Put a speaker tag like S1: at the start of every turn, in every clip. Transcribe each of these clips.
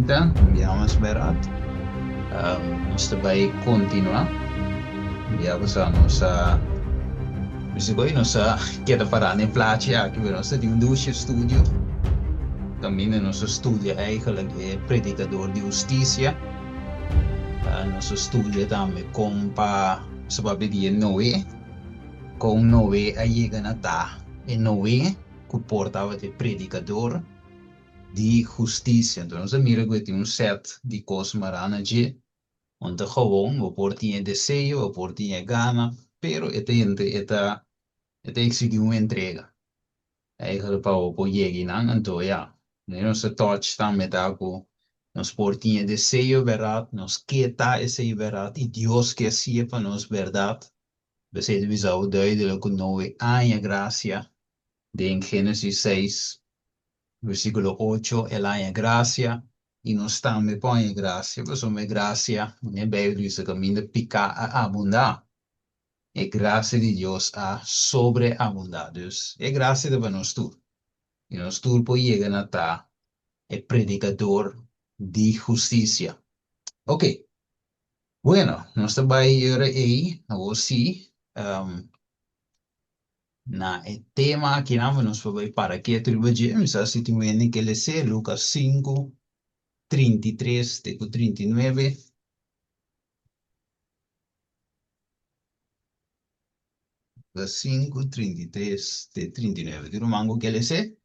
S1: 30, enviamos berat. Nós vai continuar. Enviamos a nossa. Isso aí, nossa. Queda parar em plaatje aqui, we nossa de Duce Studio. Também no nosso estúdio eigenlijk é predicador de justiça. Nosso estúdio também com para saber de Noé. Com Noé aí chega na tá. E Noé que portava de predicador de justiça. Então, nós mira que tem set de coisas marana de onde gewoon, we portinha desejo, we portinha gana, pero ete exigir uma entrega. Eigenlijk para o llegar nan, então ja, nós se touch staan met algo, nós portinha desejo verdade, nós queta esse verdade, e Deus que sia para nós verdade. We zeiden we zouden duidelijk nou aan je gracia, de in Genesis 6, versículo 8, el haya gracia, y no está me pone gracia, pues me gracia, en el Biblia dice que me pica a abundar. E gracia de Dios a sobreabundar. Dus, e gracia de nós tu. E nós tu po llegan a ta, e predicador de justicia. Ok. Bueno, nós trabalhamos aí, hoje, na e tema que nós vamos para que atribuir, se tu vem que ele se Lucas 5, 33 até 39. Lucas 5, 33 até 39. Tu não mango que ele se?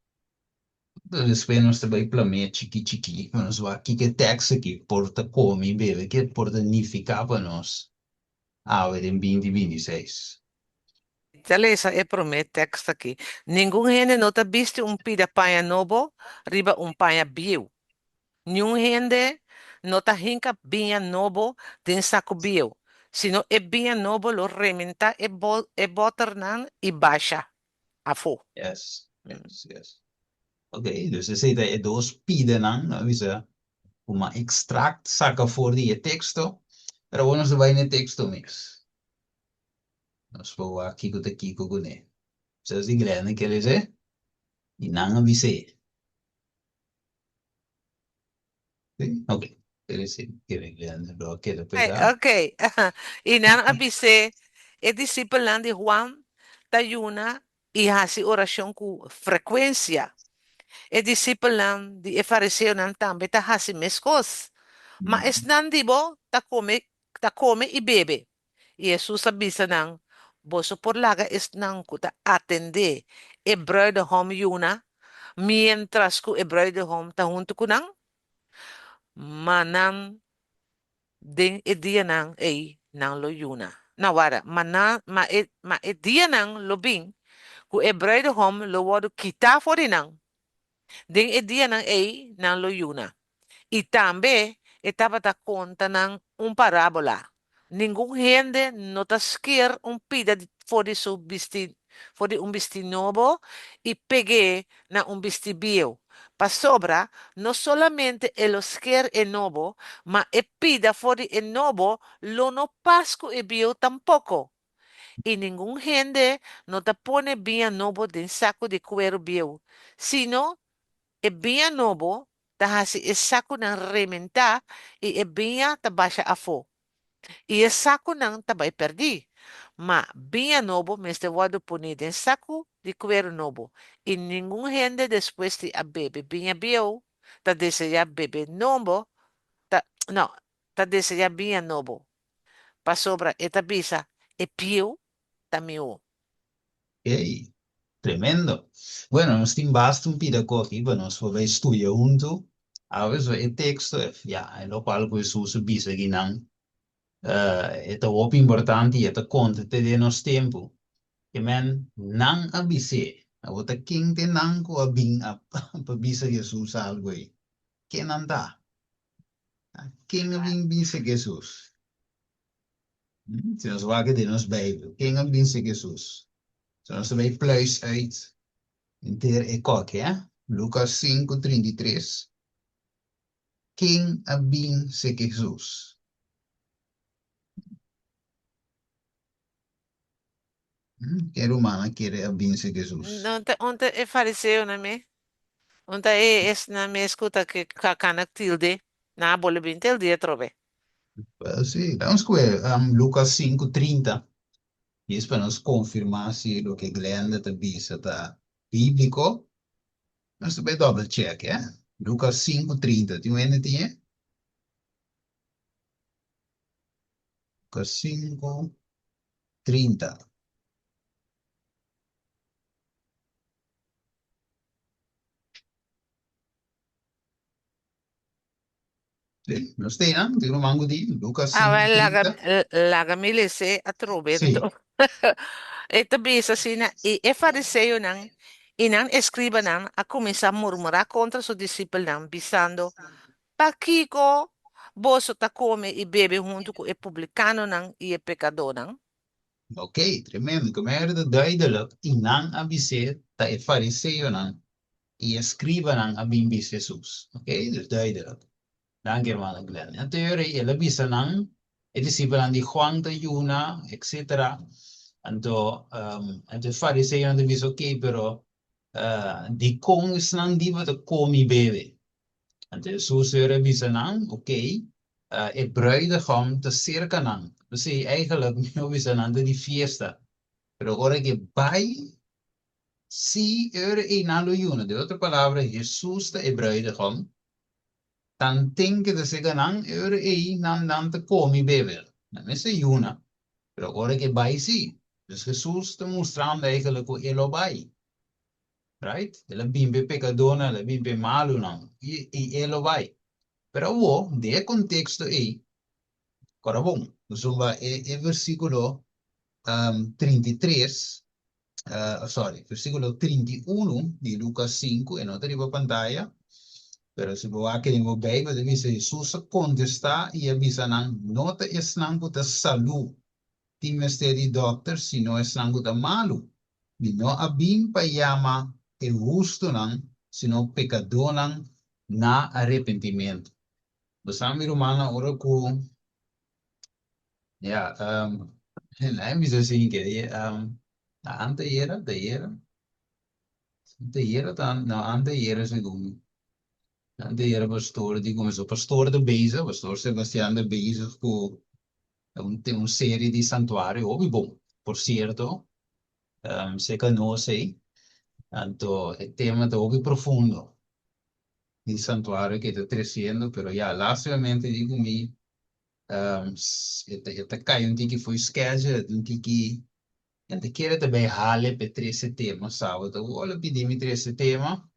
S1: Después nós também planejamos chiqui. Nós vamos aqui que texto aqui, porta come, bebe, que porta nificar para nós. Ver em 2026.
S2: Talesa e promete text aqui. Nenhum gente nota viste pida panha novo, riba panha bio. Nenhum gente nota hinka binha novo, den saco bio. Sino e binha novo lo rementa e botar nan e baixa a fo.
S1: Yes. Ok, dus er zitten er dos piden aan, nou is er uma extract saca voor die texto, pero bueno, se va en el texto mix. Nós vamos aqui com o Kiko Gune. Vocês digam que eles é? E não avisei. Ok, eles querem lo quero pegar.
S2: Ok. Y nan abise, e discípulo de Juan, tayuna y hace oración con frecuencia. E discípulo de fariseo nan tambe ta hace mescos. Ma es nan dibo ta come y bebe. Y Jesús abisa nan, boso por laga es nan kuta atende e bruidegom yuna, mientras ku e bruidegom ta junto kunang, manang din e dia nang e nang lo yuna. Nawara, ma e dia nang lo bing, ku e bruidegom lo wadu kita for nang, din e dia nang e nang lo yuna. Y también estaba ta conta ng parábola. Ningún gente no ta skier pida for su vesti for vesti nuevo y pegue na vesti bio. Pa sobra, no solamente el skier e nuevo, ma e pida for e nuevo lo no pasco e bio tampoco. Y ningún gente no te pone bien nuevo de saco de cuero bio, sino e bien nobo, tahasi isako ng rementa, e biya tabasya afo. E isako ng tabay perdi. Ma biya nobo, Mr. Wado punidin saco de cuero nobo. Y ningún gente después de a bebe biya bio, ta desea bebe nobo, no, ta desea biya nobo. Pa sobra etabisa, e pio, tamio.
S1: Ok, tremendo. Bueno, nós temos bastante pida aqui, para nós vamos estudar junto. A veces o texto, ja, é lo qual Jesus bisa aqui não. É tão importante, é tão conta de nosso tempo. Que men, não avise. A outra quem tem não com a bing para bisa Jesus algo aí. Quem não dá? Quem a bing bisa Jesus? Se nós wagen in ons Bijbel. Quem a bing Jesus? Se nós também pluis uit. Inteiro é qualquer, hè? Lucas 5, 33. Quem a bing Jesus? Quero humana querer a bing Jesus.
S2: Onde é fariseu, não é? Onde é esse na minha escuta que kanak tilde? Na bole bintel dia trobe.
S1: Sí, vamos a ver, Lucas 5:30. Y es para nos confirmar si lo que Glenda te dice está bíblico. Vamos a ver double check, ¿eh? Lucas 5:30. ¿Tú entiendes? Lucas 5:30. Sí, lo stai, no? Ti lo mango di Lucas
S2: Ah,
S1: 5:30.
S2: laga mili se a trobe
S1: Sì,
S2: nto. Ito bisa sina e fariseo nang inang escriba nang a começar a murmurar contra seu discípulo nang bisando pa kiko boso ta come e bebe junto com o publicano nang e pecador nang.
S1: ok, tremendo. Come era duidelijk, inang abise ta e fariseo nan, e scriba nan abimbis Jesus. Ok, dus duidelijk. Dank je, hermano Glenn. En teorie, e la bisa nan, e discipelen di Juan de Yuna, etc. En de fariseo de bis ok, pero di kong is nan di wat de komi bebe. En zo zullen bisa nan, ok, e bruidegom te circa nan. Dus eigenlijk, nu bisa nan de die fiesta. Pero ahora que vai, si er een aluyuna, de otra palabra, Jesús de bruidegom, dan denken de zeggen dan, er een dan te komi beber. Dan is het juna. Pero ahora que vai, si. Dus Jesús te mostrando eigenlijk hoe elo vai. Right? De la bimbe pecadona, la bimbe malu nan. Y elo vai. Pero wo, de contexto corabon. Dus va versículo 33. Sorry, versículo 31 de Lucas 5, en otra pantalla. Pero si vos queremos ver, pues dice Jesús contesta y avisa no te es de salud, timeste di doctor, sino es de malo. Y no abim pa llama el justo sino pecador na arrepentimiento. Pues a mi hermana ahora con, ja, en mi se sin que, antes era, antes era segundo. De era pastor, die começou pastor de Beisa, pastor Sebastião de Beisa, com tem uma série de santuário, óbvio, bom, por certo, se conhece, então, o tema é óbvio profundo, de santuário que está crescendo, pero já, lastimamente, digo me, este cai um que foi schedule, um que gente quer também rale para esse tema, sábado, olha, pedimos esse tema,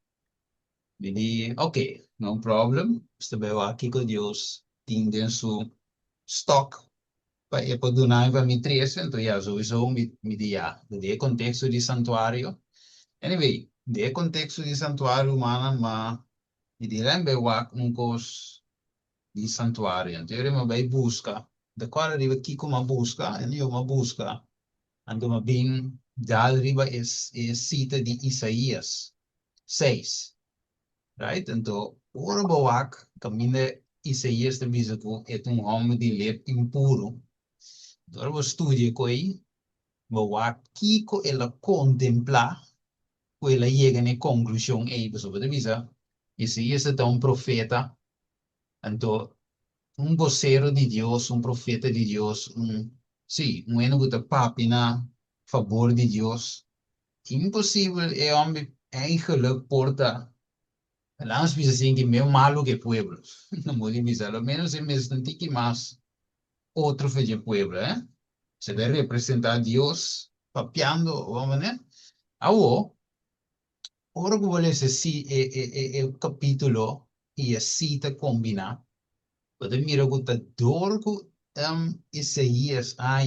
S1: Jadi, okay, no problem. Basta ba aqui com Deus tem su stock para eu poder dar para mim três, então já sowieso me dia, de contexto de santuário. Anyway, de contexto de santuário humano, mas me dirá bem um cos de santuário. Então eu me busca, de qual arriba aqui como busca, e eu me busca, então me bem dal riba é cita de Isaías 6. Right? Então, ora boak, camine Isaías de bisako, é homem de leite impuro. Então, o estudo coi, boak, kiko ela contemplar, ko ela chega na conclusão, pessoa de bisa, Isaías é um profeta, então, vocero de Deus, profeta de Deus, sim, eno que papi na favor de Deus. Impossível é homem eigenlijk porta. Langs bisa assim que meu malo que pueblo. Não pode bisa, lo menos é mesmo que mais outro fez pueblo, eh? Se deve representar Deus papiando, vamos, né? Awo, ora que vole se si o capítulo e a cita combina, pode mirar que tá dorgo Isaías há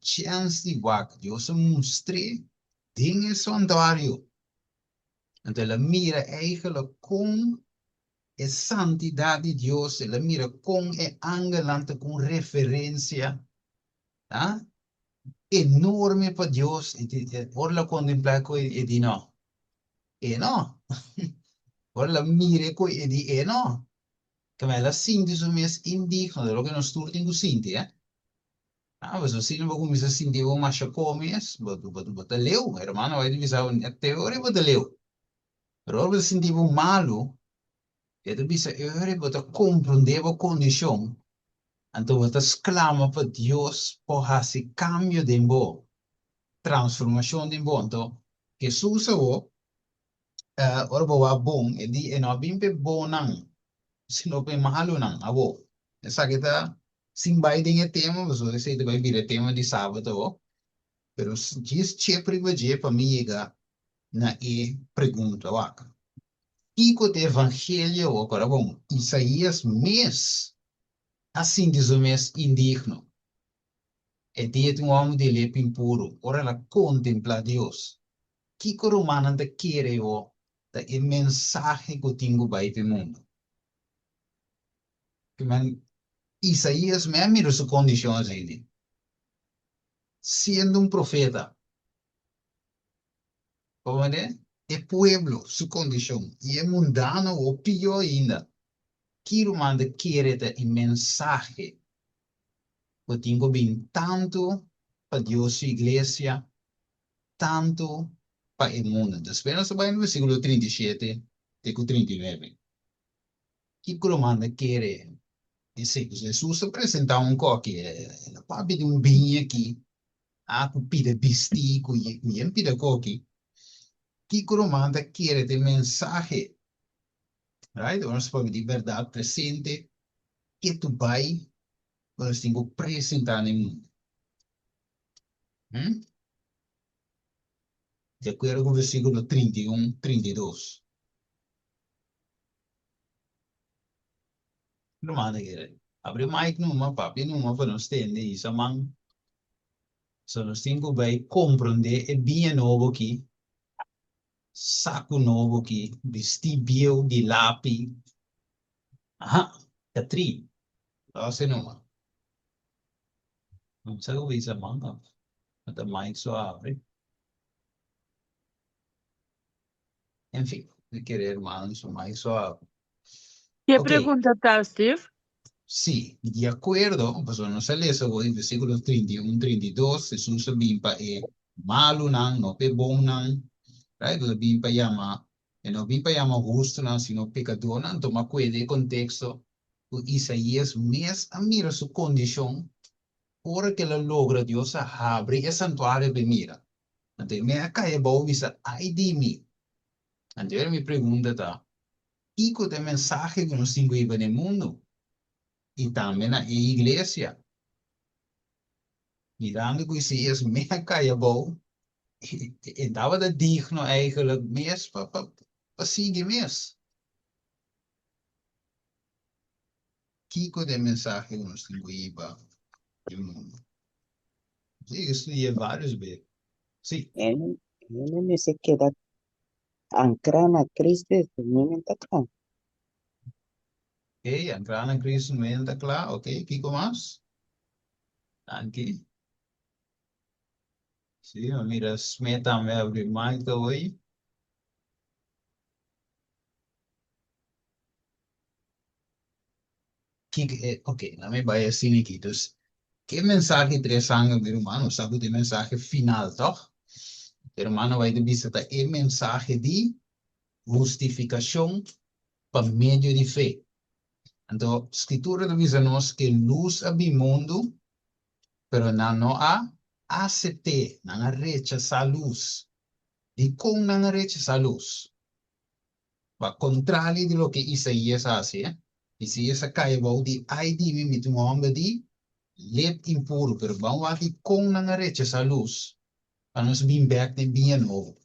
S1: chance de wak, Deus mostre dingen santuário. Então ela mira eigenlijk com é santidade de Deus, ela mira com é angelante, com referência, tá? Enorme para Deus, e ora contemplar com e di no, e no, ora la mire com e di e no, come ela sinti su mes indigno, lo che non sturti in sinti, eh? Ah, mas assim não vou começar a sentir o macho comes, bota leu, hermano, vai divisar a teoria, bota leu. Pero ora sentir o malo, E tu bisa ere bota compreendeva condição. Então bota exclama para Deus por esse cambio de bo, transformação de bo. Então, Jesus o ora bawa bom, e di e no bimpe bo nang, sino pe mahalo nang abo. Esa kita simbai dinge tema, so ese te vai vire tema di sábado, pero diz che privaje para mim na pergunta waka. Iko te evangelho agora bom, Isaías mês, assim diz o mês indigno. E dia um homem de lepe impuro, ora ela contempla Deus. Kiko romana te quere o, da e mensagem que eu tenho para o mundo. Que man, Isaías me mira sua condição assim, sendo um profeta, como é? É pueblo, sua condição, e é mundano ou pior ainda. Que romana quer a mensagem eu tenho bem tanto para Deus e igreja, tanto para o mundo. Depois nós vamos no versículo 37, até 39. Que romana quer esse Jesus apresentar um coque, a papi de um vinho aqui, a pida bisti, cuia pida coque. Que romana quer ter mensagem, right? Nós vamos de verdade presente, que tu vai, nós temos que apresentar no mundo. Hum? De acordo com o versículo 31, 32. Romana quer. Abre o mic numa, papi numa, para nós entender isso, man. So nós temos que compreender, é bem novo aqui, saco novo aqui, vestido de lápis. Aha, Catherine, você não. Não sei o que isso, man. Até mic só abre. Enfim, de querer, man, só mic só abre.
S3: ¿Qué
S1: Ok,
S3: pregunta está, Steve?
S1: sí, de acuerdo, pues no se lee eso en versículo 31, 32, Jesús se bimpa malo nan, no pe bon nan, right? Lo bimpa llama, e no bimpa llama justo nan, sino pecador nan, toma cuenta contexto, o Isaías mes a mira su condición, por que lo logra Dios a abre el santuario de mira. Entonces, me acá e bom visa, ay de mí. Entonces, mi pregunta está, ¿y qué de mensaje que nos tengo en el mundo? Y también a iglesia. Mirando que se is meer kajabouw, en dat we dat digno eigenlijk meest passieve mes. Kiko de mensaje que nos linguiba do mundo. Sim, eu estudei vários vezes. Sim,
S4: Él me se queda ancrado a Cristo desde el momento acá.
S1: ok, entrar na Cristo no meio da claro, ok, Kiko mais? Aqui. Sim, mira, smeta me abrir mais que hoje. Ok, não me vai assim aqui. Então, que mensagem interessante, meu irmão? Sabe de mensagem final, toch? Hermano, vai de visitar a mensagem de justificação por meio de fé. Então, a escritura diz-nos que luz abre mundo, pero não há aceite, não há rechaçar a luz. E como não há rechaçar a luz? Ao contrário de lo que Isaías hace, Isaías cai de ai de mim, um homem de leite impuro, pero vamos a de como não há rechaçar a luz, para nos vir back de bem novo.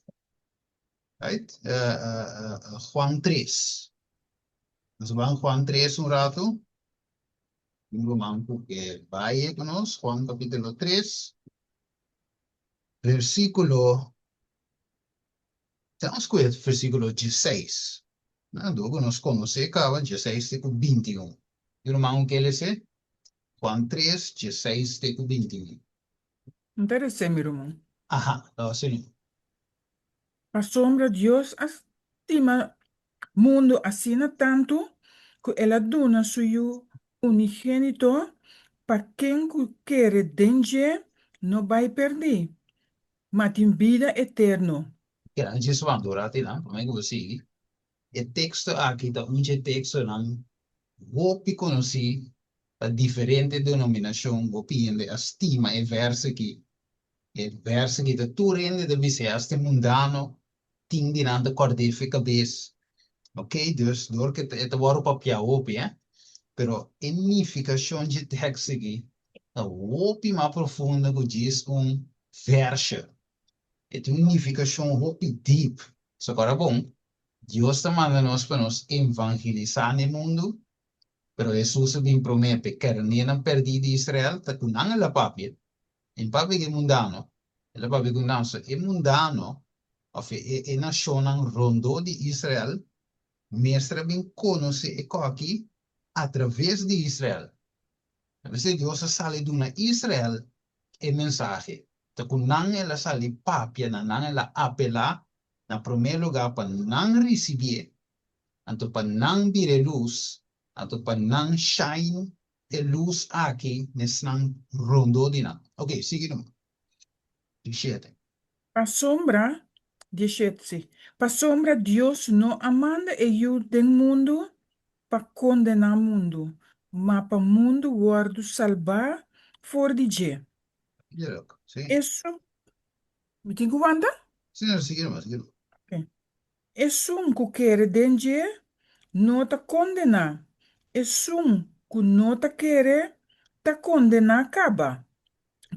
S1: Right? Juan 3. Nós vamos Juan 3 um rato. Vamos porque vai conosco, Juan capítulo 3, versículo, estamos com o versículo 16. Logo nós conhecemos, acaba 16 até 21. Irmão, que ele é? Juan 3, 16 até 21.
S3: Interesse, mi irmão.
S1: Ajá, senhor.
S3: A sombra Dios estima mundo assina tanto que ela dona suyo unigênito para quem quer dengue não vai perder, mas tem vida eterna.
S1: Que a gente vai adorar, não? Como é que você sigue? El texto aquí, un texto, Wopi conocí a diferente denominación, wopi en la estima el verso que tu rende de viseaste mundano, ting dinante cordifica bis. Ok, dus door que te waro papia wopi, pero significación de texto aqui, a wopi mais profunda que diz verso. É uma significação wopi deep. So, agora, bom, Deus está mandando nós para nos evangelizar no mundo, pero Jesus vem promete que nem não perdido Israel, tá com não é papia. Em papia é mundano. É papia que não é mundano, ou é nação rondo de Israel, mestre bem conhece e aqui através de Israel. Você Deus sale de uma Israel e mensagem. Tá com não ela sale papia, não ela apela na primeiro lugar para não receber, anto para não vir luz, anto para não shine a luz aqui nesse rondo de não. Ok, seguimos. 17.
S3: Pa sombra, 17. Pa sombra Dios no amanda eu den mundo pa condenar mundo, mas pa mundo guardo salvar for de je.
S1: Sim.
S3: Isso, me tem wanda?
S1: Sim, seguimos.
S3: Isso que quer denje, não ta condena. Isso que não ta quer, ta condena acaba.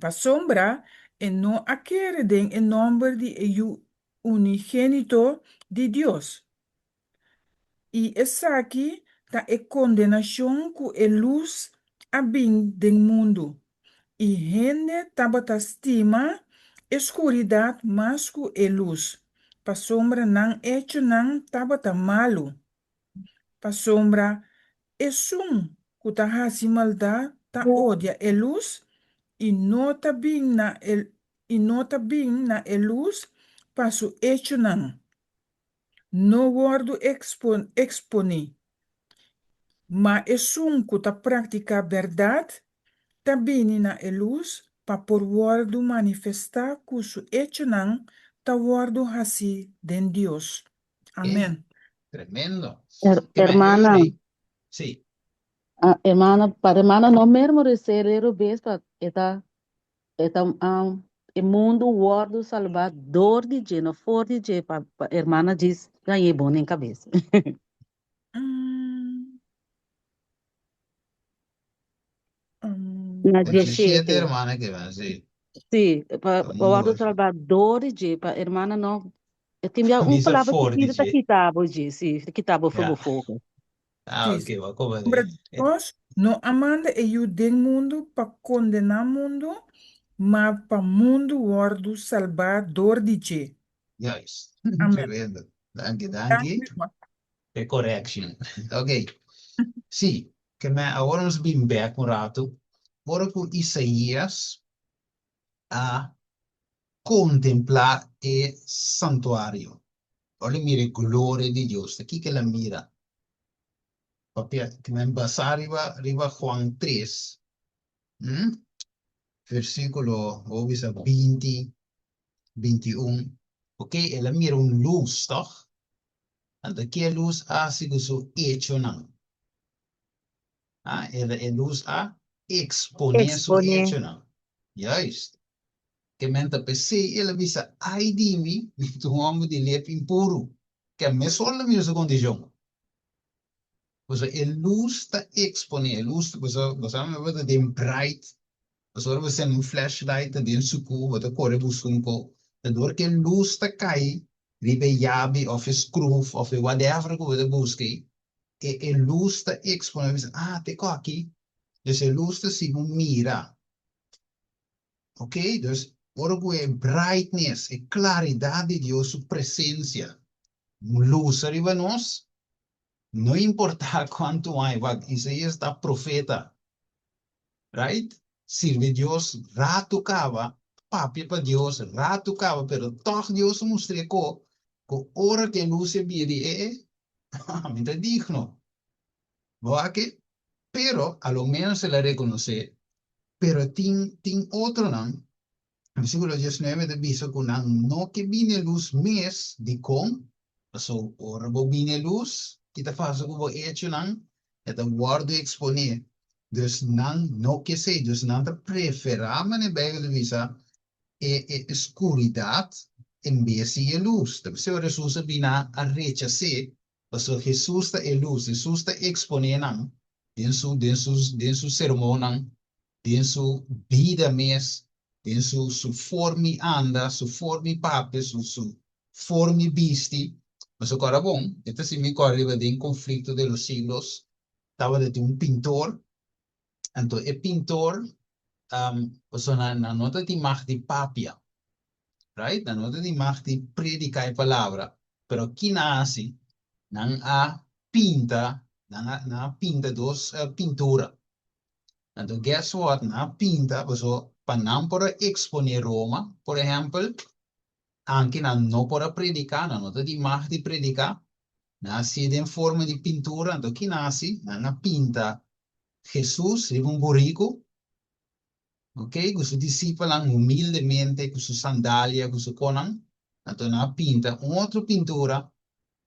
S3: Pa sombra, e não a quer den em nome de eu unigênito de Deus. E essa aqui tá é condenação que é luz a bem do mundo. E gente tabata estima escuridade mais que é luz. Pa sombra não hecho não tabata malo. Pa sombra é que tá hasi maldade tá odia é luz e nota bem na el e nota bem na é luz passo hecho não. No guardo expone. Mas é que tá prática a verdade tá bem na luz para por guardo manifestar que su hecho não tá guardo assim de Deus. Amém.
S1: Tremendo.
S4: Hermana,
S1: Sim.
S4: hermana, para hermana no mesmo receber o beijo para eta o mundo wordo salvador de je, no for de je, para hermana diz, ganhei bom em cabeça.
S3: Hum,
S4: Na
S1: 17,
S4: 17,
S1: hermana, que vai ser.
S4: sim, para
S1: O
S4: o
S1: mundo
S4: wordo salvador de je, para hermana não, eu tinha
S1: diz
S4: palavra que
S1: fora de
S4: tira da
S1: je.
S4: kitabo de, sim, kitabo foi
S1: Yeah.
S4: fogo.
S1: Ok,
S3: sim.
S1: va como
S3: Sombra
S1: de.
S3: de Deus não amanda eu den mundo para condenar mundo, mas para mundo guardo salvador de je.
S1: Yes.
S3: Amém.
S1: Tremendo. Danke,
S3: Danke,
S1: danke.
S3: irmã.
S1: The correction. Ok. Sim, que me agora nos bem back um rato. Bora com Isaías a contemplar o santuário. Olha, mire, glória de Deus. Aqui que ela mira. Papel, que me embasa arriba Juan 3. Versículo, vamos a 20, 21. Ok, ela mira luz, toch? En que luz hace que su hecho não. Ela luz a exponer su
S4: Expone,
S1: hecho não. Juist. Que menta PC, ela visa, ai de mim, tu homem de lepe impuro. Que me sola a minha condição. Pues luz está exponer, luz, pues me de bright. Pues ahora pues en un flashlight de su cubo, pues corre buscando. Door que luz está cair, ribe yabi of screw of whatever que você busque, e luz está exponer, te aqui, dus luz está se mira, ok? Dus ora que brightness, e claridade de Deus, sua presença, luz arriba nós, não importa quanto hay, Isaías está profeta, right? Sirve Deus, rato cava, papi para Deus, rato cava, pero toch Deus mostrou que hora que luz se vire, me está digno. ¿Va que? Pero a lo menos se la reconoce. Pero tin otro no. Versículo 19 de dice que no que viene luz mes de con, So, ora bobine luz, kita faz o que hecho nan, eta guardo exponer. Dus nan, no que sei, dus nan te preferama ne bege visa escuridad en vez de luz. Então, se o Jesus vina a rechazar, so Jesus ta luz, Jesus ta exponer nan, den su sermão nan, den su vida mes, den su forma anda, su forma pape, su forma visti. Mas agora bom, este se me corre de um conflito de los siglos, estava de um pintor, então o pintor, na nota de mag de papia, right? Na nota de mag de predicar a palavra, pero aqui nasce, não há pinta, não há pinta dos pintura. Então, guess what? Na pinta, so, para não poder exponer Roma, por exemplo, anche não poder predicar, na nota de mag de predicar, nasce em forma de pintura, então aqui nasce, na pinta Jesus, um burrico, ok? Com seus discípulos humildemente, com sua sandália, com seu conan, então na pinta, outra pintura,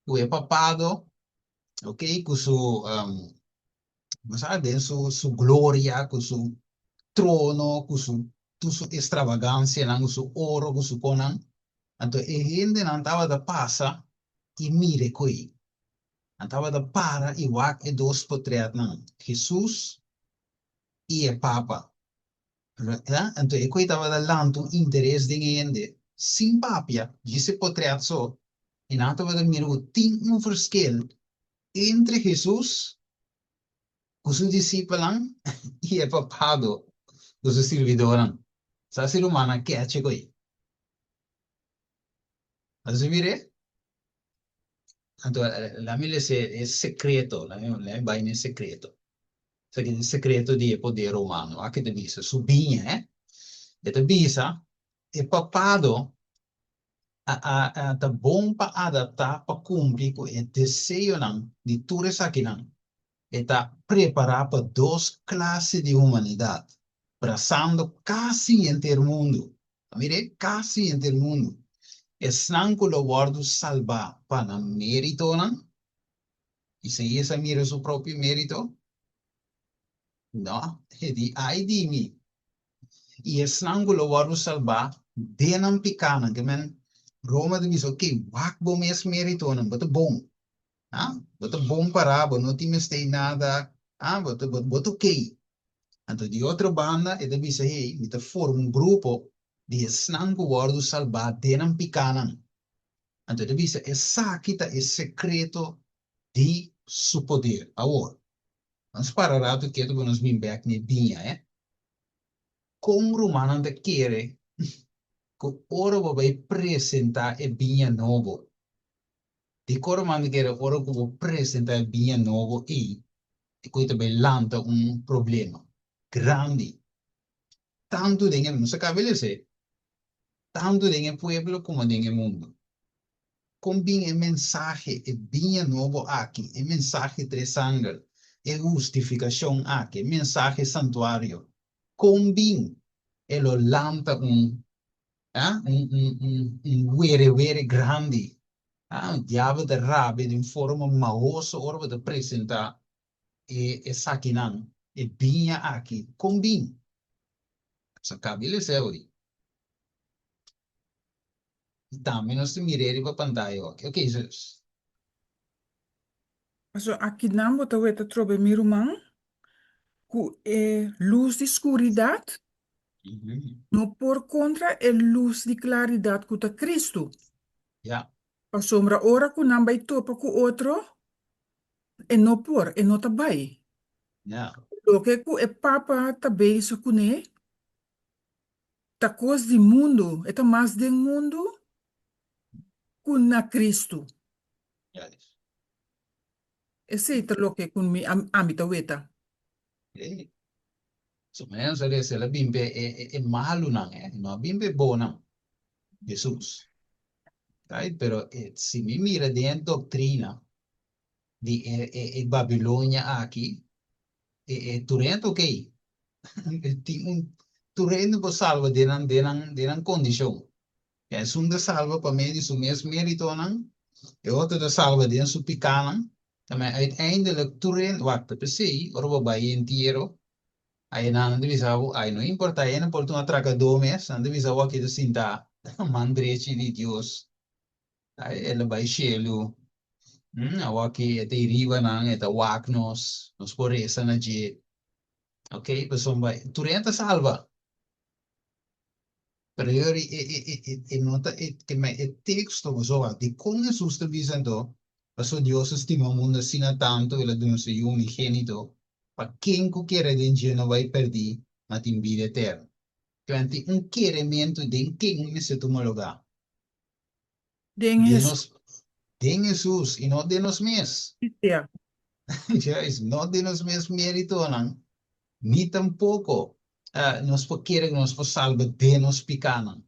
S1: que é papado, ok? Com seu, sua glória, com seu trono, com sua extravagância, com seu ouro, com seu conan. Então, a gente não estava da passa e mire coi. Estava da para e wak e dois potreat não. Jesus e a Papa. Então, eu estava da lanto interesse de gente. Sim, papia, disse potreat só. E não estava da miro, tem verschil entre Jesus, com seus discípulos, e a papado, com seus servidores. Sa ser humana que é coi. Mas mire, então, la mille é secreto, la vaina é secreto. Isso aqui é secreto de poder humano. Aqui te diz, subinha, e te diz, é papado tá bom para adaptar, para cumprir com o desejo não, de tudo isso aqui não. E tá preparado para duas classes de humanidade, abraçando quase inteiro mundo. Mire, quase inteiro mundo. Es não que o guardo salvar para mérito não. E se essa mira seu próprio mérito, não, é de ai de mim. E es não que o guardo salvar, denam picana, que men Roma diz, ok, wak bom es mérito não, mas bom. Boto bom para, não te mestei nada, boto ok. Então, de outra banda, ele diz, hey, me forma grupo de esnan que o guardo salvar, denam picana. Então, ele diz, essa aqui é secreto de seu poder. Agora, vamos parar de que nós vimos back ne binha, como o romano de querer que ora vai apresentar e binha novo. De que o romano quer ora que vai apresentar binha novo e que também lanta problema grande. Tanto dentro, não se cabe dizer, tanto dentro do pueblo como dentro do mundo. Combina mensagem e binha novo aqui, e mensagem de sangue, e justificação aqui, mensagem santuário. Combina, ele lanta very grande. Diabo de rabe de forma maosa, ora de apresentar e saquinan, e binha aqui, combina. Sa cabile se oi. Também nós mirei para pantalla, ok, Jesus.
S3: Also, aqui não bota weta trobe miruman, ku luz de escuridad, no por contra luz de claridad kuta Cristo.
S1: Ja,
S3: A sombra ora ku nambay topa ku otro, no por, no tabay.
S1: ja,
S3: Lo que ku papa tabay sa kune, ta cos di mundo, eta mas den mundo, ku na Cristo.
S1: ja.
S3: Ese ita lo que kun mi amita weta.
S1: So, men så det är bimbe är malo nang no bimbe bona Jesus. Right? Pero si mi mira den doctrina di Babilonia aqui, Turento ok. Turento po salva denan condition. É sunda salva para meio de su mes mérito nang E outro da salva dentro su picanan. Também uiteindelijk toerin, wacht, precies, orbo bij inteiro. Aí não divisava, aí não importa, aí não porta uma traca do mês, não divisava que do sinta, mandrechi de Deus. Aí ele vai cheio, aqui é riba não, é wak nos por essa na je, ok? Pessoal vai, turenta salva. Pero eu nota que me texto pessoal, de como Jesus está dizendo, pessoal Deus estima o mundo assim tanto, ele deu seu unigênito, para quem que quer de não vai perder, mas tem vida eterna. Quanti un querimiento de quem me se toma lugar.
S3: Den
S1: De
S3: Jesus.
S1: nos, de Jesus e não de nos mesmos.
S3: Ja.
S1: Já isso, não de nos mesmos mérito, não. Ni tampouco nos querer que nos salva de nos picanan.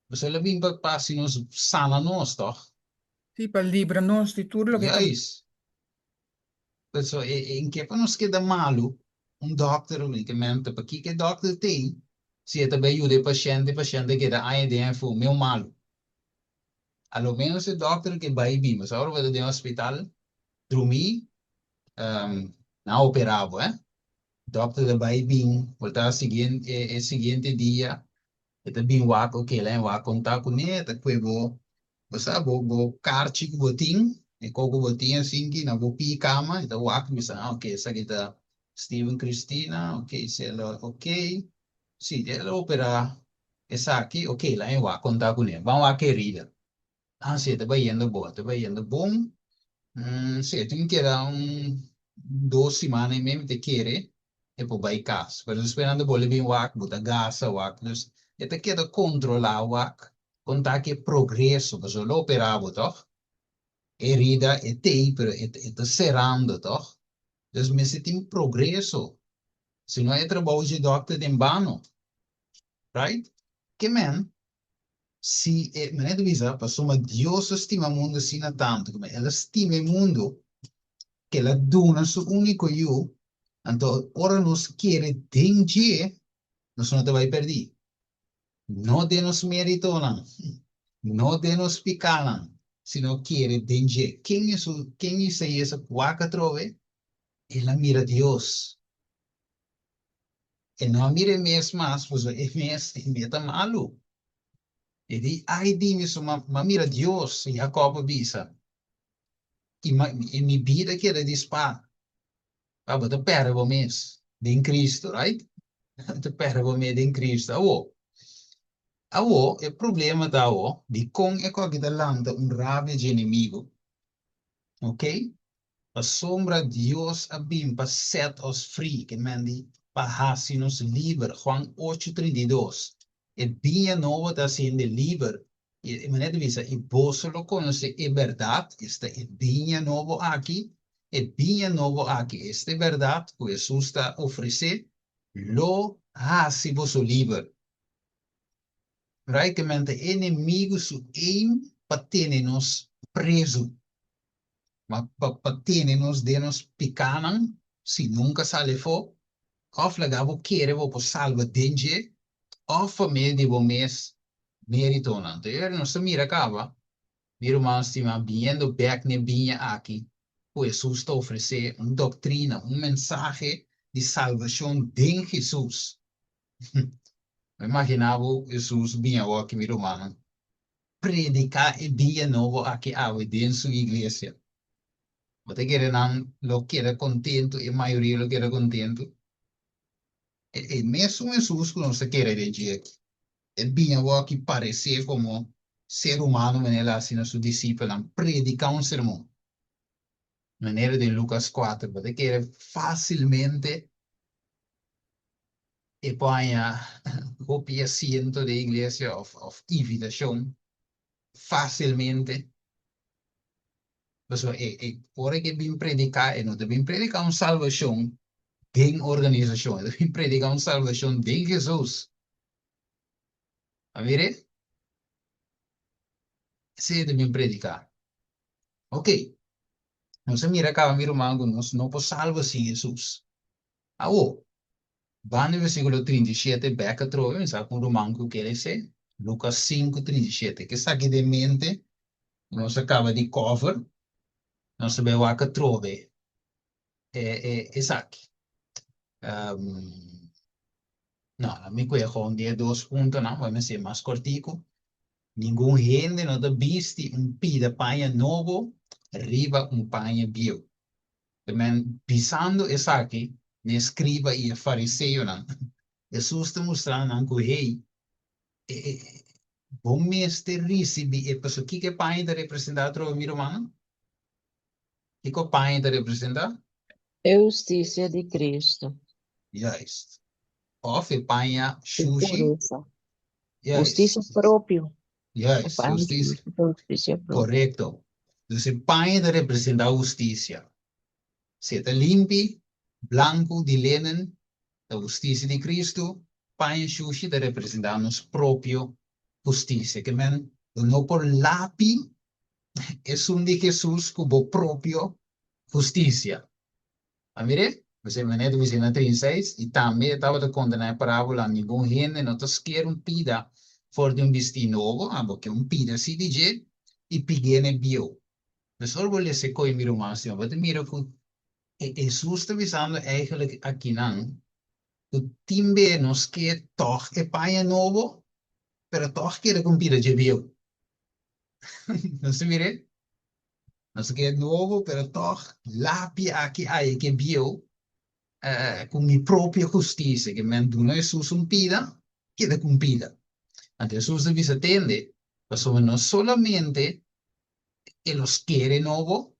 S1: Você lhe vem para passar nos sana nós, toch?
S3: Sí, para libra-nos de tudo lo que
S1: Já
S3: está.
S1: isso. Então, em que para nos queda malo, doctor unicamente, para que doctor tem, se é também ajuda o paciente queda aí dentro, meu malo. A lo menos el doctor que va a ir, mas ahora voy a hospital, dormir, na operavo, Doctor de vai vir, voltar seguinte dia, eta bin wak, ok, lá wak contar com ele, eta que você bo carte que botin, e coco botin assim que na bo pi cama, eta wak me sa, ok, essa aqui tá Steven Cristina, ok, se ela, ok, sim, ela opera, essa aqui, ok, lá wak contar com ele, vamos a querida. Ah, sí, te va yendo bom. Sí, tu queda 2 semanas mesmo te quiere, e poi vai casa. Pero esperando bole bem wak, bota gasa wak, dus e te queda controlar wak, contar que progresso, mas lo operavo, toch? Herida e te, pero e te cerrando, toch? Dus me se tem progresso. Se não é trabalho de doctor de vano, right? Que man, se maneira de visa, passou uma Deus estima o mundo assim tanto, como ela estima o mundo, que ela dona seu único eu, então, ora nos quer dengue, nós não te vai perder. Não de nos mérito, não. Não de nos picar, se não quer dengue. Quem é essa quaca trove? Ela mira Deus. E não mira mesmo, mas é mesmo, é malo. E di, ai di, ma mira Deus, Jacob bisa. E mi vida que era dispar. Ah, but te pergo mes. In Cristo, right? Te pergo me in Cristo. Awo, il problema da awo, di con e qua che dall'anda un rave de inimigo. Ok? A sombra Dios abim pa set os free, que mandi pa hasi nos liber, Juan 8:32. E bem novo da sendo liber. E maneira visa, e você lo conoce, é verdade, esta é bem novo aqui, é bem novo aqui, esta é verdade, que Jesus está oferecendo, lo hasi vos liber. Praticamente inimigo su aim para tenernos preso, para tenernos de nos picanan, si nunca sale fo, of la gabo quiere vo po salva dengue, of a me de vo mes meritonante. Non se mira cava, mira man stima viendo back ne binha aqui, pues Jesús te ofrece una doctrina, un mensaje de salvación de Jesús. Imaginava Jesus vinha aqui, mira mano. Predicar e dia novo aqui dentro da sua igreja. Você quer não, lo quer contento, e a maioria lo quer contento. E mesmo Jesus que não se quer dizer aqui. Ele vinha aqui parecer como ser humano, maneira assim, na sua discípula, predicar um sermão. Maneira de Lucas 4, você quer facilmente e põe copia ciento de igreja of invitação, facilmente. Pessoal, ora que vim predicar, não devem predicar uma salvação de organização, devem predicar uma salvação de Jesus. A ver? Se devem predicar. Ok. Não se mira cá, mira mango, nós não podemos salvar sem Jesus. Ah, vai no versículo 37, beca trove, sabe com o mango que ele diz? Lucas 5:37, que está aqui de mente, nós acaba de cover, nós sabemos o que trove. Exato. Não, me cuida com de 2 pontos, não, vamos ser mais cortico. Nenhum gente não te viste pida panha novo, arriba panha bio. Também, pisando isso aqui, ne escriba e fariseu, não. Jesus está mostrando, não, que, hey, bom mestre recebi, e pessoa que panha está representando, trova, meu irmão? Que panha está representando?
S5: Justiça de Cristo
S1: Yes. Of panha
S5: e
S1: sushi,
S5: pureza. Justiça
S1: yes.
S5: própria. O
S1: Yes,
S5: Pai
S1: justiça.
S5: justiça própria.
S1: Correcto. Entonces, pan representa justicia. Se está limpi, blanco de linen, la justicia de Cristo, pan sushi te representa nuestra propia justicia. Que men, no por lápiz, es un de Jesús como propio justicia. A ver, você maneira de na 36, e também estava a condenar a parábola, ninguém gente não te quer pida for de vestido novo, porque pida se diz, e pequeno bio. Dus al wil je kooi miro mas, wat de miro ku Jesus está avisando eigenlijk aqui não, o timbe nos quer toch e paia novo, pero toch quer cumprir de bio. Não se mire? Nos quer novo, pero toch lapi aqui ai que bio, com minha própria justiça, que men do Jesus pida, quer cumprida. Ante Jesus avisa atende, mas não solamente ele os quer novo,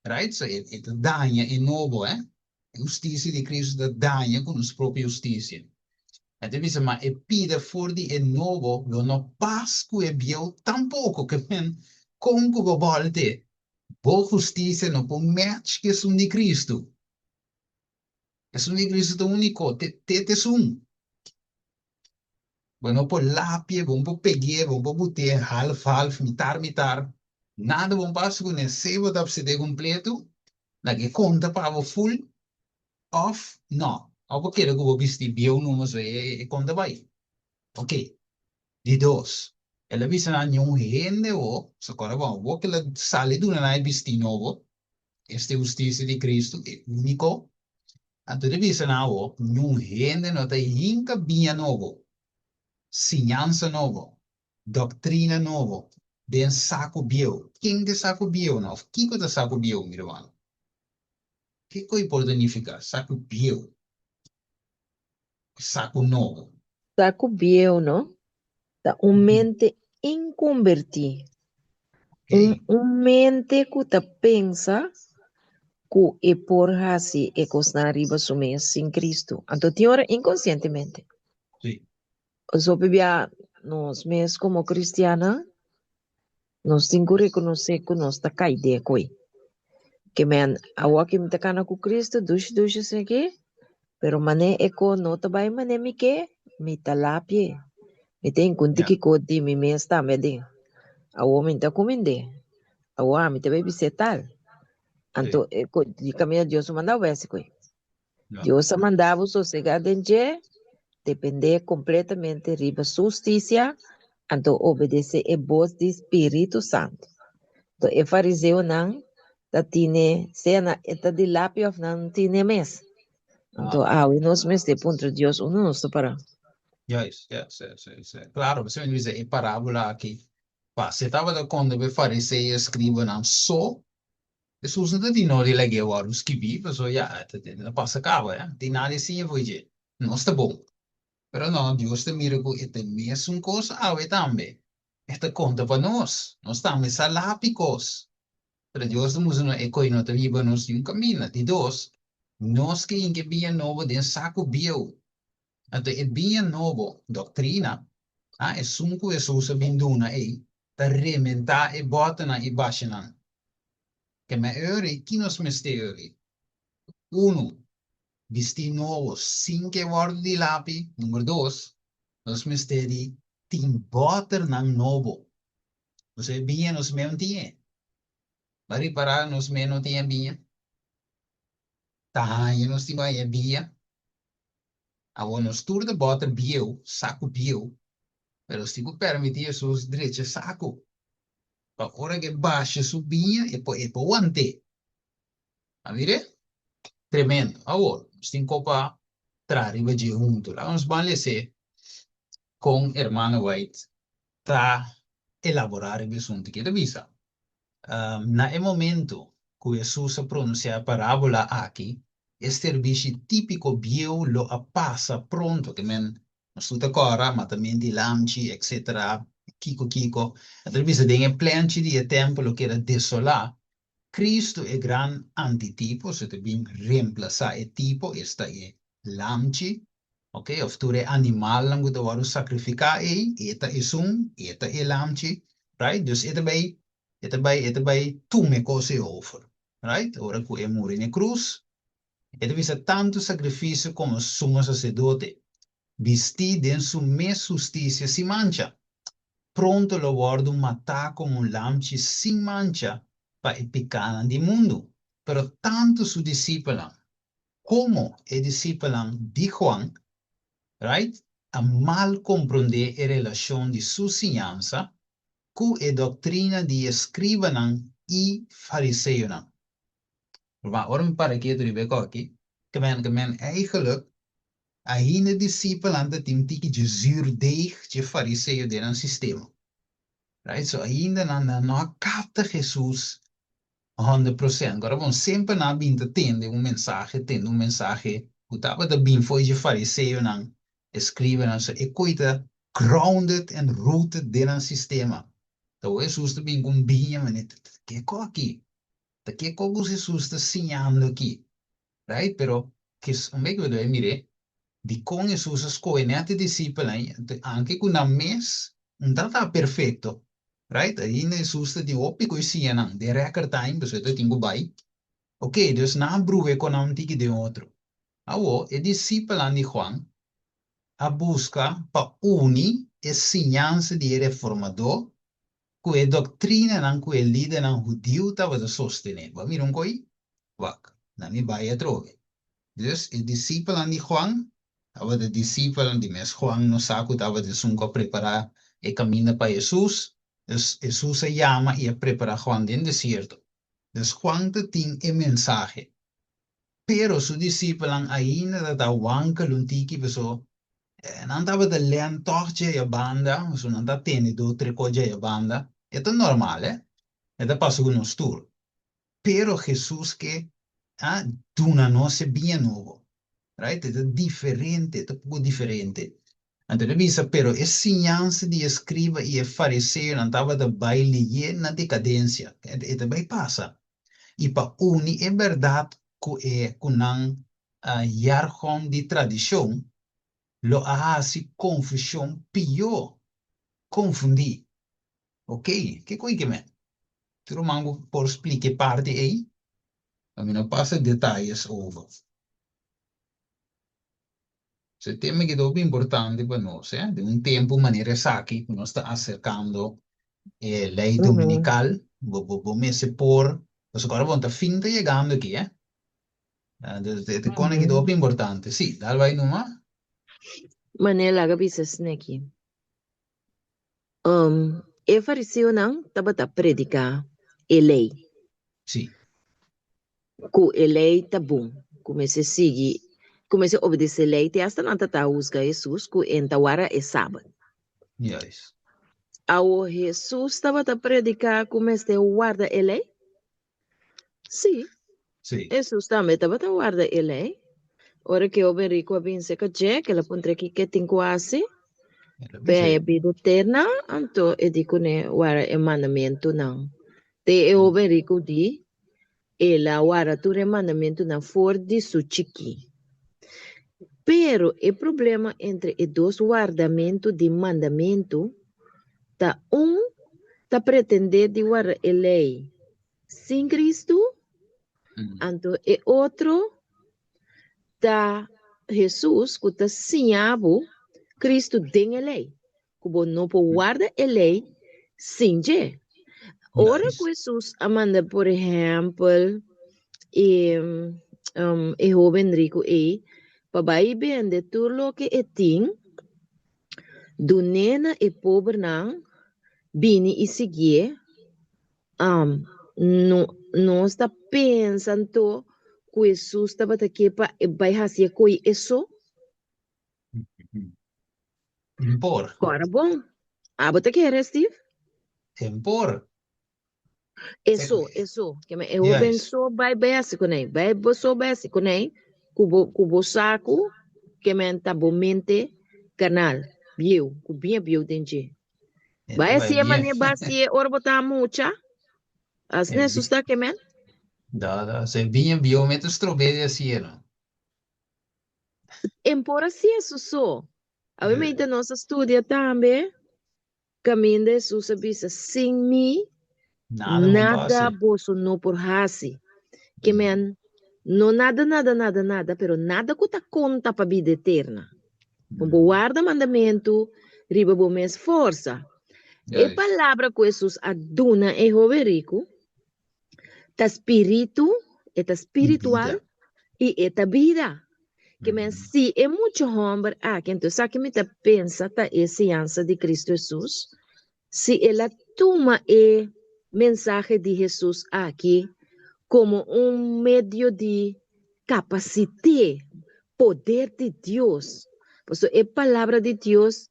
S1: right? So, it daña in novo, Justiça de Cristo daña com a própria justiça. Então, diz, mas e pide for de novo, lo no pasco e bio tampouco, que men, como que volte, boa justiça não pode match que é de Cristo. É de Cristo único, te Bueno, por lápia, vamos por peguer, vamos por botar, half, mitar. Nada vamos passar com esse sebo da CD completo, na que conta para o full, off, no. Ako quero que eu vestir bio números e conta vai. Ok. De dois. Ela visa na nenhum rende o, so agora vamos, que ela sale do na vestir novo, este justiça de Cristo é único. Então, ela visa na o, nenhum rende não tem hinca bia novo. Ciência novo, doutrina novo, den saco bio. Quem de saco bio não? Que coisa saco bio, meu irmão? Que coisa pode significar? Saco bio, saco novo.
S5: Saco bio, não? Da mente inconverti.
S1: Ok?
S5: Mente que ta pensa que é por assim é coisa arriba sume sem Cristo. Então, tem hora inconscientemente.
S1: Sim.
S5: So, bebia, nós mesmos como cristiana, nós temos que reconhecer que nós está caído coi. Que men, awa que me tá cana com Cristo, duche se que, pero mané eko no ta vai mané mi que, mi talapie. Mi tem kunti
S1: Yeah.
S5: ki kodi mi mes ta me de. Awa mi ta kuminde. Awa mi ta baby setal. Anto eko di kami Dios manda wesi coi.
S1: Yeah.
S5: Dios mandava sossegado em dia, depender completamente riba justiça, anto obedecer a voz do Espírito Santo. Então, o fariseu não, tá tine, cena, eta de lápio não tine mes. Então, e nós mes de ponto de Deus, uno nos para.
S1: Yes. Claro, você me diz, é parábola aqui. Pá, você estava da conta de fariseu escreva não só, Jesus não tem nada de legal, os que vivem, só já, não passa cabo, tem nada assim, foi de, não está bom. Pero não, Deus te mira com esta mesma coisa, também. Esta conta para nós estamos salápicos. Pero Deus nos não é coisa, não te viva nos de caminho, de dois, nós que em que bem novo, de saco bio. Então, é bem novo, doutrina, é sunco Jesus binduna aí, ta rementa e bota na e baixa na. Que me ore, que nos meste ore. Uno, vestir novo, sem que guardo de lápis. Número dois, nos meste de tim bota na novo. Você bem nos mesmo tinha. Vai reparar nos mesmo tinha bem. Tá, eu nos tinha bem. Agora nos tur de bota bio, saco bio. Pero se tu permitir seus direitos saco. Ahora que baixa, subia, e poi guante. A ver? Tremendo. Agora, tem copa trari de junto. Lá uns balese com hermano White tá elaborar o assunto que ele visa. Na momento que Jesus pronuncia a parábola aqui, este serviço típico bio lo passa pronto, que men nós tudo agora, mas também de lamchi, etc. Kiko. A entrevista tem um plante de tempo que era desolar. Cristo é gran antitipo, se te bin reemplaçar e tipo, esta é lamchi, ok? Of tu é animal lang gusto waru sacrificar eta eta é lamchi, right? Dus ita bij tu me cose over, right? Ora que é morrer na cruz, ita visa tanto sacrifício como sumo sacerdote, vestido em sua justiça sem mancha. Pronto lo guardo matar como un lamchi sin mancha para el pecado del mundo. Pero tanto su discípulo como el discípulo de Juan, right, a mal comprender la relación de su enseñanza con la doctrina de escribanos y fariseos. Maar waarom para que tu ribe aqui? Que men eigenlijk a hine discípulo anda tim tiki de zuurdeeg de fariseu dentro sistema. Right? So ainda não capta Jesus 100%. Agora vamos sempre na binta tendo um mensagem, o tava da bin foi de fariseu não escreve não, so e coita grounded and rooted dentro do sistema. Então Jesus também com binha, mas que aqui, que como Jesus está ensinando aqui, right? Pero que o me que eu mire, de com Jesus escolhe nete discípulo, anche com a mes, não está perfeito. Right? Aí Jesus te op ko siya nang de record time beso ito tingo bay. Okay, dus na bruwe ko nam tiki de outro. Awo, e discípulo ni Juan a busca pa uni ensinança de reformador ku e doctrina nang ku e líder nang judio ta was sostener. Wa miron koi? Wak, na mi bay a trove. Dus e discípulo ni Juan, awa de discípulo di mes Juan no saco tava de sunko preparar e camina pa Jesus. Dus Jesús se llama y prepara a Juan en desierto. Dus Juan te tiene el mensaje. Pero su discípulo ahí no da wanka luntiki beso. Non dava de len torce a banda, so non da tiene 2-3 cose a banda. Esto es normal, eh? Esto pasa con un tour. Pero Jesús que duna no se bien nuevo. Right? Esto es diferente, esto es un poco diferente. Entrevista, pero enseñanza de escriba y el fariseo andaba de baile en la decadencia. Y también pasa. Y para unir, en verdad, con un jargon de tradición, lo hace confusión peor. Confundir. Ok? ¿Qué coi que me? Tú mango por explicar parte ahí. A mí no pasa detalles over. Se tema que es muy importante para nosotros, de un tiempo, manera saki, que nos está acercando lei dominical, vou messe por, pues agora vamos estar finta chegando aqui, de cona que é importante, sim, dá vai numa,
S5: Manela ga bisa sneki. E fariseu não tava ta predicar e lei.
S1: sim,
S5: Ku e lei tá bom. Comece a seguir, comece a obedecer lei, te hasta não tá usga Jesus ku entawara e sábado.
S1: yes,
S5: Ao Jesus estava a predicar comece a guarda e lei? Sim,
S1: sim,
S5: Jesus também estava a guarda e lei. Ora que o Berico vinse que que ela pontre aqui que tem quase, bem a vida eterna, então eu digo né, guarda e mandamento não. Te o Berico di, ela guarda tu mandamento não for de su chiqui. Pero o problema entre os dois guardamentos de mandamento, tá tá pretender de guardar a lei sem Cristo, então e outro tá Jesus que tá ensinando Cristo tem a lei, como não pode guardar a lei sem je. Ora que Jesus amanda, por exemplo, e jovem rico pabai bem de tudo lo que tem, do nena e pobre não, bini e seguir, no, no está pensando que Jesús estaba aquí para vai fazer com isso.
S1: Impor.
S5: Agora, bom. Você quer, Steve?
S1: Impor.
S5: Isso. Que eu
S1: Yes.
S5: bençoo, vai bem com ele. Vai bençoo bem com ele. Cubo saco, que me tá bom mente, canal. Viu, bem viu, entendi.
S1: Então
S5: Vai
S1: vai
S5: ser
S1: bien.
S5: maneira, vai ser, ora botar mucha. As
S1: É,
S5: nesses está que men.
S1: dá. Você bien biometros trobede assim, não?
S5: Embora se isso só. Obviamente, nossa estudia também. Caminho de Jesus avisa, sem mim,
S1: Nada bom
S5: nada
S1: passe.
S5: você não por hasi. Que men, não nada, pero nada que tá conta para vida eterna. Um guarda mandamento, riba bom mes força. E
S1: Yes.
S5: palavra que Jesus aduna e roverico, tá espírito, e tá espiritual,
S1: Vida.
S5: e é vida. Que men, se é muito homem, que então sabe que me tá pensa, tá ciência de Cristo Jesus, se ela toma o mensaje de Jesus aqui como um meio de capacidade, poder de Deus. Por isso, a palavra de Deus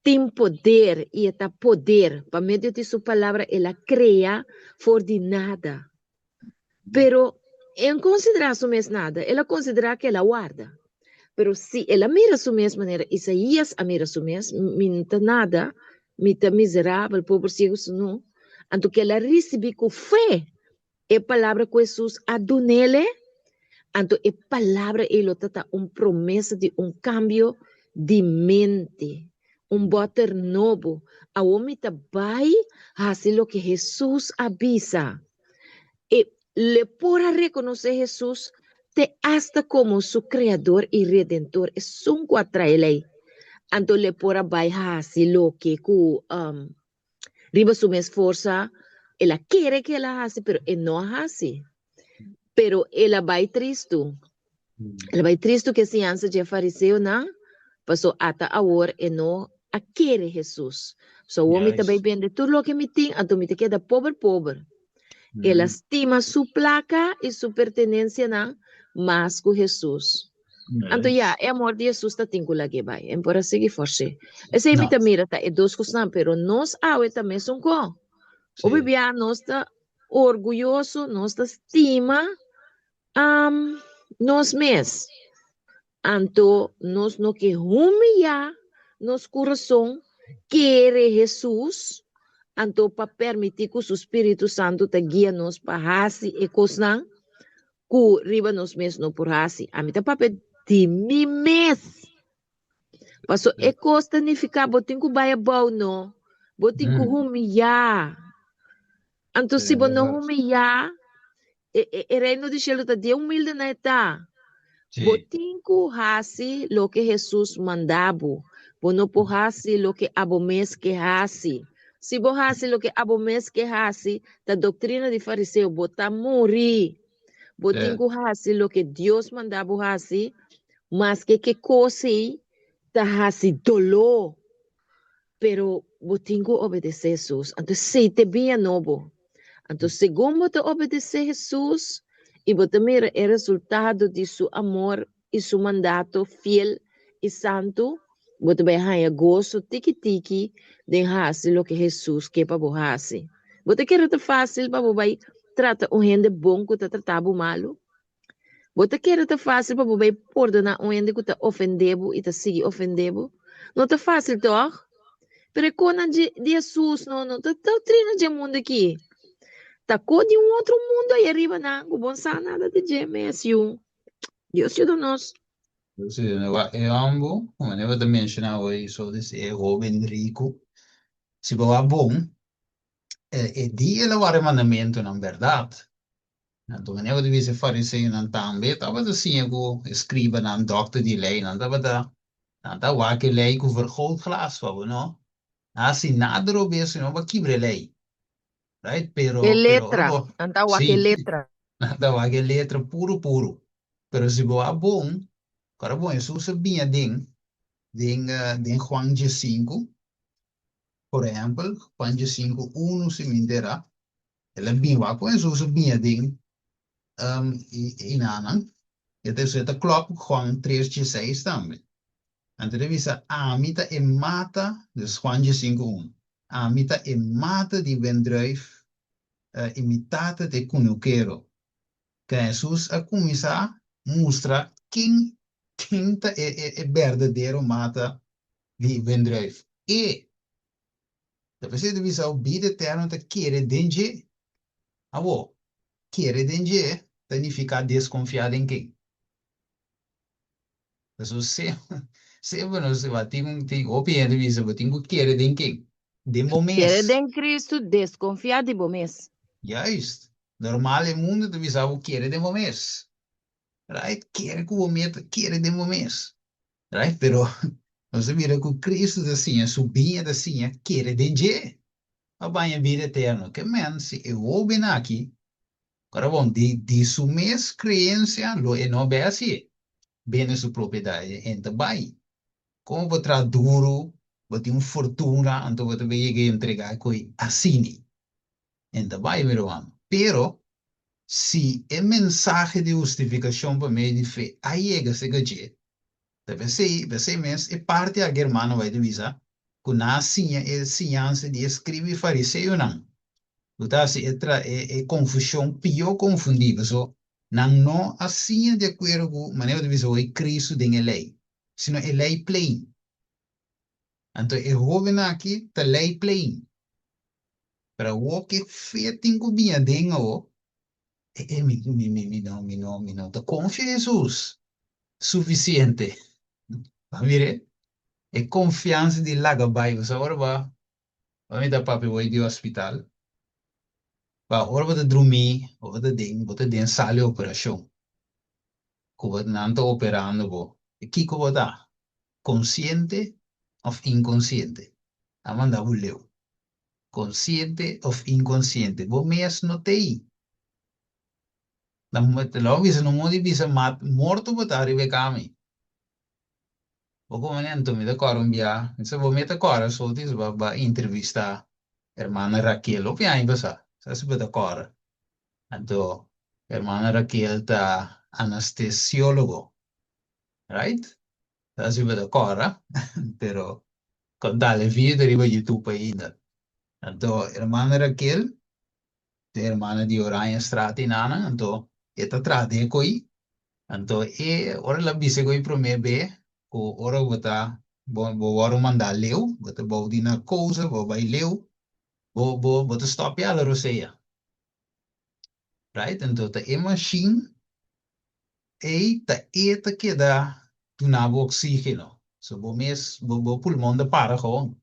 S5: tem poder e esta poder, por meio de sua palavra, ela cria for de nada. Pero, em consideração mesmo nada, ela considera que ela guarda. Pero se ela mira sua mesma maneira, Isaías a mira sua mesma, minta nada, minta miserável, pobre ciego, não. Anto que ela recebe com fé a palavra que Jesus a nele, anto a palavra ele trata promessa de cambio de mente, boter novo. A homem vai fazer o que Jesus avisa. E le podrá reconhecer Jesus te hasta como su creador y redentor. Es un cuatraelei. Anto le podrá bajar si lo que riba su esforza, ella quiere que ella hace, pero él no hace. Pero ella va triste. Ella va triste que se ansa de fariseo, ¿no? Pasó hasta ahora y no a quiere Jesús. So, o homem também
S1: Yes.
S5: vende tudo o que me tem, então me queda pobre. Ela estima sua placa e sua pertenência na mas com Jesus. Então,
S1: Yes.
S5: é amor de Jesus está tingo lagi vai. É por seguir forse. Esse
S1: Não.
S5: imita mira tá é dos coisas, pero nós awe também são co. O
S1: Sim.
S5: bebia nós está orgulhoso, nós está estima nós mes. Anto nós no que humilhar nos coração querer Jesus. Anto para permitir que o Espírito Santo te guia nos para hasi e coisas que riba nos mes no por hasi. A mim tá papel de mim mes. Paso e costa ni ficar botin ko baya bau no. Botin ko humilhar. Anto se bo não humilhar, e reino de cielo tá dia humilde na eta.
S1: Sim.
S5: Botin ko hasi lo que Jesus mandabo. Bo no po hasi lo que abomes que hasi. Se bo hasi lo que abomes que hasi, ta doutrina de fariseu bota morrer. Botin ko hasi lo que Deus mandabo hasi, mas que cosi ta hasi dolor. Pero botin ko obedecer Jesus. Então se te bem novo. Então segundo te obedecer Jesus, e você mira o resultado de seu amor e seu mandato fiel e santo, você vai ganhar gozo tiki-tiki de fazer o que Jesus quer para você fazer. Você quer que fácil para você tratar gente bom que está tratando malo? Você quer que fácil para você perdonar gente que está ofendendo e está seguindo ofendendo? Não está fácil, toch? Pero quando de Jesus, não está doutrina de mundo aqui. Tako de outro mundo aí arriba na gubon nada de gemes yung Deus te nos.
S1: Sì, è ambo, come ne avete menzionato i soldi, è Robin Rico. Si va bom, e di è lavare mandamento, non verdad. Então, quando eu devia fazer isso não também, estava assim, eu escreva na doctor de lei, não estava que lei com vergrootglas, não? Assim, nada do bem, senão vai quebrar lei, right?
S5: Que
S1: Pero,
S5: letra, antawa que
S1: sim,
S5: letra.
S1: nada que letra puro. Pero se boa bom, cara bom, isso sabia den Juan de 5, por exemplo, Juan de 5, 1 se me entera, Ela bem wa ko so so bem ding inanan. Ito so ito clock Juan 3:16 também. Entrevista a mita e mata, dus Juan 5:1. A mita e mata di vendruif imitate de cunuquero. Que Jesus a começar mostra quem é verdadeiro mata de vendruif. E depois de visa o vida eterno te querer dengue, avô, querer dengue, significa desconfiar em quem? Então, sempre nós tem opinião de visa, mas tem que querer em quem? De
S5: Quiere
S1: momento.
S5: en Cristo, desconfía de vos.
S1: Juist. Normaal in mundo de visa o querer de momento. Right? Querer que o momento, querer de momento. Right? Pero nós vira que Cristo assim, subia assim, querer dengue. A banha vida eterna. Que men, se eu vou bem aqui, agora bom, de sua mesma crença, lo é não é assim. Bem na sua propriedade, então vai. Como vou tra duro, vou ter uma fortuna, então vou ter que entregar coi assim. Então vai, meu irmão. Pero, se é mensagem de justificação para meio de fé, aí é que se gaje. Você mesmo, é parte da germana vai divisar, que na ciência de escrever fariseu não. Então, se é confusão, pior confundível. So, não assim de acordo com a maneira de visão é Cristo de lei, sino é lei plain. Então, é jovem aqui, tá lei plain. Para o que fé tem que bem dentro, não, tá confia em Jesus, suficiente. Tá vendo? É confiança de laga Bible. So, agora vai me dar papel aí de hospital. Agora vou dormir, vou te den sala de operação. Como não estou operando, vou. E que vou dar? Consciente ou inconsciente? Amanda leu. Consciente ou inconsciente? Vou mesmo não tem. Logo isso não pode dizer morto para estar em caminho. O como nem tu me da Colombia, se vou meter cora, só diz vai entrevistar a irmã Raquel, o piano passar. Se vai da cora. Então, a irmã Raquel tá anestesiólogo, right? Se vai da cora, pero con dalle video arriva YouTube ainda. Então, a irmã Raquel, a irmã de Oranje Strati nana, então, esta trate coi. Então, ora la bise coi pro me be, o ora bota ora mandar leu, bota bodi na coisa, vai leu, bota stop ela roseia. Right? Então, tá machine tá eta que dá tu na oxígeno. So, bo pulmão da para com.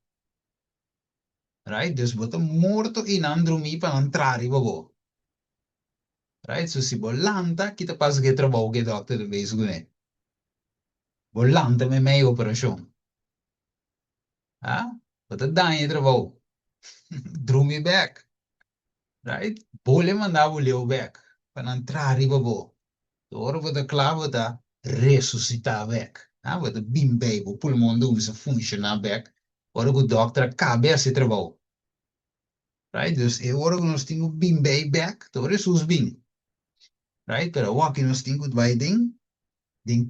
S1: Right? Dus bota morto in andrumi para entrar e bobo. Right? So, se bolanta, kita passa que trabalho que doctor de vez em bolanta me meia operação. Ah? Bota danha trabalho. Drumi back. Right? Boleh mandar o leu back para entrar e bobo. Agora bota claro bota ressuscitar back. Ah? Bota bim baby, o pulmão do se funcionar back. Agora o doctor cabe esse trabalho. Right? Dus agora nós temos bim baby back, então ressus bim. Right? Pero o que nós temos vai den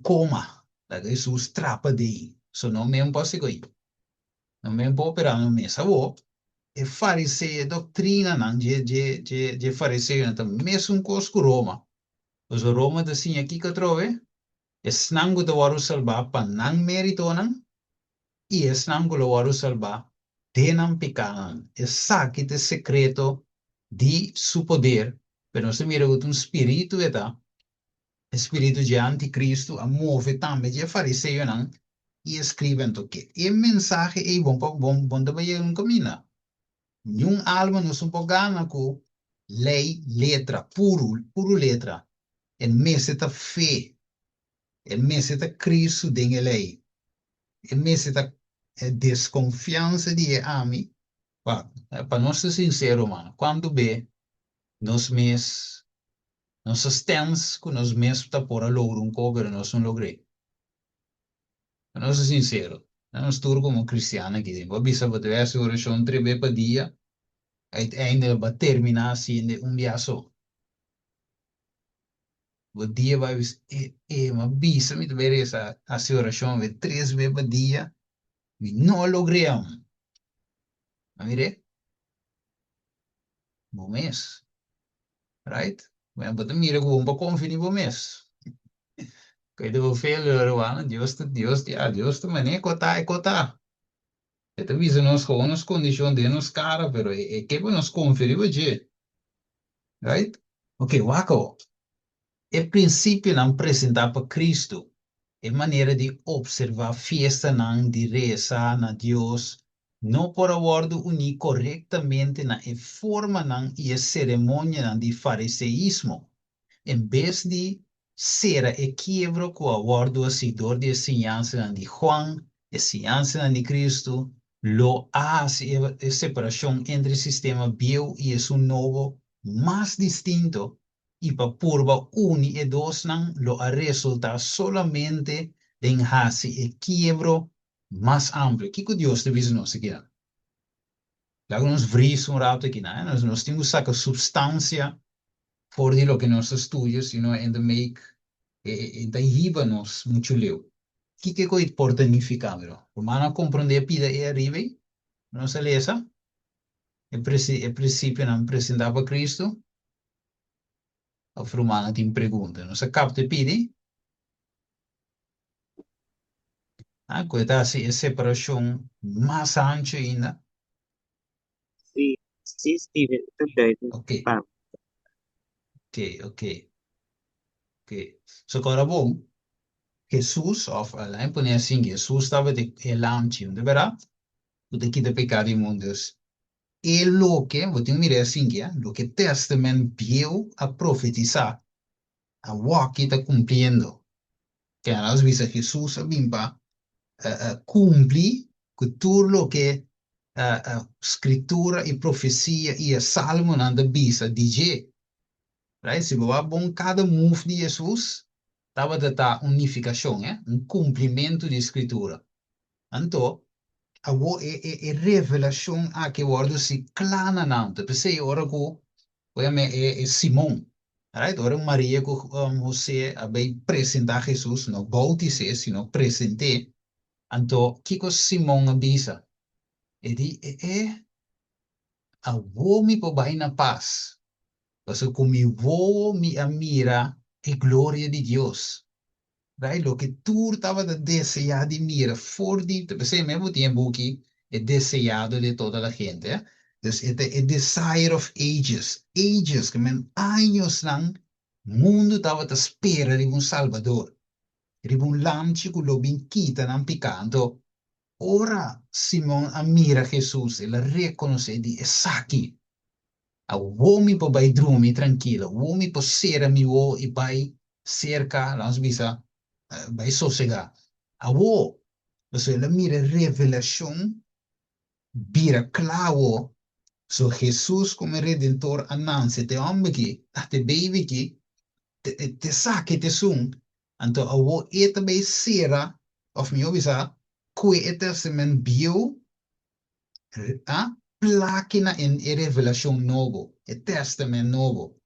S1: coma. Da Jesus trapa de. So não mesmo posso ir. Não mesmo pode operar no mês. Abo, e fariseu, doutrina não, de fariseu, então mesmo com Roma. Os Roma assim aqui que trove, es nango de waru salva pa nang merito nang, e es nango de waru salva tenam picanam. Es sakit es secreto de su poder, pero se mira com um espírito eta, espírito de anticristo, a move também de fariseu não, e escrevem que e mensagem é bom também um caminho. Nenhum alma não se gana com lei, letra, puro letra. E meseta fé, e meseta Cristo de lei, e meseta desconfiança de ami. Para nós ser sincero, mano, quando vê, nós mesmos, nós estamos com nós mesmos para pôr a lograr coisa, nós não logrei. Para nós ser sincero, nós estamos como cristiano aqui, vou bisa para ter essa oração 3 vezes por dia, Uiteindelijk wat terminatie in de umbiaso. O dia vai mas bisa me ver essa oração de 3 vezes por dia, e não logramos. A mire, bom mês, right? Mas bota mira como para confiar em bom mês. Que deu fel Ruana, Deus, ja, Deus também é cotar, é cotar. Então visa nós com as condições de nos cara, pero é que nós conferir hoje, right? Ok, Waco. É princípio não apresentar para Cristo. É maneira de observar fiesta não de rezar na Deus, não por acordo unir corretamente na forma não e a cerimônia não de fariseísmo, em vez de ser a quiebro com a acordo a seguidor de ensinança de Juan, ensinança de Cristo, lo hace a separação entre o sistema bio e o novo mais distinto y para purba 1 y 2 lo ha resultado solamente en hasi el quiebro más amplio. ¿Qué Dios te dice no se queda? Lago nos vris un rato aquí, ¿no? Nos tenemos que sacar sustancia por lo que nos estudios, sino en the make, en the hiba nos mucho leo. ¿Qué importa significado? Romana comprende pida e arriba, no se lesa, el principio no presentaba a Cristo, a Romana te pregunta, no se capta pide. Cuidado se a separação mais ancha ainda.
S6: Sim, sim, Steven, também.
S1: Ok,
S6: Pá,
S1: ok. So agora bom, Jesus, of lá põe assim, Jesus estava de elante, de verdade? O de que de pecado imundos. E lo que, vou te mirar assim, lo que Testamento viu a profetizar, a walk está cumprindo. Que às vezes Jesus a bimba cumpre com tudo o que escritura e profecia e a salmo nanda bisa DJ. Right? Se você bom cada move de Jesus, estava da unificação, cumprimento de escritura. Então, a revelação a que word se clara não. Pensei ora com, é Simão. Right? Ora Maria com José a bem apresentar Jesus, não bautizar, sino apresentei. Então, que Simão avisa? Ele a me por na paz. Porque como eu vou me admira a glória de Deus. Right? Lo que tu estava a desejar de mira, for de, você mesmo tempo que é desejado de toda a gente. Então, é desire of ages. Ages, que men anos lang, mundo estava à espera de Salvador. De lampo que lo bin quita nan picando. Ora Simão admira Jesus, ele reconhece de aqui. A uomi po vai drumi tranquilo, uomi po sera mi wo e vai cerca, nós bisa, vai sossegar. A wo, você ele mira revelação, vira claro, so Jesus como redentor ananse te homem que, te baby que, te saque te sum, então a wo e também sera, of mi obisa, que é testament bio, pláquina em revelação novo, é testamento novo,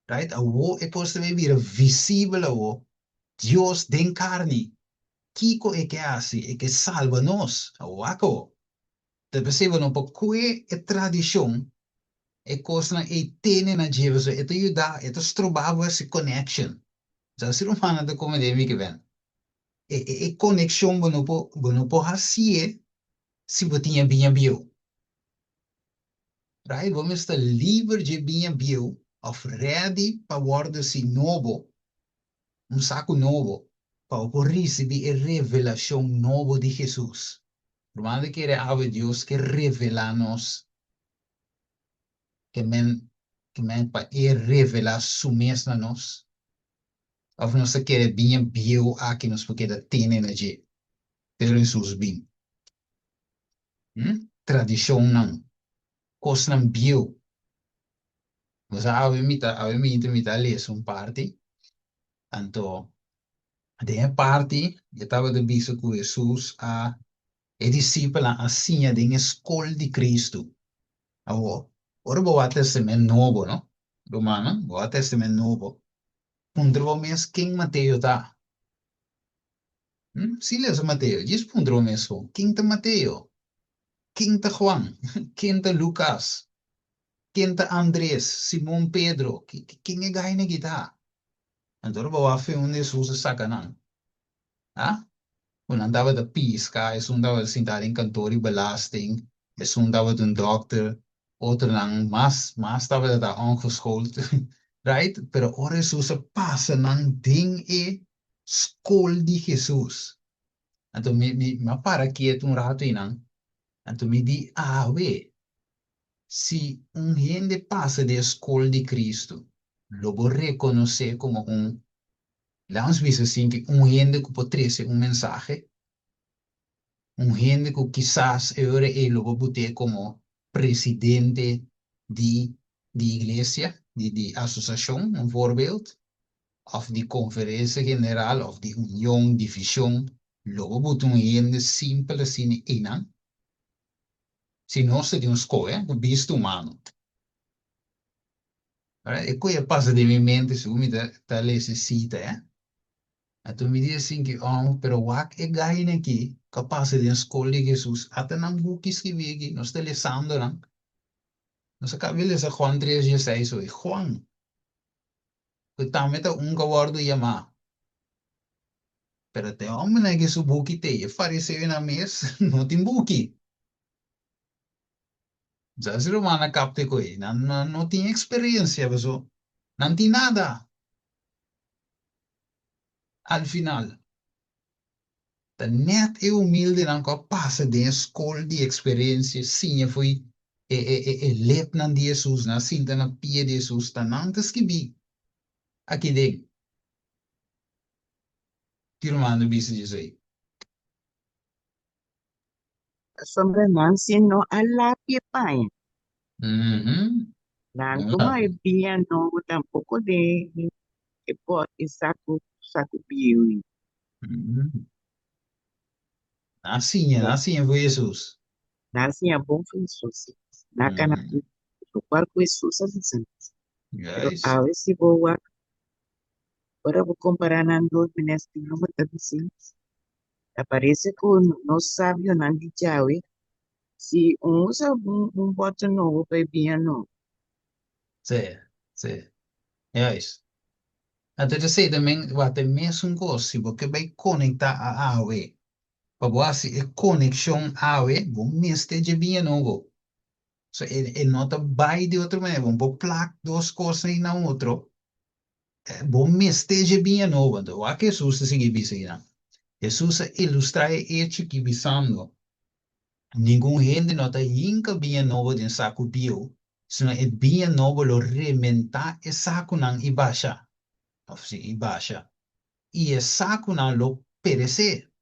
S1: right? A wo é possível vir visível a wo, Deus de carne, Kiko é que hace, é que salva nós, a waco. Te percebe não porque é tradição, é coisa é ter na Jesus, é te ajudar, é te estrobar essa connection. Já se não fala da como deve que vem. É conexão bueno po hasie, se você tinha bem bio. Right? Vamos estar livre de bem bio, of ready para guardar si novo, saco novo, para receber a revelação novo de Jesus. Romano que era a Deus que revela-nos, que men para revelar su mesmo a nós. Of nós quer bem bio aqui nos porque da tem energia. Pero Jesus bem. Tradição não. Coisa não bio. Mas a mim intermita ler parte. Então, de parte, eu estava de biso com Jesus a discípula assim de escola de Cristo. Ora boa testamento novo, no? Romana, boa testamento novo. Pundro mes King Mateo ta. Silas Mateo, diz pundro mes ho. King ta Mateo, King ta Juan, King ta Lucas, King ta Andres, Simon Pedro, King e gaine kita. Antoro boa fe un Jesus sakanan. Ah? Un andava da pisca, es andava da sentar in kantori belasting, es andava de een dokter, outro lang mas estava da ongeschoold, right? Pero ora Jesus passa nang ding e school di Jesus. Anto ma para quieto un rato inang, anto mi di, we, si un gente passa de school di Cristo, lo può reconocer como un, vamos dizer assim, que un gente que pode trazer un mensaje, gente que quizás ahora él lo va a poner como presidente de iglesia, de asociación, un voorbeeld, of de conferencia general, of de unión, división, lo va a poner un gente simple sin inan, si no se de un escola, un visto humano. E coisa passa de minha mente, se eu me tá necessita, Então me diz assim que, pero wak é gaina aqui, capaz de escola de Jesus, até não book escrever aqui, nós estamos lendo, não? Nós acabamos de ler Juan 3:16, oi, Juan, que também tá guardo chamar, pero até homem né que su book te, e fariseu na mesa, não tem book. Já se romana capte coi, não tem experiência, pessoal, não tem nada, al final. Tá net e humilde não capaz de escola de experiência, sim, foi lep nan de Jesus, na sinta na pia de Jesus, tá não te escrevi, aqui dentro, tirando bisa de aí.
S6: Sombra Nancy no alapia paia.
S1: Uhum.
S6: Nanto mai bia no tampoco de que pode saco biui.
S1: Uhum. Assim foi Jesus.
S6: Nancy é bom foi isso. Na cana
S1: Uhum.
S6: o quarto Jesus assim. Pero
S1: Yes.
S6: a veces boa ahora vou comparar nan dos ministros no me dizendo. Aparece com no sábio nan di chawe. Se usa um bote novo para bia no.
S1: Sim, sim. Yes. Até eu sei também, até mesmo coisa, porque vai conectar a AOE. Para você, a conexão AOE, bom, esteja bem novo. So, ele nota vai de outra maneira, vamos placar duas coisas aí na outra. Bom, esteja bem novo. Então, o que Jesus sigue dizendo? Jesus ilustra hecho que visando. Ninguém gente nota inca bem novo de saco bio, senão é bem novo lo rementa e saco não ibaixa. Assim, ibaixa. E é saco não lo perecer.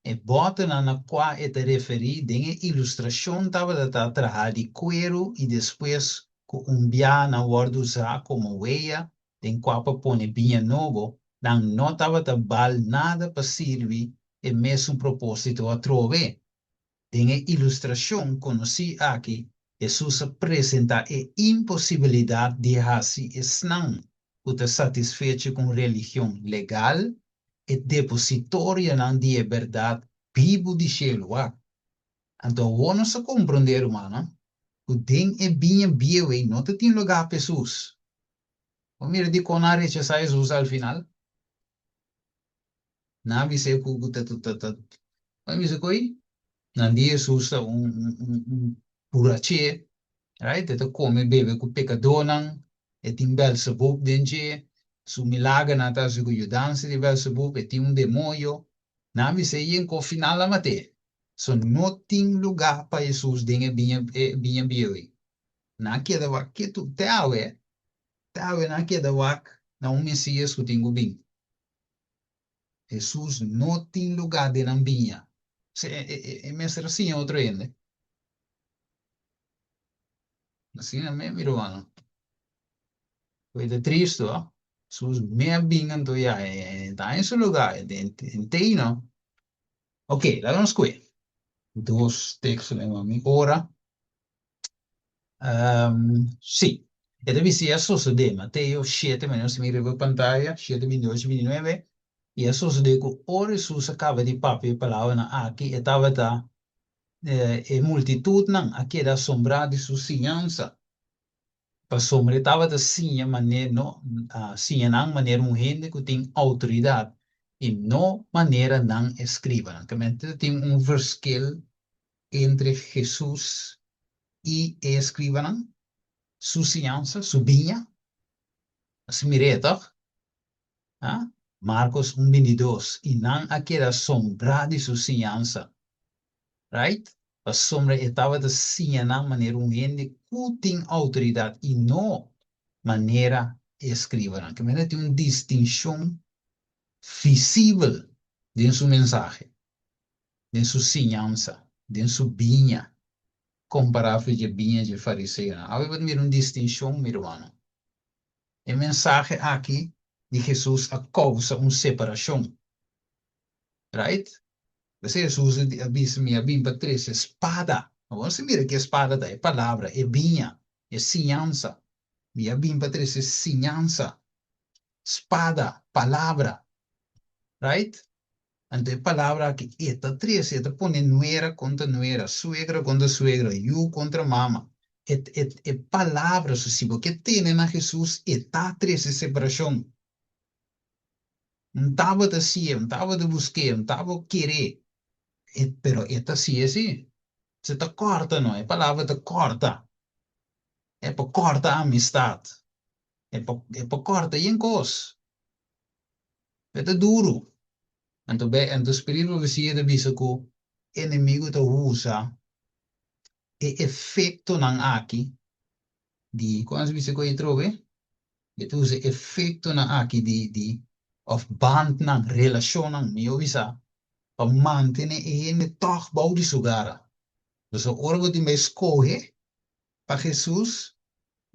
S1: E bota na qual é te referir de ilustração tava da trabalhar de cuero e depois com bia na word usar como huella, tem qual para pôr bem novo, não tava da bal nada para servir e mesmo propósito a trove. Tem ilustração conhecida aqui, Jesus apresenta a impossibilidade de assim esnan, o te satisfeito com religião legal e depositória de verdade vivo de cielo. Então, vamos a compreender, humano, o den é bem bio e não tem lugar para Jesus. O mira de conar e sai Jesus al final. Na vise ku Mas vise coi, nandi Jesus purache, right? Ito come bebe ku pecadonang, e tim Belzebub denje, su milagre nata su danse di Belzebub, e tim un demonio, na vise yen ko final mate. So no ting lugar para Jesus dinge binha bioi. Na queda wa que tu tawe na queda wa na um Messias que tingo bem. Jesus não tem lugar de nambinha. É mesmo assim outro ainda. Assim é mesmo, irmão. Coisa triste, ó. Jesus me bem então já tá em seu lugar, tem não. Ok, lá vamos com dois textos, né, mami. Ora, Sì, e devi sia succede, Matteo 7, ma non si mi arriva a pantalla, 7, 28, 29, e succede che ora su sa cava di papi e palavra aqui, e tava da, e multitudine, a che da assombrati su sinanza, pa sombra tava da sinha maneira, no, sinha não maneira gente que tem autoridade, e não maneira não escriba, que tem verschil entre Jesus e escriba, su sinanza, su vinha, assim mireta, ah? Marcos 1:22, e não aquela sombra de su sinança, right? A sombra estava da sinha não maneira gente que tem autoridade, e não maneira escriba, que tem uma distinção visível em sua mensagem, em sua ensinança, em sua vinha, comparável com a vinha de fariseu. Havia uma distinção, meu irmão. A mensagem aqui de Jesus a causa uma separação, right? Você usa a minha Bíblia 3, espada. Você mira que espada é palavra, é vinha, é ensinança. Minha Bíblia 3 é ensinança, espada, palavra, right? Então, a palavra que esta três, esta põe nuera contra nuera, suegra contra suegra, you contra mama. É palavra, se que tem na Jesus, está três separação. Não estava de si, não estava de buscar, não estava querer. Pero esta sim é assim. Você está corta, não é? A palavra está corta. É para cortar a amistade. É para cortar em coisa. É duro. Então, o Espírito Santo diz que o inimigo te usa e efeito não aqui de quando você vai trover, ele usa efeito não aqui de of band não relação não me avisa para manter ele toch bom de sugara. Então, ora que me escolhe para Jesus,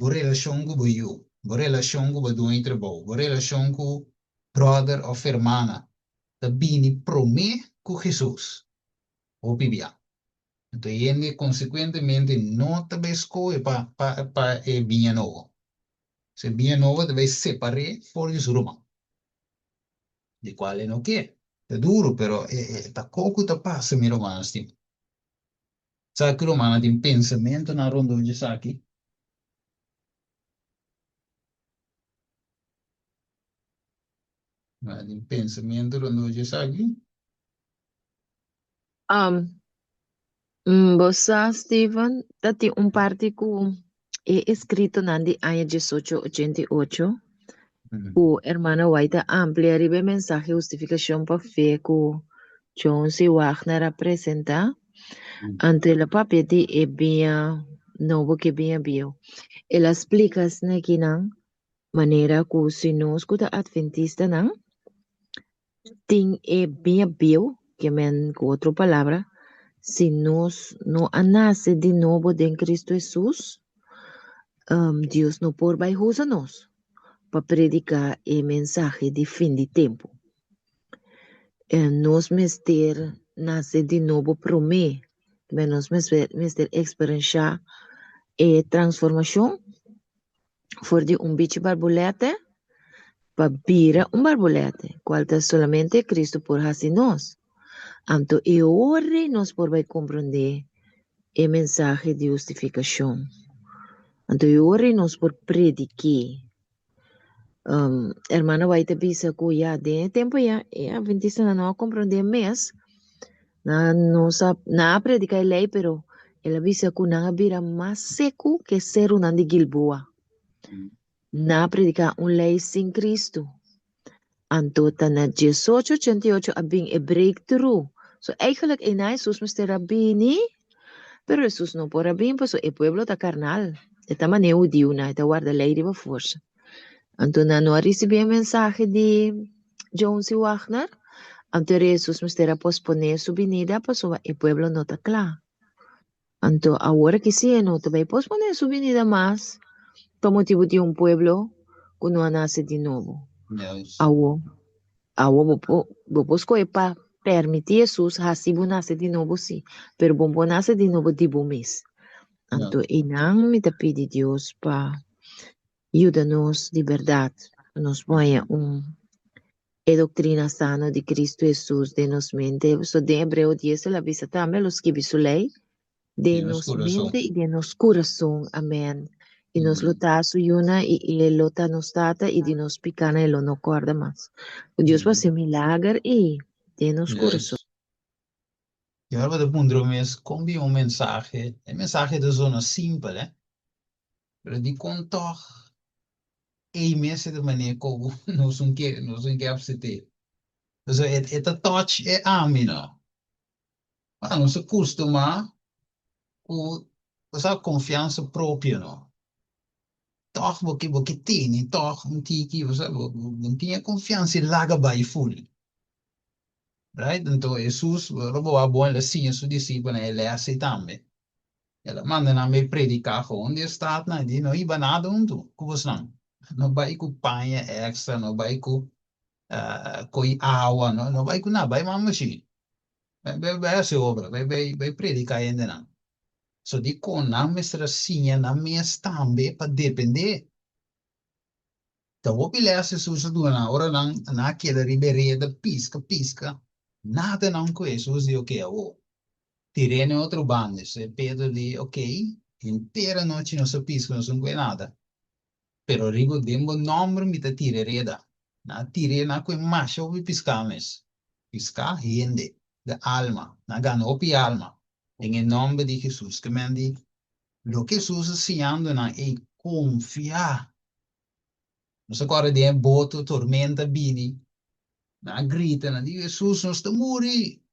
S1: a relação com eu, a relação com o doente bom, a relação com brother ou irmã, da bini prome com Jesus, o bibia. Então, ele, consequentemente, não te escolhe para vinha novo. Se vinha novo, deve separar fora de Roma. De qual é não quer. É duro, pero tá pouco te passa, meu irmão, assim. Sabe que o romano tem pensamento na ronda de aqui? Tem pensamento na ronda de aqui?
S5: Bossa, Steven, dati parte que é escrito na área 1888, o hermano White ampliar a mensagem de justificação para fé que John C. Wagner apresenta entre la papia de e bem novo que bem bio. Ela explica que não maneira que se nós que adventista não tem e bem bio, que men com outra palavra, se nós não nasce de novo em Cristo Jesus, Deus não por vai usar nós para predicar o mensagem de fim de tempo. Nós mister nasce de novo promê, mas nós mister experienciar a transformação for de bicho borboleta para vira borboleta, qual é somente Cristo por fazer nós. Então, e ora nós por vai compreender a mensagem de justificação. Então, e ora nós por predicar. Hermana vai te bisa ko ya de tempo ya adventista não compreender mais na predicar a lei, pero ela bisa ko na vira mais seco que ser um de Gilboa. Na predicar lei sem Cristo. Antota na 1888 abing a breakthrough. So eigenlijk en Jesus moest rabini, pero Jesus não por rabin, pues el pueblo ta carnal. Eta maneu diuna, eta guarda lei de força. Então, não recebi a mensagem de John C. Wagner. Então, Jesus me terá posponer sua vinda para o povo não está claro. Então, agora que sim, não vai posponer sua vinda mais, por motivo de povo que não nasce de novo. Agora, vou escolher para permitir Jesus, assim, nascer de novo, sim. Mas bom nascer de novo de bom mês. Anto inang me te pedi Dios pa ayúdanos de verdad. Nos ponha doctrina sana de Cristo Jesús de nos mente. So de Hebreo 10 la visa también los que visulei de
S1: Nos
S5: nos
S1: coração.
S5: mente y de nos corazón. Amén. Y nos
S1: Uhum.
S5: lota suyuna y el lota nos tata y de nos picana y lo no guarda más. Dios va a hacer milagre y de nos corazón.
S1: Yes. E agora vou pôr combi mensagem. É mensagem de zona simples, né? Mas de contar e mês de maneira como nós não quer se ter. Então, é touch é a mim, não. Mas não se costuma com essa confiança própria, não. Toch, porque tem, toch, um tiki, você não tinha confiança e larga by full. Right? Então, Jesus, robo a boa, ele sim, seu discípulo, ele é assim também. Ela manda na me predicar onde está, na de não iba nada unto, como não. Não vai com panha extra, não vai com água, não vai com nada, vai mamashi. Vai a obra, vai predicar ainda não. So di con na mestra sinha na minha também para depender. Então, o bilhete se usa do na hora na aquela ribeira da pisca. Nada não com isso, usa o que é o. Tirei em outro bando, se Pedro li, ok, inteira noite não se pisca, não se com nada. Pero rigo dembo nome me te tire reda. Na tire na com macho vi piscar mes. Piscar rende, de alma, na ganopi alma. Em nome de Jesus, que me di, lo que Jesus ensinando na é confiar. Não se agora de boto, tormenta, bini. Na grita, na di, Jesus não está morri.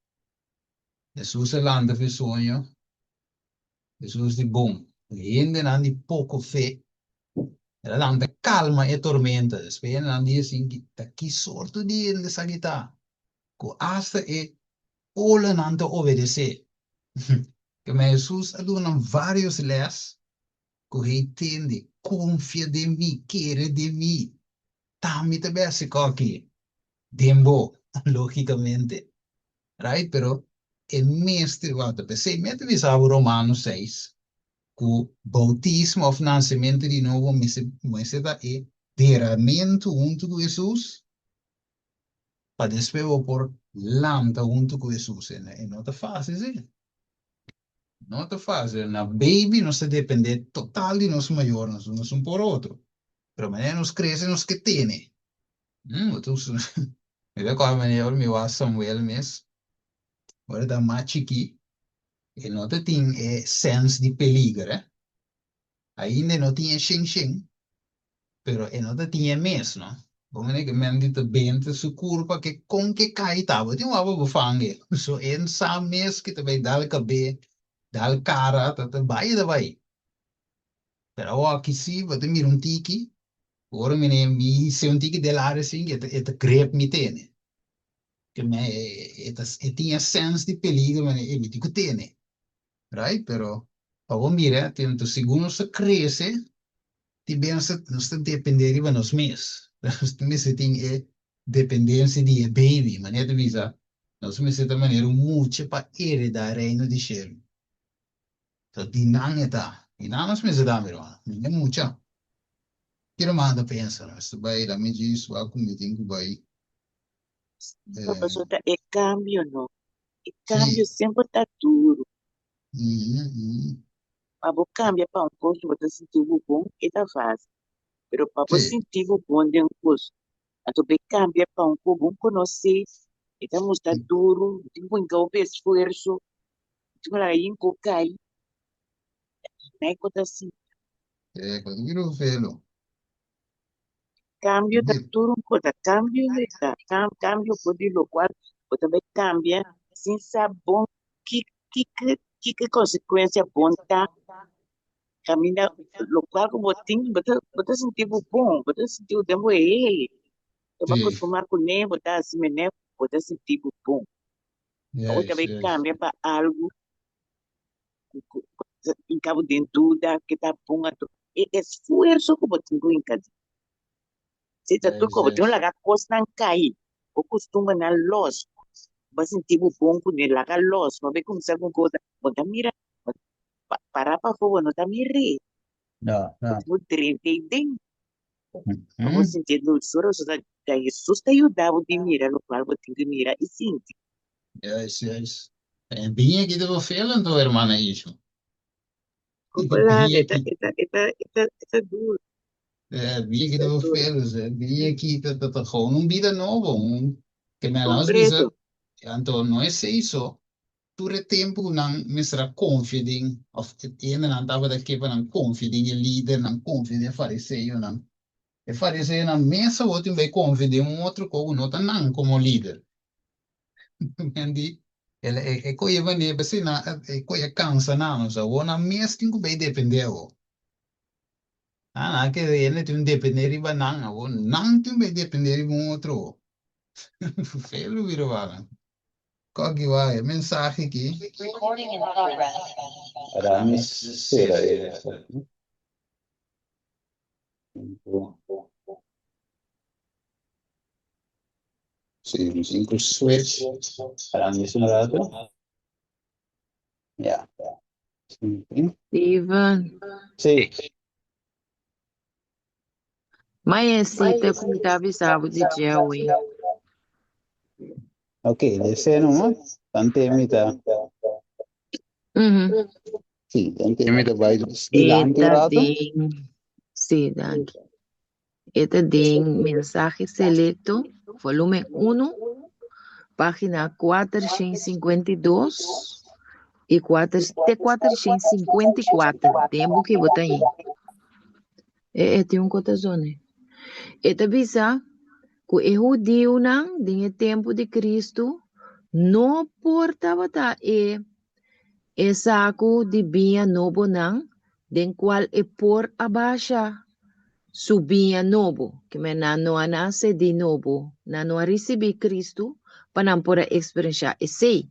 S1: Jesus é landa de sonho. Jesus de bom. Rende na di pouco fé. Ela landa calma e tormenta. Spelen na di assim, que sorte de ele essa guitarra. Co hasta e ola nanta obedecer. Que Jesus ha dado vários les. Co he tende, confia de mim, quer de mim. Tammi te besse cocky. Dembo, logicamente. Right? Pero el mestre, guarda, per 6 metri vi sa Romano 6. Cu bautismo of nascimento di nuovo, meseta e derramento junto com Jesus. Para depois por lanta junto com Jesus. E não tá fácil, sim. Não tá fácil. Na baby, nós depende total de nosso maior, nós um por outro. Pero maneira nos cresce, nos que tem. Então, eu com a maneira, meu a Samuel mesmo. Agora da Machiki, e não tem sense de peligro, né? Ainda não tinha xing, pero e não tinha mesmo, não? Como é que me dito bem, su curva que com que cai tava, tem uma bufangue. So, en sa mes que também dá cabe, dá cara, vai da vai. Pero aqui sim, vou ter um tiki, agora me se um tiki de lá assim, et grep me tem. Que me, tinha sense de peligro, mas ele digo tem. Right? Pero, pag mira, tento segundo se cresce, ti bem se não está depender de nós mesmos. Nós temos que dependência de baby, maneira de visa. Nós temos de maneira muito para heredar o reino de céu. Então, de não nós temos de dar, meu irmão. Não é muito. Quero manda pensa, nós vai lá me diz, vai comigo, tem que vai.
S6: Professor, é cambio, não. E cambio
S1: Sim.
S6: sempre está duro.
S1: Uhum.
S6: Mas vou cambiar para coisa, você sentir o bom, e está fácil. Mas para você
S1: Sim.
S6: sentir o bom de coisa, então vai cambiar para coisa bom conhecer, e está muito duro, tem que haver esforço, tem que ir com cai, né, coisa assim.
S1: Quando viro velo.
S6: Cambio está duro, coisa, cambio, cambio, pode lo qual, você vai cambiar, sem saber bom, que consequência bom tá, caminha, lo qual como tem, você sentir o bom, você sentir o tempo, eu vou
S1: Sim.
S6: acostumar com ele, botar assim, né, você sentir o bom. Outra
S1: Yes,
S6: vez
S1: yes.
S6: cambia para algo em cabo de dúvida que está bom. E esforço que você tem em casa. Se você
S1: Yes,
S6: tem que
S1: yes.
S6: lagar coisa não cair, o costume na loss, você sentir o bom com ele lagar loss, mas vai começar com coisa, você mira, para pa fogo no tamiri.
S1: No, no.
S6: O trem tem.
S1: Mm.
S6: O sentido do soro so da Jesus te ayudava de mira no qual você tem que mirar e sentir.
S1: Yes, yes. En bien que te vervelend hoor, hermana Isho.
S6: Claro,
S1: Bien que,
S6: esta duro,
S1: bien que te
S6: esta duro.
S1: vervelend, bien que te gewoon een bieden novo, que me las
S6: Concreto.
S1: bisa, anto no es eso, tu tempo nang misra confiding, of het ene nang tava da kepa nang confiding, je leader nang confiding, fariseu nang. E fariseu nang mesa wat in bij confiding, um outro kogo nota nang como líder. Mendi, e koye vani, basi na, e koye cansa na, no sa, wona mes tingo bij depender, Ah, que ele tem depender iba nang, nang tem bij depender iba um outro. Felo viro vara. Kogi vai, mensagem aqui.
S7: Recording in progress.
S1: Aramis, será essa. Sim, cinco switch. Aramis na data. Yeah. Sim.
S5: Steven,
S1: Sim.
S5: mas cita com Davi Sabo de Jawi.
S1: Ok, desse não, tante mita. Sim, tante mita vai dilante
S5: Eta
S1: rato.
S5: ding, sim, danke. Eta ding, mensaje selecto, volume 1, página 452 e 454. Tempo que botar aí. Tem cotazone. Eta bisa, que erro dio nang, dinhe tempo de Cristo, não portava ta saco de binha novo nang, den qual por abaixa subia novo, que me não nasce de novo, não recebi Cristo, para não poder experienciar esse.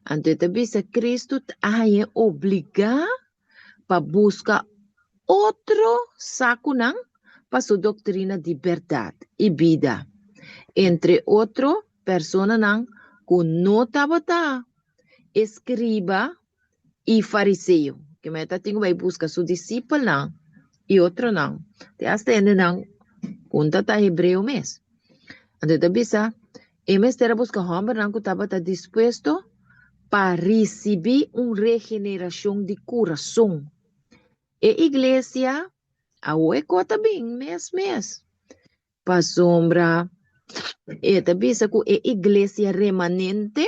S5: Então, bisa Cristo é obrigar para buscar outro saco nang, para sua doutrina de verdade e vida. Entre outro, persona nang, que não estava escriba e fariseu, que me está tinha vai buscar seu discípulo não e outro não. Te astende não, conta tá hebreu mes. Ande tá bisa, emes terá buscar homem não que estava disposto para receber regeneração de coração. E igreja, a cota bem mes. Para sombra, e tá bisa que é igreja remanente,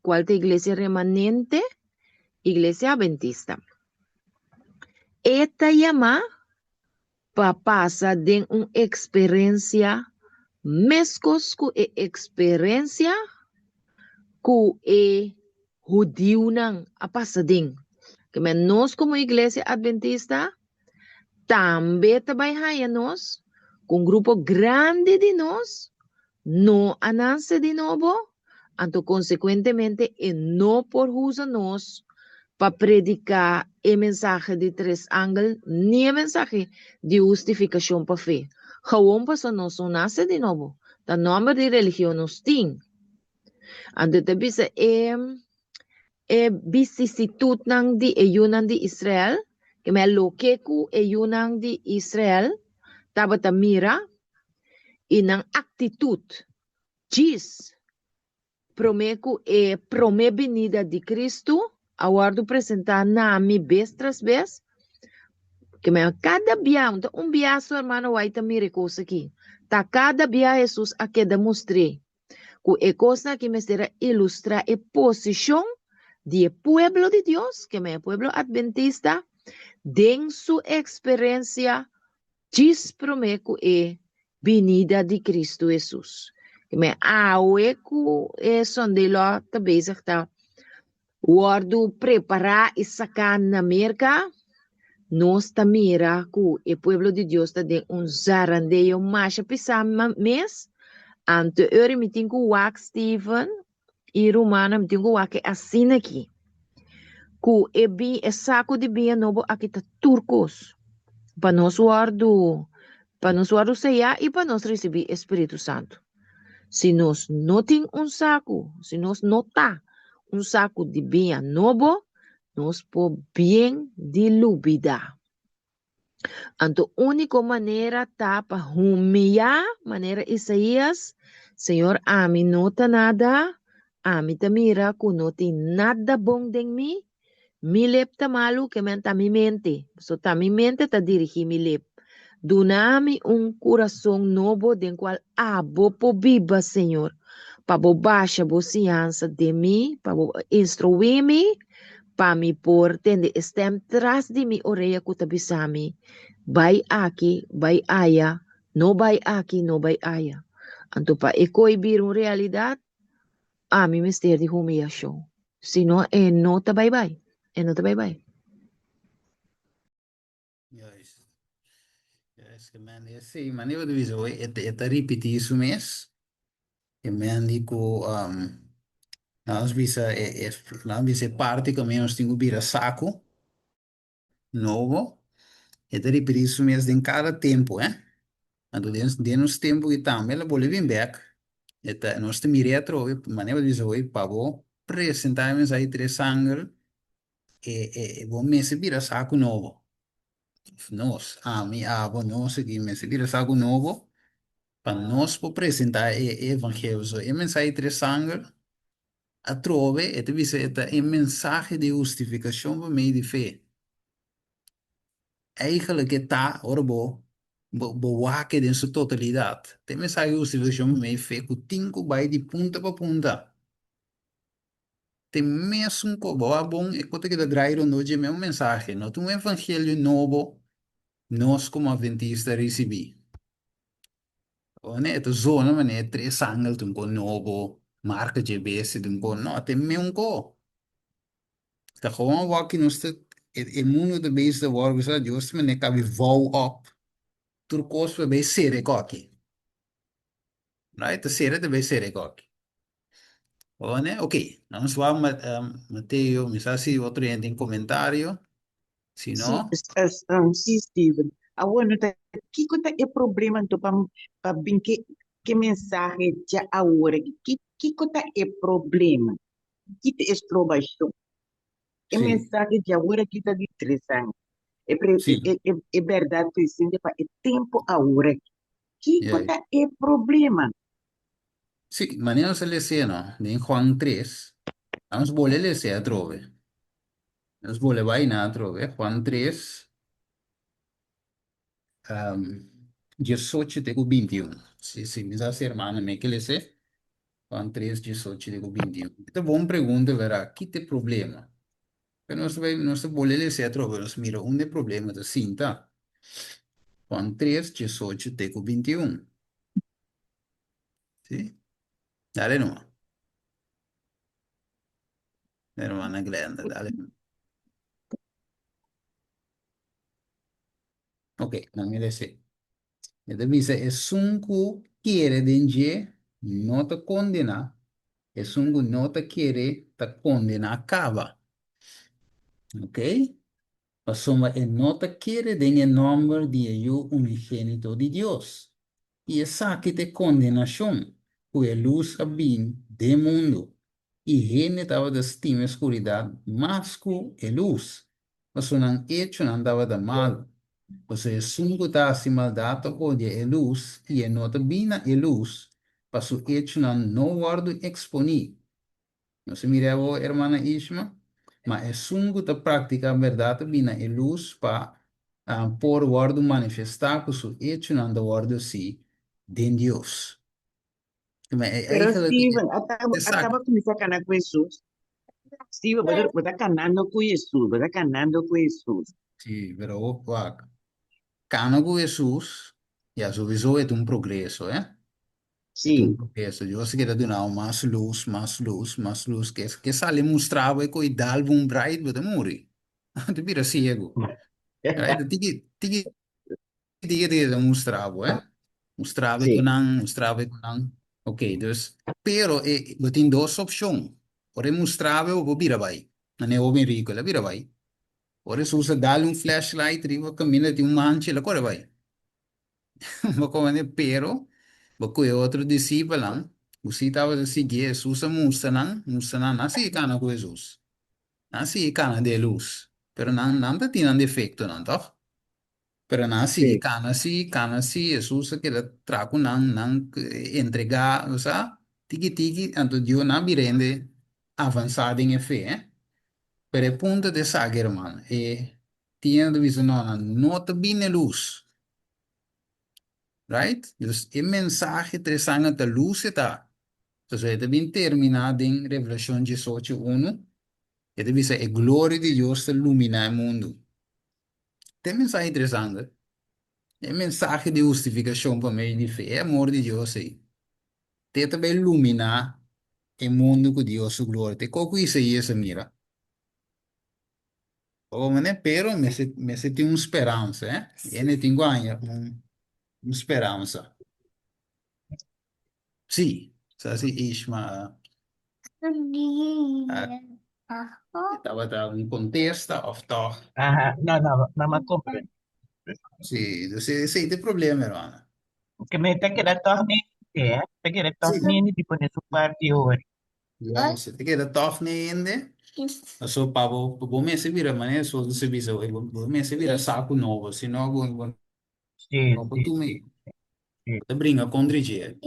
S5: qual é a igreja remanente? Iglesia Adventista. Esta llama para pasar de una experiencia mescos con experiencia que judío nang a pasading. Que nos como iglesia adventista también trabajanos con grupo grande de nos no anance de nuevo, anto consecuentemente no por nos para predicar el mensaje de tres ángulos, ni el mensaje de justificación para fe. Gewoon para no nace de nuevo. El nombre de religión nos tiene. Antes de dice, vicisitud nang di ayunan de Israel, que me loqueku ayunan de Israel, tabata mira, y nang actitud, gis, promeku venida de Cristo, aguardo apresentar na mi vez tras vez, que me cada dia, biaço, hermano, vai ta mire coisa aqui. Tá cada dia Jesus a que demonstrei, que é coisa que me será ilustrar a posição de pueblo de Deus, que é pueblo adventista, den sua experiência, diz prometo é venida de Cristo Jesus. Que me aweku é sonde lá tá bezig tá. Guardo preparar e sacar na América, nós mira que o pueblo de Deus está de zarandeio mais pisama mês, ante eu me tenho o Steven e Romana me tenho o assim aqui. Que é saco de bem novo aqui tá turcos, para nós guardo ceia e para nós receber Espírito Santo. Se nós não tem saco, se nós não tá saco de bem novo, nos por bien dilubida. Anto única maneira tá para humilhar, maneira Isaías, Senhor, a mim não tá nada, a mim tá mira que não tem nada bom de mim, mi lep tá malu que men tá mi mente, so tá mi mente tá dirigir mi lep. Donami um coração novo den qual abo po viva, Senhor, para bo baixa bo ciança de mim, para bo instruir-me, para me pôr, tende, estem tras de mi orelha kutabisami. Vai aqui, vai aya, no vai aqui, no vai aya. Anto pa ekoibir uma realidade, a mim mister de humilhação. Se não, é nota bye bye. É nota bye bye.
S1: Juist. Juist, man. Sim, mas eu digo, é repetir isso mesmo. E man, digo, nós visa nós visa parte que menos tenho vira saco novo. É repetir isso mesmo em cada tempo, eh? Então, dentro dos tempos que também ela pode vir back. Nós temos retro, mas eu digo, oi, pagou, apresentarmos aí três sangue, vou me vira saco novo. Nós, a mim, a avó, nós aqui, me vira saco novo. Para nós por apresentar o evangelho, so, a mensagem de sangue, a trove, e te dice, é mensagem de justificação por meio de fé. Eigenlijk que está, ora bewaken in sua totalidade. Tem mensagem de justificação por meio de fé, que tinco vai de ponta para ponta. Tem mesmo que boa bom, e quando que da drairo no dia mesmo mensagem, não tem um evangelho novo, nós como adventistas recebi. Né, zona, mas né, três ângulos, tem um novo, marca GPS, tem um não, tem mesmo co. Tá gewoon wat no stuk, het mundo de beste worden, zo, juist me ne kabi vou op, turcos we bij sere koki. Right, de sere de bij sere koki. Oh, né? Ok, vamos lá, Mateo, me sa si outro em comentário, se
S6: Sim,
S1: não,
S6: sim, Steven. Agora, que coisa é problema então para bem que mensagem já agora? Que coisa é problema? Que te extrobaixo? É
S1: sim,
S6: mensagem de agora que está de 3 anos.
S1: sim,
S6: É verdade, precisa para é tempo agora. Que
S1: yeah.
S6: coisa é problema?
S1: Sim, maneira se lhe não, em Juan 3, vamos bolher lhe se a trove. Vamos bolher vai na trove, Juan 3, um, 18 de 21. Se me dá ser irmã, me que lhe se. Juan 3, 18 digo 21. Então, boa pergunta, verá, que tem problema? Pero nós bolele se trova, nós mira, onde é problema da cinta? Juan 3, 18 digo 21. Sim? Dale não. Hermana Glenda, dale. Ok, não me desce. Então, dice, es un quiere dengue, no te condena, es un no te quiere, te condena, acaba. Ok? Asoma, el no te quiere en el nombre de Hijo unigénito de Dios. Y esa que te condenación, pues luz a bien del mundo. Y gente estaba de estima escuridad más que el luz. Mas no han hecho nada de mal. Pues el sungo está así maldad o de luz y el no te vina el luz. Para su hecho no guardo exponí. No se mire a hermana Ishma, mas é sungo da prática a verdade bina e luz para por guardo manifestar que su hecho não da guardo si de Deus. Mas é
S6: Pero
S1: eigenlijk
S6: Steven,
S1: é saco.
S6: estava começando com Jesus. Steven, você está canando com Jesus, você está canando com Jesus.
S1: Sim, pero wak. Cano com Jesus, já sowieso é um progresso, é? É um
S6: Sim.
S1: progresso. Eu sei que era donar mais luz, mais luz, mais luz, que sale mostrava que o idalvo um bright, mas morre. Tu vira cego. Right? Tigi dia mostrava,
S6: Sim.
S1: mostrava que não. Ok, dus, pero tem duas opções. Ora mostrava o vira vai. Não é o bem rico, ela vira vai. Ora se usa dá flashlight, riva caminha de manche, ela corre vai. Mas como é pero, porque é outro discípulo lá, o se estava a seguir, Jesus mostra não, assim cana com Jesus. Nasi cana de luz. Pero não tá tendo defeito, não, tá? Pero nasi,
S6: Sì,
S1: cana si, Jesus que trago não entregar, sabe? Tiki, anto Dio não birende avançado em fé, pero é ponto de saber, irmão, tinha de visão, não tá bem luz, right? Dus, a mensagem interessante da luz está. Então, é bem terminado em Revelação 18:1. É de visão, a glória de Deus ilumina o mundo. Tem mensagem interessante. É mensagem de justificação para mim de fé, é amor de Deus aí. Tem também iluminar o mundo com Deus, sua glória. Tem coisa isso aí, essa mira. Oh, mas pero me se tem uma esperança, E ne tenho ainda uma esperança. Sim, assim, Isma, estava um contexto, of toch?
S6: ah, no, no, no me comprendo.
S1: Sim, você tem problema, irmão.
S6: Che me te che la torni, perché la
S1: Sim.
S6: torni di pone su parti ora.
S1: Ja, você tem que dar toque ainda. Eu sou para o mês se vira, mas eu sou do serviço, o mês se vira saco novo, senão
S6: Sì,
S1: vou para
S6: sì,
S1: tu meio.
S6: sì.
S1: Te brinca com dirigir.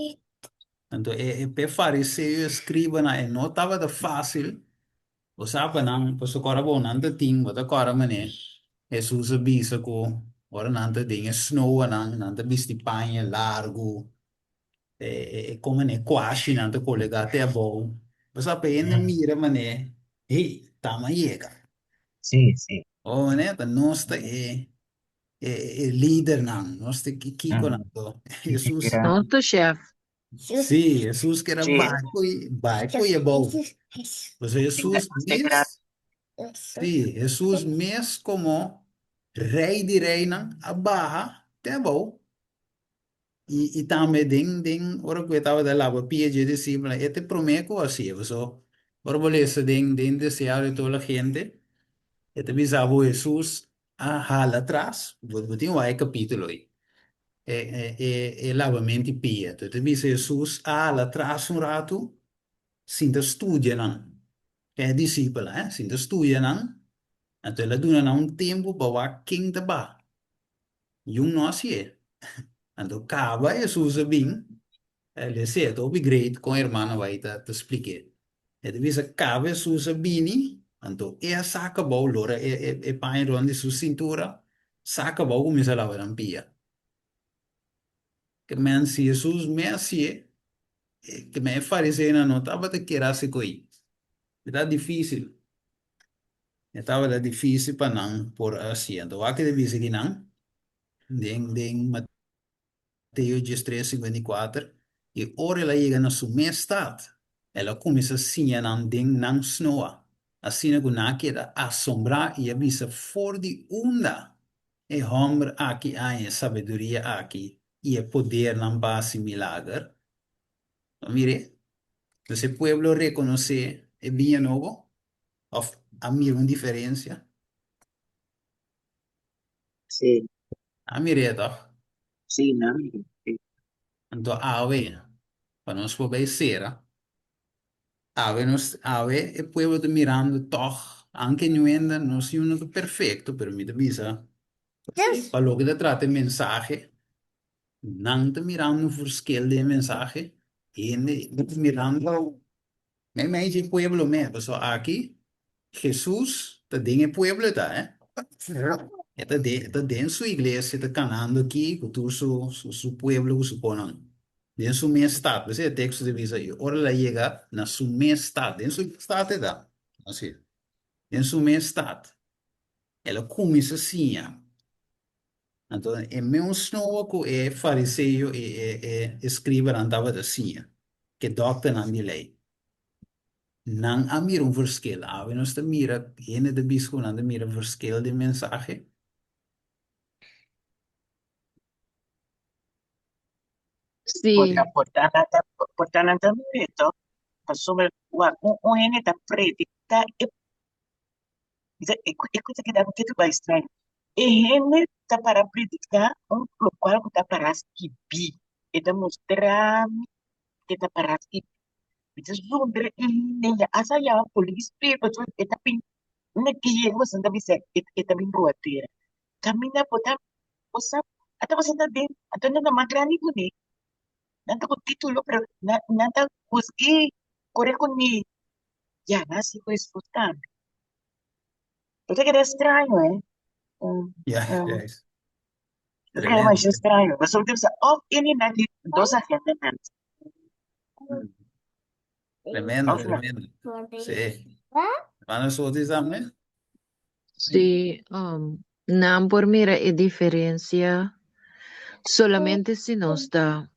S1: Então, para fariseu escriba na não estava da fácil. O sabe não, para socorrer bom, não te ting, bota cora mané. Jesus avisa com, ora não te ting, snow não te bisti panha largo, como né, quase não te colega até bom. Você sabe, ainda
S6: Mm,
S1: mira mané, hey, tá maiega.
S6: sì, sì.
S1: Oh, né, tá nossa líder não, nossa que
S6: Mm,
S1: conando.
S6: sì, sì,
S1: Jesus,
S6: era,
S5: Pronto, chefe.
S1: sim, Jesus que era
S6: sì,
S1: barco e é bom. Você Jesus
S6: sì, era,
S1: diz. Sim, Jesus mesmo como rei de reina, a barra, tá bom. E também ora que eu estava lá, para pedir discípulos, e te prometo assim, você, ora beleza, den desejo de toda a gente, e te bisavo Jesus a hala atrás, vou ter um capítulo aí, lavamento de pia, te bisa Jesus a hala atrás um rato, sinta estudia não, é discípulo, sinta estudia não, então ela dura um tempo para quem te ba. Yung no siya. Ando kaba Jesus bing, ele se to be great com a irmã vai te explique. Ele visa kaba Jesus bini, ando e saca bom lora e pai ronde su cintura, saca bom como se lava na pia. Que men si Jesus me assim, que me fariseu na não tava te querer se coi. Era difícil. Estava difícil para não por assim. Então, aquele visa que não, den Mateo 13:54, e ora ela chega na sua estado, ela começa assim a não snoa, assim que na queda assombrar e avisa fora de onda, e homem aqui há sabedoria aqui, e poder não base milagre. Mire, esse pueblo reconoce é bem novo, of a mí una diferencia,
S6: sì,
S1: a mí doch,
S6: sì, no, sì,
S1: então ave, para nós poder ser. Ave e pueblo de mirando toch, anche nuenda, non si uno perfetto per mi visa. Pa lo che trata il messaggio, non te mirando verschil de messaggio, e mirando, me dice pueblo me, so aquí, Jesús, te dinge pueblo da, E te den su iglesia, te canando aqui, com tu su pueblo, suponan. Den su minha estado, esse é o texto de visa aí. Ora ela chega na su minha estado, den su estado da. Assim, den su minha estado. Ela começa assim, então, é menos novo que é fariseu e escriba andava assim, que doctor não de lei. Não há mira verschil. Há nós te mira, ene de bisco não de mira verschil de mensagem.
S6: ora
S5: Sì,
S6: portare da merito, insomma, un ene da predica e coisa que dá muito mais estranho. E ene tá para predicar um local que tá para esquibi, e da mostrar que tá para esquibi. Então, sobre ele, asa ya polícia, pessoas que tá pin. Nagkiye mo sa tabi sa itabing buwatira. Kami na po tam usap at ako sa tabi ato na magrani ko ni nanta ko titulo pero nanta kuski kore ko ni yana si ko escutar. Pero que era extraño, ¿eh?
S1: Yeah,
S6: Um,
S1: yeah, es
S6: Kaya man
S1: tremendo.
S6: siya extraño. Resulta sa off ini na dos agentes na.
S1: Tremendo,
S6: Off na.
S1: tremendo. Sí. Hermano Sotis también.
S5: Sí, nan por mira e diferencia solamente si no está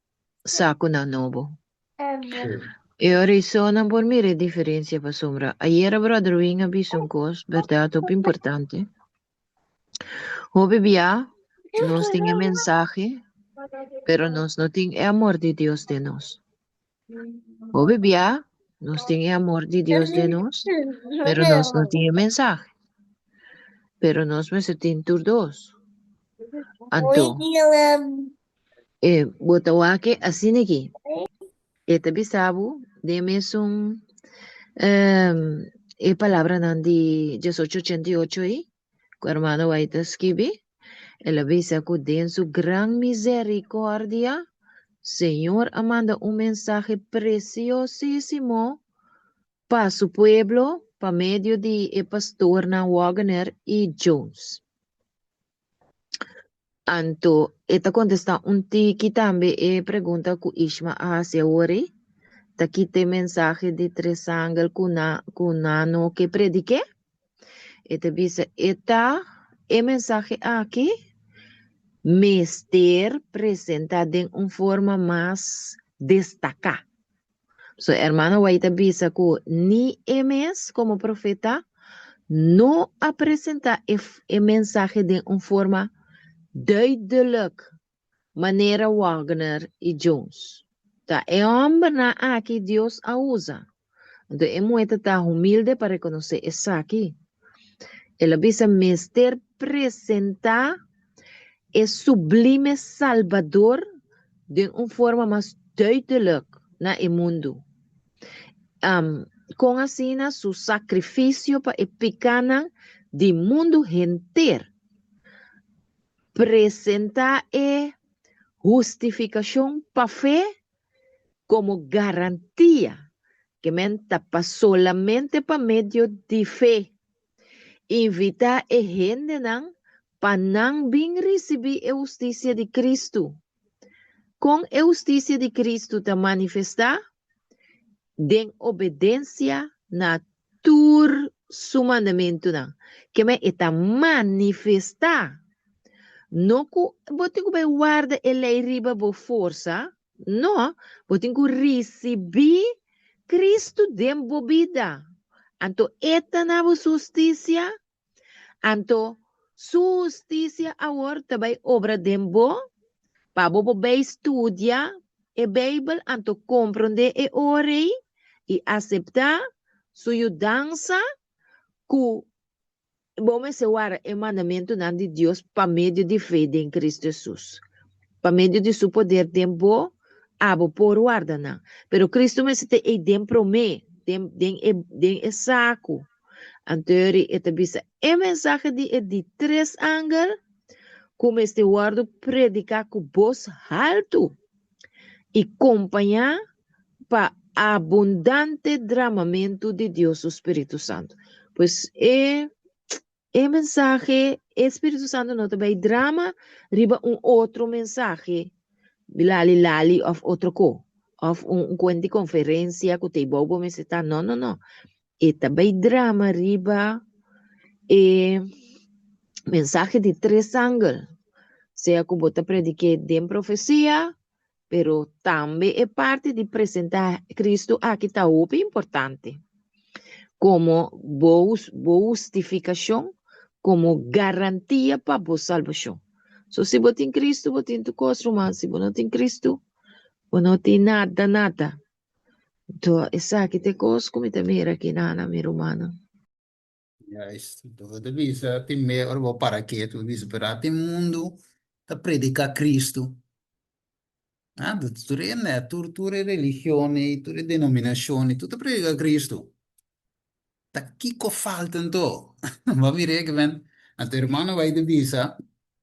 S5: saco na novo.
S1: Sí.
S5: E ora nan por mira e diferencia pa sombra. Ayer brother Wing abiso un cos, verdad, top importante. Hobi bia, nos tiene mensaje, pero nos no tiene amor de Dios de nos. Hobi bia, nos tiene amor de Dios de nos, pero nos no tiene mensaje. Pero nos me setin tur dos. Anto, botawake asinigi. Ete bisabu, demes un, palabra nandi 1888 con hermano Waita Skibi. Él avisa que en su gran misericordia, Señor manda un mensaje preciosísimo para su pueblo, para medio de el pastor na Wagner y Jones. Anto, esta contesta un tiki también pregunta que Ishma hace ahora. Takite mensaje de tres ángeles kunano que predique. Esta dice, esta el mensaje aquí Mister presenta de una forma más destacada. So, hermano Waita dice que ni MS como profeta no ha presentado el mensaje de una forma duidelijk, manera Wagner y Jones. Ta é hombre na aquí Dios a usa. Entonces, hemos estado humilde para reconocer eso aquí. El avisa Mister presenta el sublime Salvador de una forma más duidelijk na el mundo. Con así su sacrificio para el pecado del mundo entero. Presenta justificación para fe como garantía que menta solamente para medio de fe. Invita a gente para não bien recibir a justicia de Cristo. Con a justicia de Cristo te manifestar de obediencia na tur su mandamento que me está manifestar. No que você vai guardar a lei riba por força, não, você receber Cristo dentro vida. Anto esta na justiça, anto justiça agora também obra dentro, para você estudar a Bíblia, anto compreender e orar e aceitar sua dança que vamos seguir o mandamento de Deus para meio de fé em Cristo Jesus. Para meio de seu poder tempo, abo por guardar. Pero Cristo me sete e dentro me, den saco. Anterior esta bisa e mensaje de três ángeles, como este guardo predicar com voz alto e acompanhar para abundante derramamento de Deus o Espírito Santo. Pois el mensaje Espíritu Santo no te va a drama, riba un otro mensaje, lali of otro co, of un cuento conferencia que te bobo me está, no. Esta va drama riba mensaje de tres ángeles, sea como te predique de profecía, pero también es parte de presentar a Cristo aquí está muy importante, como justificación, como garantía para a salvação. So, se você tem Cristo, você tem tu coisa, mas se você não tem Cristo, você não tem nada. Então, essa aqui tem coisa como também aqui na minha romana.
S1: Ja, isto. De visa tem meio ou para que tu visa para tem mundo tá predicar Cristo. Ah, tu né, tu religione, tu denominazione, tu predica Cristo.
S7: ta kiko faltan to. Va a mirar que ven, a tu hermano va a ir de visa,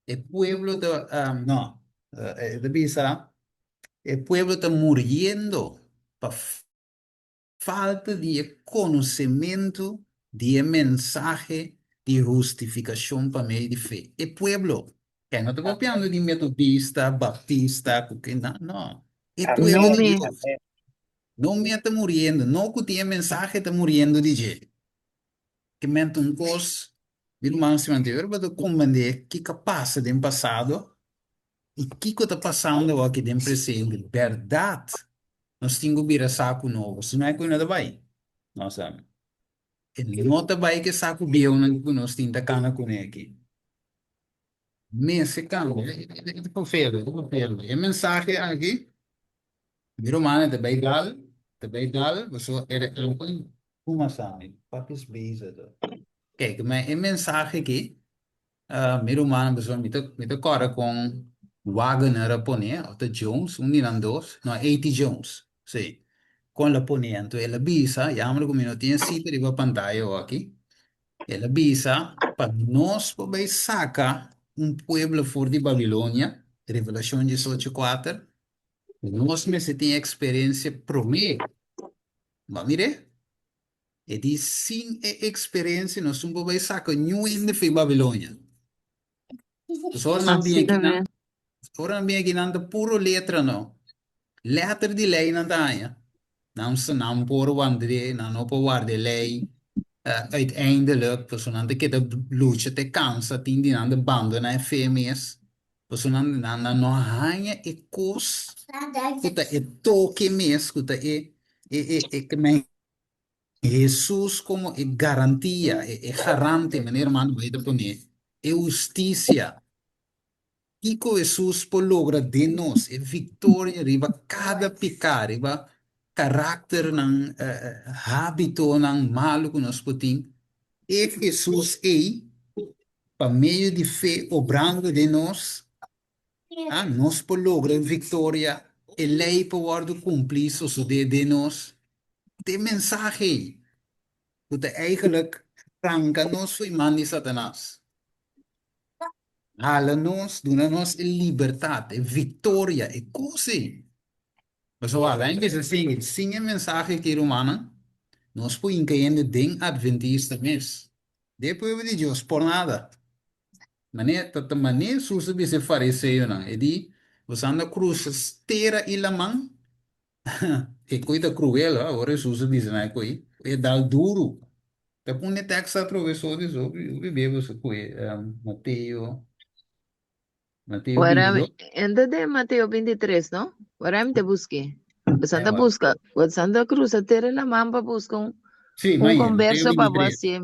S7: el pueblo de, no, de visa, el pueblo está muriendo por falta de conocimiento, de mensaje, de justificación para medio de fe. El pueblo, que no estoy copiando de metodista, baptista, porque no, no. El pueblo
S5: No
S7: de
S6: Amén,
S5: me.
S7: Dios.
S6: amén.
S7: No me está muriendo, no que tiene mensaje está muriendo de je. Que mente um cos, meu irmão se manter, mas eu compreender que capaz de passado e que está passando aqui de presente. Verdade, nós temos que vir a saco novo, se não é que nada vai. Nós sabemos. E não está vai que saco bem, não que nós temos que cana com ele aqui. Mas se cana, é confere, é confere. E mensagem aqui, meu irmão, está bem dal, você é um como sabe, papis bezig. Kijk, mijn mensagem aqui, meu humano, pessoal, me decora com Wagner a poner, ou Jones, um de dois, não, 80 Jones, sim. Com a poner, então ela visa, e a como não tinha cita de pantalla aqui, ela visa para nós poder sacar um pueblo fora de Babilônia, Revelação 18:4, nós mesmo tem experiência promê, mas mire, e diz sim experiência, nós não podemos sacar nenhum ainda de Babilônia. Só não
S5: Así
S7: bem aqui não,
S5: también.
S7: só não bem aqui não, puro letra não. Letra de lei não tá. Não se não por wandere, não por guarde lei. Uiteindelijk, personen que de lucha te cansa, tindi nan de banden na FMS. Personen nan no hanya e kos, kuta e toque mes, kuta que me Jesus como e garantia, e garante, meneer man, vai te poner, e justicia. Kiko Jesus por logra de nós, e vitória, riba cada pecado, riba karakter ng habito ng malo que nós podemos. E Jesus é, por meio de fé, obrando de nós, nós por lograr vitória, e lei por cumprir o de nós. De mensagem, que eigenlijk arranca nós foi man de Satanás. Hala-nos, dona-nos liberdade, vitória, e coisa. Mas olha, em vez de assim, sim a mensagem que humana, nós podemos cair de adventista mesmo. Depois de Deus, por nada. Mané, tata mané, susa bise fariseu não. Ele, você anda cruz esteira e la mão, e coisa cruel, agora susa bise não é coi, é dal duro. Tá com o texto atravessou de sobre o bebê você coi, Mateus
S5: Waram,
S7: 22,
S5: enda de Mateo 23, ¿no? Waram te busque. Pues
S7: é,
S5: anda
S7: ó.
S5: busca. Pues anda cruza tere la mamba busca
S7: Sim,
S5: un
S7: mãe, Mateus
S5: converso para
S7: 23,
S5: você.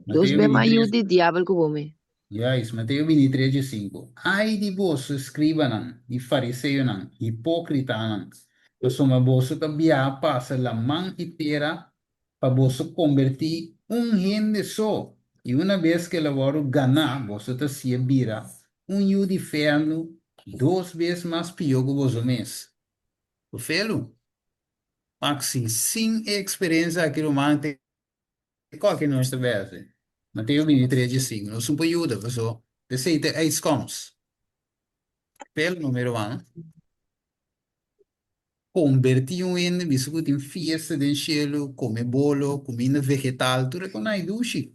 S5: Dos
S7: Mateus
S5: be
S7: 23,
S5: mayu di diablo que bome.
S7: já isso, Mateus 23 de 5. Ai de vós, escriba não, e fariseu não, hipócrita não. Eu sou uma bolsa também passa la mão inteira para você convertir gente só. E uma vez que ela vai ganhar, você está se vira io de inferno 2 vezes mais pior que você mesmo. O felo? Maxi, sem experiência aqui humano, qual que é nossa vez? Mateus 23 de 5. Não sou para ajuda, pessoal. Receita é escombros. Pelo número 1. Convertir em biscoito em fiesta de cielo, comer bolo, comida vegetal, tudo com a duche.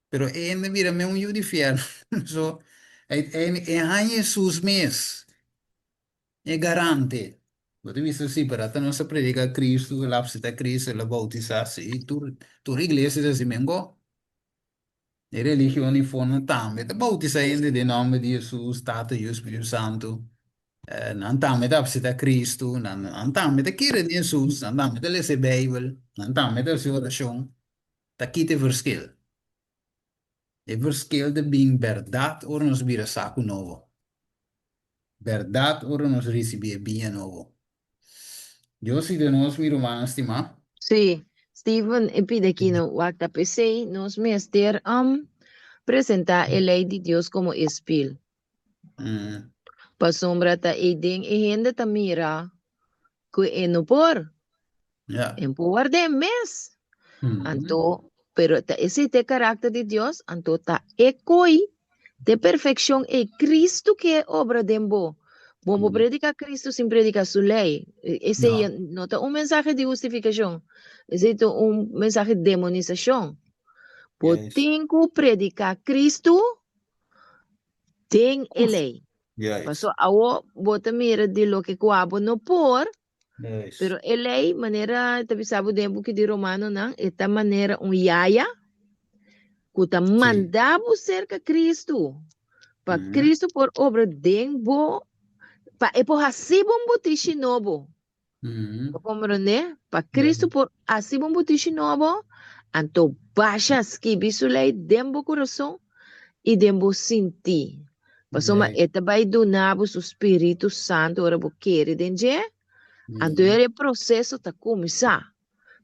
S7: Pero ainda vira mesmo io de inferno. So, é Jesus mesmo. É garante. Você visto assim, para a nossa predica Cristo, lá você está Cristo, ela bautizar-se, tu igreja assim mesmo. E religione fono tambe, te bautizza in nome di Gesù, Stato, Io, Spirito Santo. Non tambe da psita Cristo, non tambe da kire di Gesù, non tambe da lese Bijbel, non tambe da sua oração. Da kite verschil. E verschil de being verdad or nos vira saco novo. Verdad or nos recibe bien novo. Yo si de nos mi romano estima.
S5: Sí, Stephen, pide aquí no wakta PC, nos mester presenta el ley de Dios como espil.
S7: Mm,
S5: Pa sombra ta eding e hende ta mira que no por.
S7: yeah.
S5: En por de mes.
S7: Mm,
S5: Anto pero ese te carácter de Dios, anto ta ekoi de perfección e Cristo que obra dembo. Bombo predica Cristo sin predicar su ley. Ese
S7: No.
S5: no está un mensaje de justificación, ese es un mensaje de demonización. Por
S7: Yes.
S5: tengo predicar Cristo, ten a ley.
S7: Yes.
S5: Pasó a bota mira de lo que coabo no por,
S7: Yes.
S5: pero a lei maneira tabi sabo tempo que de romano não esta maneira yaya kuta
S7: Sí.
S5: mandabo cerca Cristo para
S7: Ujú.
S5: Cristo por obra dembo para e por assim bom botiche novo
S7: Ujú.
S5: compreende para
S7: Yes.
S5: Cristo por assim bom botiche novo anto baixa que bisulei dembo coração e dembo sentir Pasó ma
S7: Yes.
S5: esta vai do nabo o Espírito Santo ora bo querer denge anto
S7: Ujú.
S5: ele processo tá começar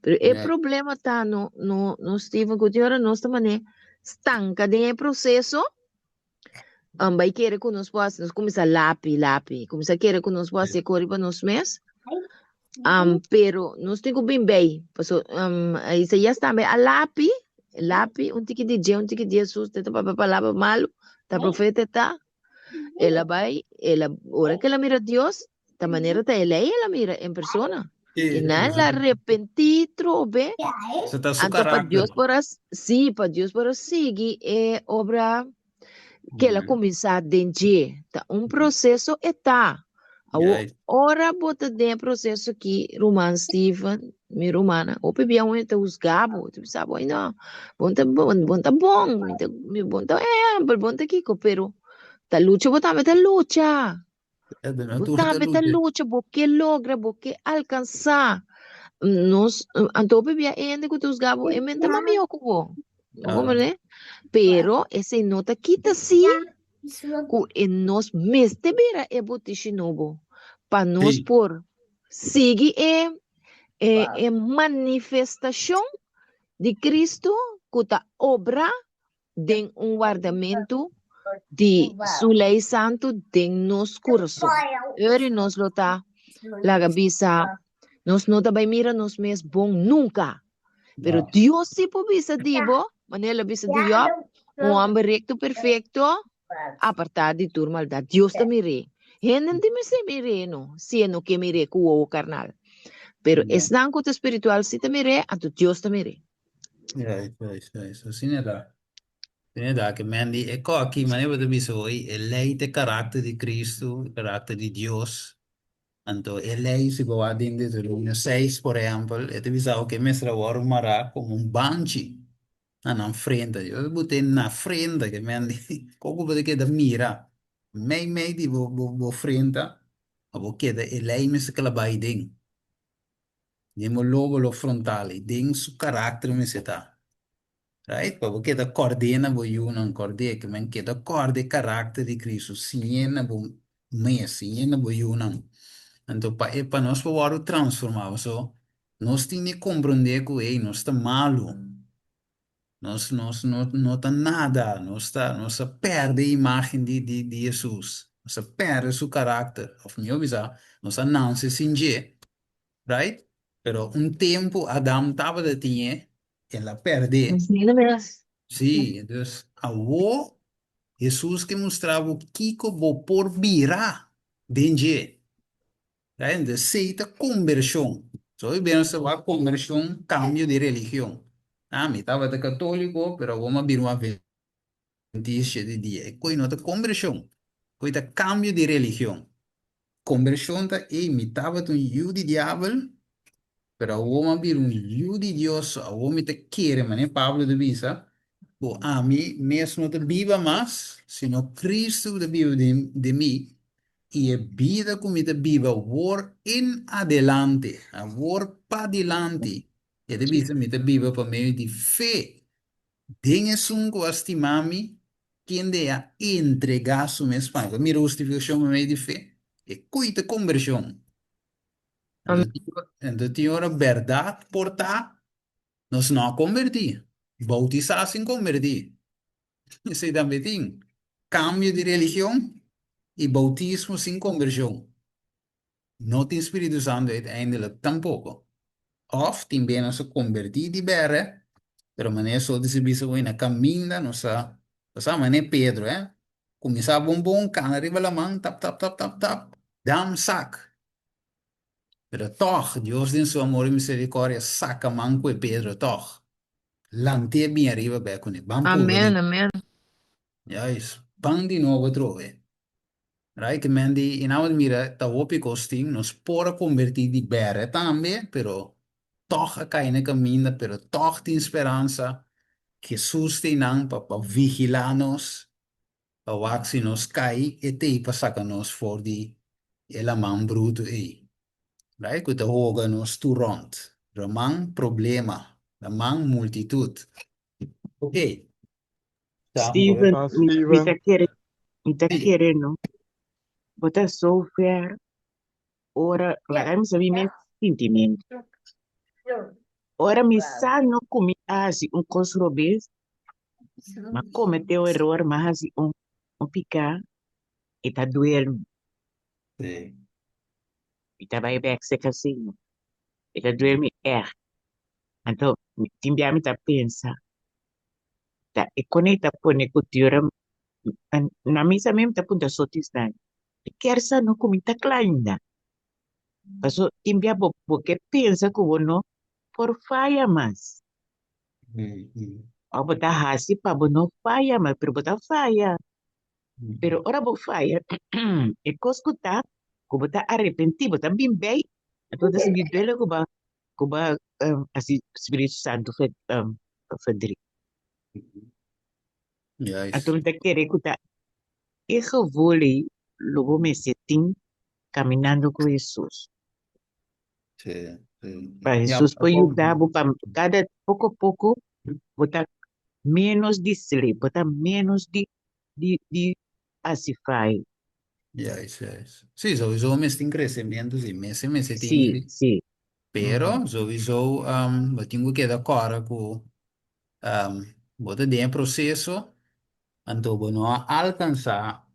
S5: pero o
S7: Yes.
S5: problema está no Stephen Gutierrez, nós também estanca de processo, vai querer que nós começar lápis, começar a querer que nós fazer coisa para nós mesmos, pero nós temos bem, passo, aí se já está bem, a lápis, um tique de Jesus, tenta para palavra malo, tá profeta tá, ela, ora que ela mira Deus, da maneira que ela mira em persona, que
S7: Sí,
S5: não ela arrepentir, trobe,
S7: ese está su
S5: Anto para
S7: carácter.
S5: Deus para sim, para Deus para seguir é obra que ela
S7: Ujú.
S5: começar a dentro. Tá um processo está. A
S7: Yes.
S5: hora bota dentro processo que Roman Steven, mi romana, o pebia um te os gabo, tu sabe, ai não. Bom tá bom, mi bom tá bom tá kiko, pero tá lucha botame tá lucha.
S7: Es de natura
S5: Botame tá
S7: lucha.
S5: lucha, porque logra, porque alcançar. Nos antope bia ende que tus gabo e mente mami okubo. Como
S7: Ah,
S5: né? Pero esse nota kita si ku e nos mes te bira e botishi nobo. Pa nos
S7: sí.
S5: por sigue e manifestação de Cristo kuta obra den um guardamento de sua lei santo den nos coração. Eri nos lota laga bisa nos não também mira nos mes bom nunca. Pero
S7: No.
S5: Dios sí po bisa dibo, manela bisa di Job, um homem recto perfeito, apartado de turma maldade. Dios te mire. Henen di me se mire no, si no que mire ku o carnal. Pero
S7: No.
S5: es nan ko espiritual si te mire, a tu Dios te mire.
S7: Yes, yes, yes. Así no da. Así da que Mandy, ecco aquí, ma ne vedo bisogni, e lei te carattere di Cristo, il carattere di Dios. Anto, e lei si può adinde de Luno 6, por exemplo, e te bisogna che mestra ora marà come un banci. Non frente, io butto na frente che Mandy, poco perché da mira. Mei di bo frente, ma bo chiede, e lei mi sa che la bai ding. Nemo lóbulo frontale, ding su carattere mi si ta. Right? Porque da coordena bo yunan corde que men que da corde carácter de Cristo, siena bo me siena bo yunan. Então pa nós po transformar, so nós tinha compreender que ei nós está malo. Nós não tá nada, nós tá perde a imagem de Jesus. Nós tá perde seu carácter. Of meu bisa, nós não se singe, right? Pero um tempo Adam tava de tinha, ela perde.
S5: Ensina meras.
S7: Sí, entonces, a vos, Jesús que mostraba o Kiko bo por virar dentro. Entonces, seita conversión. So, bien se va conversión, cambio de religión. Ah, me estaba de católico, pero vamos a vir uma adventista de dia. E coi nota conversión. Coi ta cambio de religión. Conversión ta e me estava de un yu di diablo, pero vamos a vir un yu di Dios, a vamos te quiere, mané Pablo de Visa. Bom, a mim mesmo não viva mais, sino Cristo de vive de mim, e a vida como te viva, por em adelante, a por para adelante, e de vida me te viva por meio de fé. Dengue sungo estimami, tiende a entregar su mesmo. Mira, justificação por meio de fé. E cuida conversão. Então, tem hora verdade portar, nós não convertir. Bautizar sem convertir. Isso também tem. Cambio de religião e bautismo sem conversão. Não tem Espírito Santo uiteindelijk tampouco. Of tem bem se convertir de berre, pero mané só desse bicho aí na caminha, não sa mané Pedro, começar bombom, cana arriba la mão, tap, tap, tap, tap, tap, dam sac. Pero toch, Deus em sua amor e misericórdia, saca manco e Pedro, toch. Lante bem arriba, becone, bam
S5: Amen,
S7: pulveri.
S5: amen.
S7: Ja, is, bam di novo trove. Right, que mendi, in oude mira, ta hopi costing, nos pora convertir di bere tambe, pero toch a caine caminda, pero toch di speranza, que sustenang pa vigilanos, pa waxi nos cai, e te pa sacanos for di, e la man bruto e. Right, que te hoga nos tu rond. La man problema, la man multitud. Ok, tá,
S6: Steven,
S8: Steven.
S6: me tá
S7: sim,
S6: querendo, não? Botar software, ora, vai me saber meu sentimento. Ora, me sa no comi assim construbes, mas cometeu erro, mas assim picar, e tá doendo,
S7: sim.
S6: e tá vai back se casino, e tá doendo então, timbia me tá pensa, tá, e conecta pone cultura, na misa mesmo tá punta sotisna, e quer sa no comi tá ainda, passo timbia porque pensa que o no por faia mas, botar hasi pa no faia, mas pero botar faia. Pero ora bo fire, e coscuta, kuba ta arrepentido, ta bem bem, então desse me dele kuba assim Espírito Santo Federico.
S7: Juist.
S6: Então me ta querer kuta e vole logo me setim caminhando com Jesus.
S7: Sim, sim.
S6: Para
S7: Ja,
S6: Jesus pode ajudar, para cada pouco a pouco, botar menos de sleep, botar menos de assim faz.
S7: juist, juist. Sí, sowieso mes in crecimiento, sí, mes
S6: Sim,
S7: tingri.
S6: sim.
S7: Pero, sowieso, we tingu que dar cara com, bota de processo, então, bueno, alcançar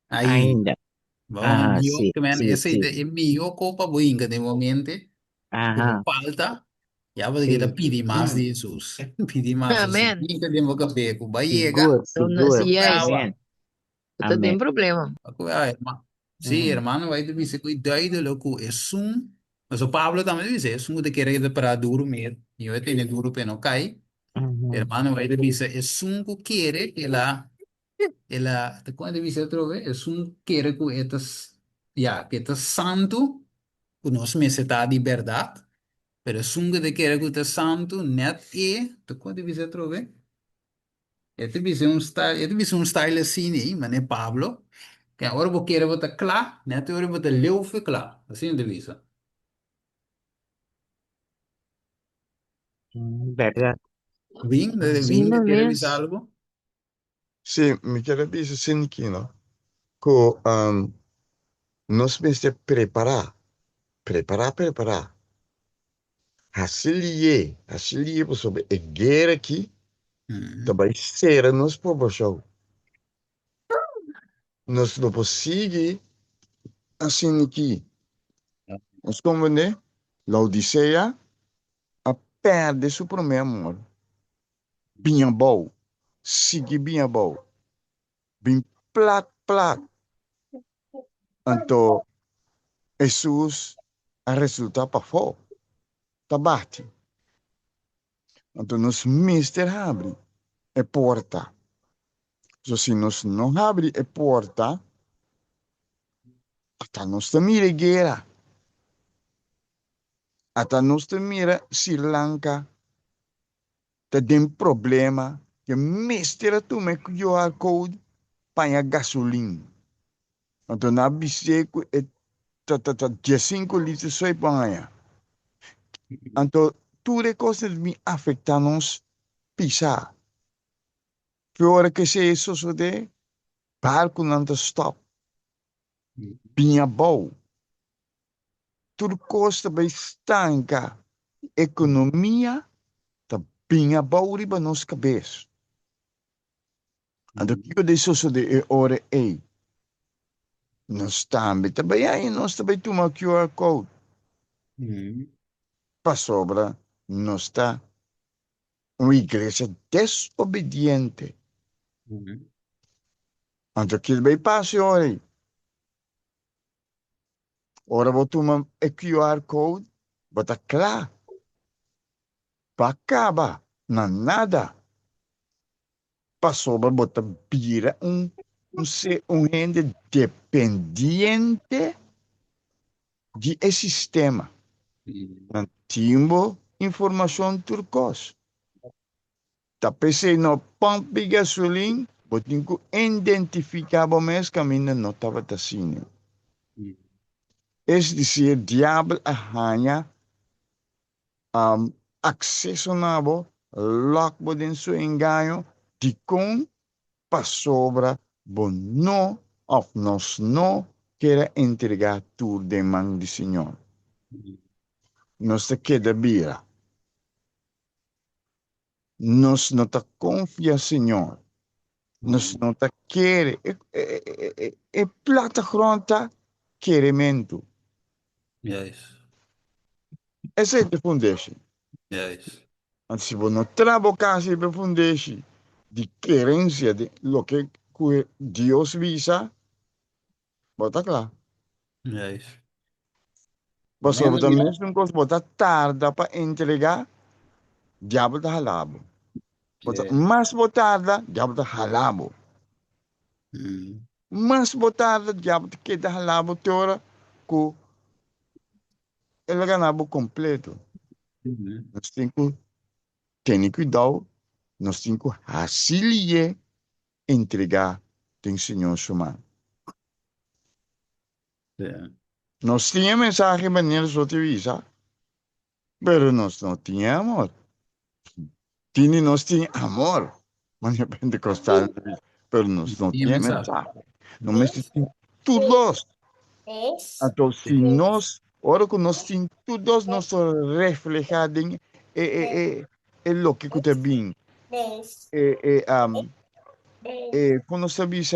S7: aí.
S6: Ainda.
S7: Bom,
S6: Ah,
S7: mio,
S6: sim,
S7: que man,
S6: sim,
S7: essa
S6: sim.
S7: ideia é mio, copa boinga de momento, como
S6: Aham,
S7: falta, já vou ter que
S6: sim.
S7: pedir mais de Jesus. Pedir mais assim.
S5: Amen.
S7: Nunca demos café com barriga,
S6: Seguro,
S5: Então,
S6: seguro.
S5: yes,
S6: Amen.
S5: não
S6: Amen.
S5: tem problema.
S7: Sí,
S6: Uhum.
S7: hermano, vai dizer cuidado, louco, é um. Mas o Pablo também diz, é um de querer para dormir. E eu tenho duro para não cair.
S6: Uhum.
S7: Hermano, vai dizer, é um que quer, quando diz outro vez, é um que quer que estas, que estas santo, que nós me está de verdade, pero é um que quer que estas santo, net quando diz outro vez, este diz style assim, mas é Pablo. Que agora vou querer botar claro, né? Agora vou botar leu foi claro. Assim de vista.
S6: Verdade.
S5: Sim,
S7: Vim, quer avisar
S5: mas
S7: algo?
S8: Sim, me quero dizer assim que não. Que nós precisamos preparar. Assim para sobre a guerra aqui,
S7: Uhum.
S8: também será nos proporção. Nós não podemos seguir assim aqui. Nós como né? Laodiceia a perde seu primeiro amor. Bem bom, siga bem bom, bem plat. Então, Jesus a resulta para fora, tá bate. Então, nós mister abre a porta. So, se nós não abre a porta, até nós mira guerra, até nós mira Sri Lanka, tem problema, que mister tu me QR code para gasolina. Então, na biseco é 15 litros só para. Então, tudo é coisa que me afeta nos pisar. Pior que se isso só de barco não stop. Binha bom. Tudo custa bem estanca. Economia tá binha bom riba nos cabeça. Então, que eu disse só de hora aí. Nós também aí, nós também toma QR Code.
S7: Uhum.
S8: Para sobra, nós está uma igreja desobediente.
S7: Uhum.
S8: Então, aquilo vai passar, ora. Ora, vou tomar o QR Code, bota claro, para acabar, não nada. Passou para botar vira um rende dependente de sistema.
S7: Uhum.
S8: Não tinha informação turcos. Tá pensei no pump de gasolina, botinho que identificava mais caminho não estava assim.
S7: Uhum.
S8: É dizer, diabo arranha acesso nabo, lock bodin su engano, de com para sobra, bom não, of nos não quer entregar tu demanda de Senhor.
S7: Uhum.
S8: Nos te queda bira. Nos não te confia, Senhor. Nos não te quer. É plataforma queremento.
S7: Juist.
S8: Essa é a foundation.
S7: Juist.
S8: Antes se você não trabalhar para foundation de querência de lo que Deus visa, bota claro.
S7: Juist.
S8: Mas
S7: Nee,
S8: sobre
S7: maar
S8: a
S7: mira.
S8: mesma coisa, bota tarda para entregar, diabo da halabo. Bota
S7: Yeah.
S8: mais botada, diabo da halabo.
S7: Mhm.
S8: Mais botada, diabo que da halabo, teora, que ele ganhava completo.
S7: Mhm.
S8: Nós temos que ter cuidado, nós temos que facilitar entregar tem Senhor chamado.
S7: Ja.
S8: Nós tínhamos mensagem maneira só te visa, mas nós não tínhamos amor. Nós tínhamos amor, mas é pentecostal, mas nós não
S7: Die
S8: tínhamos
S7: mensaje.
S8: mensagem. Não me sentimos todos. Então, se nós, ora que nós temos todos, nós reflejamos em o que está bem. Quando você diz,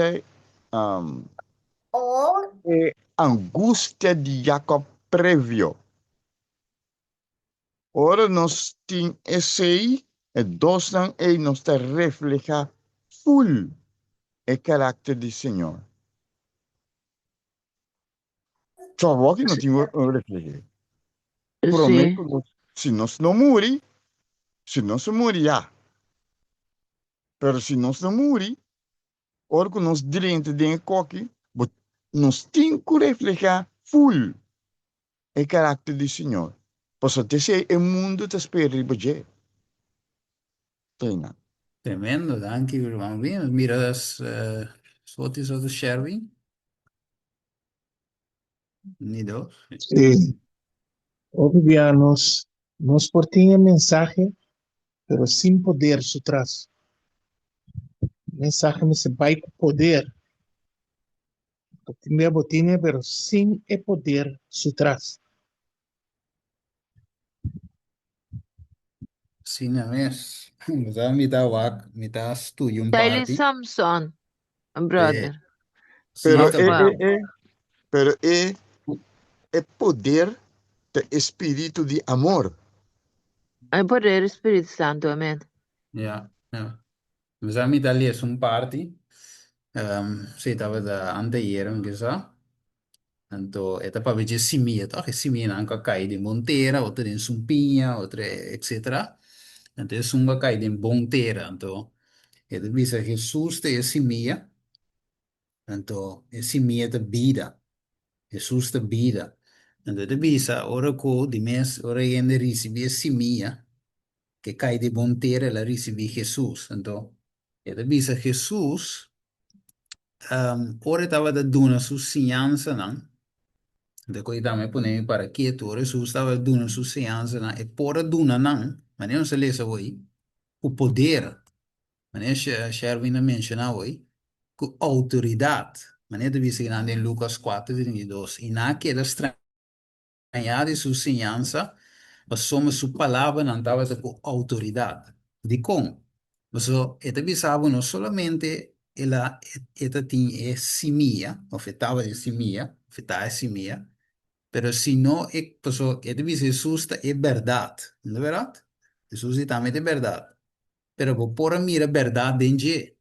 S8: angústia de Jacob prévio. Ora, nós temos esse aí, e dois não, e nós está refleja full o caráter do Senhor. Só que não temos reflejo.
S4: Sí,
S8: Prometo, se nós não morrer, se nós morrer, já. Mas se nós não morrer, ora que nós direito de coque, nós temos que refletir full o caráter do Senhor. Posso dizer, o mundo está esperando por você. Tem.
S7: Tremendo, dank u, irmão. Bien, mira, fotos do Sherwin. Nido.
S9: Sí, obvio, nos portinha mensaje, pero sin poder su tras. Mensaje me se vai com poder. Botinha, pero sin e poder su tras.
S7: Sim, não é? Mas a me dá wak, me dá studio um
S5: Daily
S7: party.
S5: Samson,
S7: É,
S5: brother.
S7: sim,
S8: Pero
S5: Talk
S7: também.
S5: about.
S8: pero é poder do espírito de amor.
S5: Ay, poder Espíritu Santo, amén.
S7: Ja, ja. Mas a me dá ali um party. Sei, estava da anteer, que sa. Então, é para ver se simia, tá? Que simia não cai de monteira, outra em sumpinha, outra, etc. Então, é sunga cai de monteira. Então, é de visa Jesus te é simia. Então, é simia de vida. Jesus te vida. Então, de visa, ora co, de mês, ora ainda recebi simia, que cai de monteira, ela recebi Jesus. Então, é de visa Jesus, ora estava da duna su sinyansa, não? De ko ita me pone para quieto, ora su stava duna su seanza na e pora duna nan, ma non se lesa voi, o poder, ma ne Sherwin menciona voi, com autoridade, ma ne devi seguir in Lucas 4:22, e na que era estranhar su seanza, mas soma su palavra não estava com autoridade. De como? Mas esta bisava não solamente ela tinha simia, afetava a simia, afetava a simia, pero si no, pues, dice Jesús es verdad, ¿no es verdad? Jesús también es verdad. pero vou pôr a mira verdade dentro.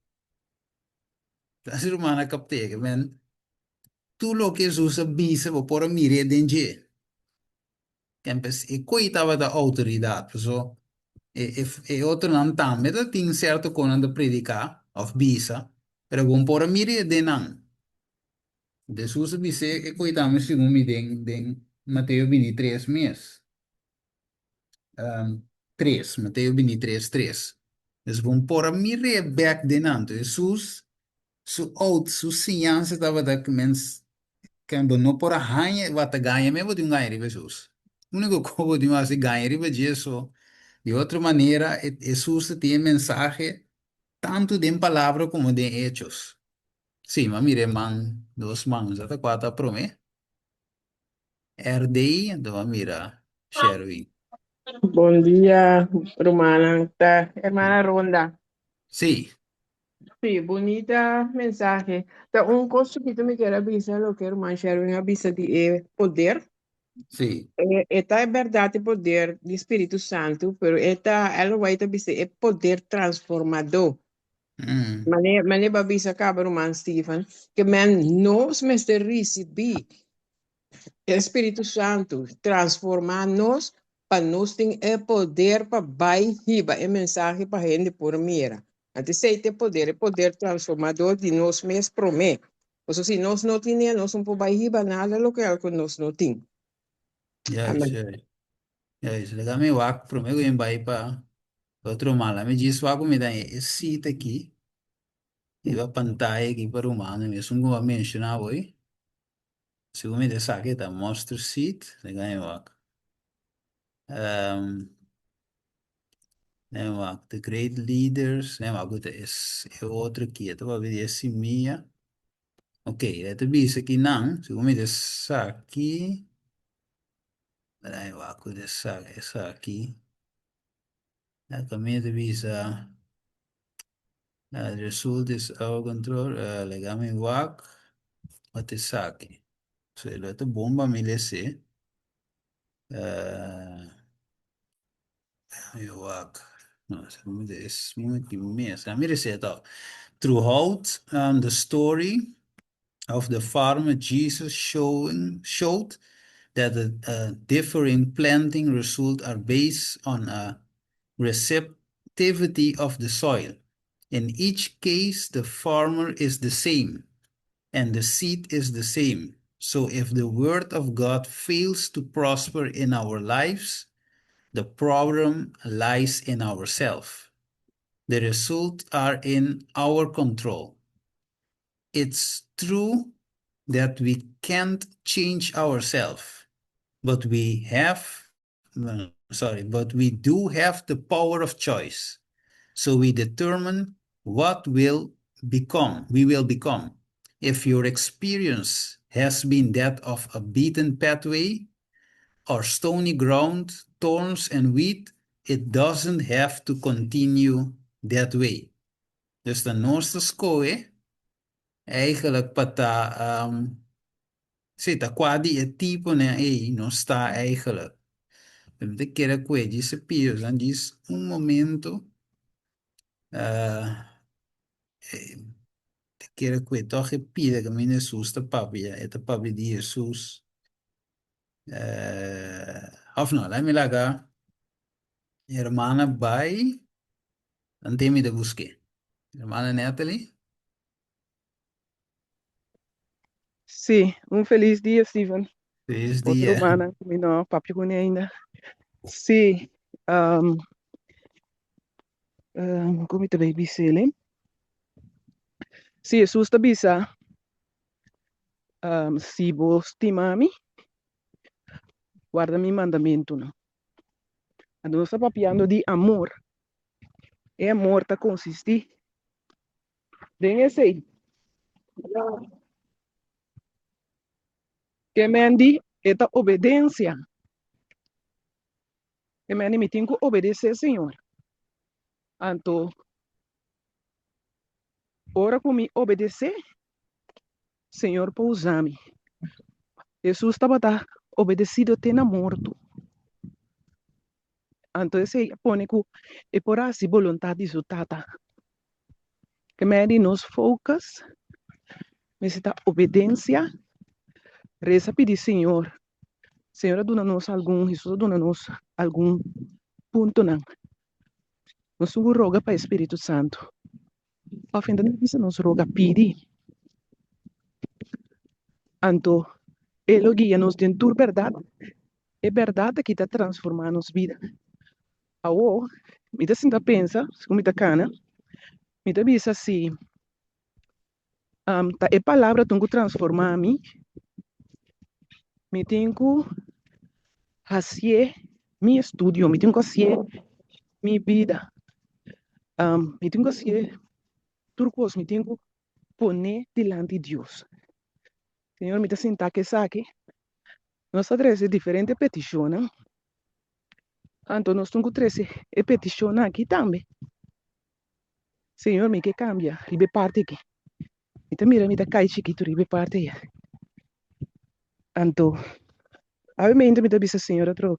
S7: Tá ser humana captei, men. Tu lo que Jesus avisa, vou pôr a mira dentro. E coitava da autoridade, pessoal. E outro não também, tem certo quando de predicar, of bisa, pero vou pôr a mira dentro. Jesus avisa, e coitava, segundo me den Mateus 23 mês. 3, Mateus 23, 3. Dus vão pôr a mira back dentro. Jesus, su ciência estava da que mens kan não por a ganha, wat a ganha mesmo de ganha riba Jesus. O único que de mas ganha riba Jesus. De outra maneira, Jesus tem mensagem tanto de palavra como de hechos. Sim, mas mire man, dos mãos, até quatro promê. RDI, então mira, Sherwin.
S10: Buen día, hermana. Hermana Ronda.
S7: Sim,
S10: Sí, bonita mensaje. Un cosa que me quiero avisar, lo que hermana Sherwin avisa de poder.
S7: sim.
S10: Esta es verdad de poder del Espíritu Santo, pero ella va a avisar es poder transformador. Mane ba bisa ka ba Roman Stephen, que man nos meste receber Espírito Santo, transformar-nos para nós ter poder para riba a mensagem para gente por mira. Antes de ter poder, é poder transformador de nós mesmos promete. Ou seja, se nós não tínhamos, nós não podemos riba nada local que nós não tínhamos.
S7: Ja,
S10: Amém.
S7: ja. Ja, is legal me wak promê eu vai para outro mala. Me diz wak me dá esse aqui. E a pantalla aqui para o humano mesmo, como eu mencionava hoje. Se me dá aqui, tá Monster Seed, legal me wak. Nem wak, The Great Leaders, nem wak, é outro aqui, eu vou ver esse minha. Ok, ito bisa aqui não, se me dá aqui. Nem wak, essa aqui. A caminho de visa. The result is our control. Legami wak. What is aqui? So, ito bomba milese. Wak. No, is muito imenso. Mire se tal. Throughout the story of the farmer, Jesus showed that the differing planting results are based on a receptivity of the soil. In each case, the farmer is the same, and the seed is the same. So if the word of God fails to prosper in our lives, the problem lies in ourselves. The results are in our control. It's true that we can't change ourselves, but we do have the power of choice. So we determine what we will become. If your experience has been that of a beaten pathway or stony ground, thorns and weed, it doesn't have to continue that way. Dus de noorste scoe, eigenlijk pata, zit quasi het type non sta eigenlijk. De kere kwe, disse pios, en dis un momento, kere kwe, toch je pide que mine sus te papi, et papi di Jesus. Of no, let me laga, hermana bai, dan temi de busque. Hermana Natalie?
S10: Sí, un feliz día, Stephen.
S7: Feliz
S10: Outra
S7: dia.
S10: humana, não, papo com ainda. Sí, como te baby sailing? Sí, Jesus te bisa, si vos estimami, guarda mi mandamento, não. Nós está papiando de amor. E amor tá consiste em esse que mendi esta obediência. Que mendi me tenho que obedecer, Senhor. Então, ora com me obedecer, Senhor, para usar-me. Jesus estava obedecido até na morte.
S9: Entonces ella pone que é por assim vontade de tata. Que me nos focus, necessita obediência, reza pedir Senhor. Senhor, dona-nos algum, Jesus, dona-nos algum ponto, não. Nós roga para o Espírito Santo. Ao fim da noite, nós roga pedir. Então, ele guia-nos dentro da verdade. É verdade que está transformando nossa vida. Aô, me dá assim, pensa, como está cana, me dá bisa assim, tá, é palavra que transformar me tenho que fazer meu estudo, me tenho que fazer minha vida, me tenho que fazer tudo coisa, me tenho que pôr diante de Deus. Senhor, me dá sentar que saque, nós trazemos diferentes petições, então nós temos que trazer petições aqui também. Senhor, me que cambia, ribe parte aqui. Então, mira, me dá cai chiquito, ribe parte aí. Então, obviamente, me dá bisa, Senhor, outro.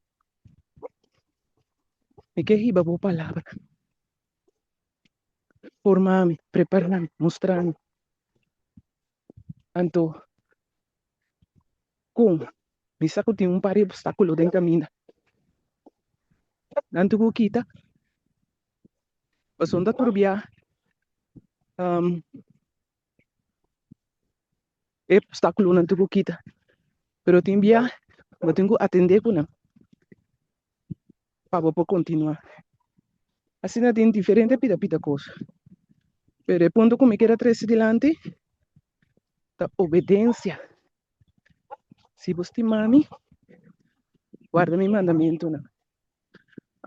S9: Me que riba boa palavra. Formar-me, preparar-me, mostrar-me. Então, como? Me saco de par de obstáculos dentro da caminho. Nanto que kita, mas onda turbia, obstáculo nanto que kita. Pero timbia, eu tenho que atender com para poder continuar. Assim, tem diferente pida coisa. Pero o ponto que me quero trazer delante, da obediência. Se você mami, guarda meu mandamento, não.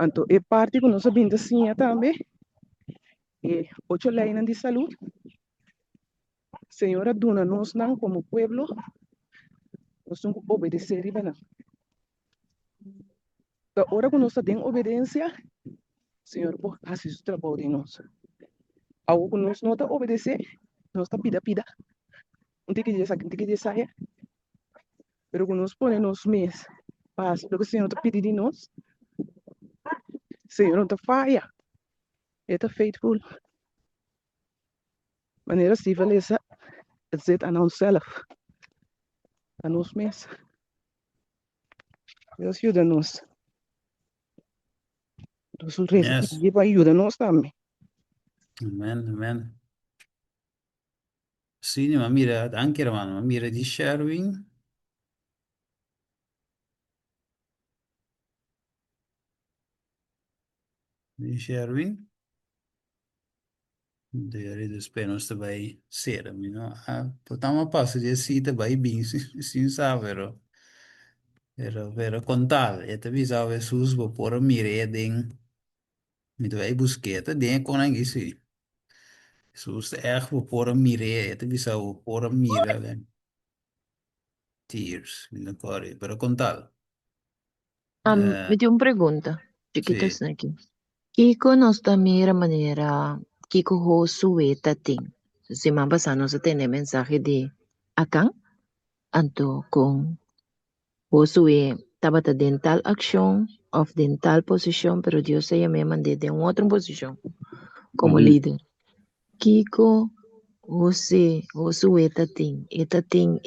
S9: Então, é parte que nós sabemos assim também. E 8 leis de saúde. Senhora, dona nós não como pueblo, nós temos que obedecer, não. Da hora que nós temos obediência, Senhor, pode fazer o trabalho de nós. Algo que nós não obedecer, nós está pida. Não tem que dizer sair. Pero que nós ponemos mês, paz, o que o Senhor está pedindo de nós, Senhor não está falha. Ele está faithful. Maneira assim, vai dizer a nós self, a nós mesmos. Deus ajuda-nos. Deus reza,
S7: Yes.
S9: Ele vai ajudar-nos também.
S7: Amen, amen. Sì, ma mira, anche hermano, ma mira di Sherwin. Di Sherwin. Deve spero sta vai sera, no? Potamo passo di sita vai bin, sin sa vero. Vero contal, e te visava sus por mire ding. Mi vai buscheta ding con anche sì. Sus echt por mire, e te visava por mire. Tears, mi corre, pero contal.
S5: Me dio una pregunta, chiquitas
S7: Sì.
S5: aquí. Kiko nos da mira manera, Kiko ho sueta ting. Si mambasa nos tiene mensaje de acá, anto con ho sue tabata dental action of dental position, pero Dios se llama mande de una otra posición como líder. Kiko ho sueta ting, eta ting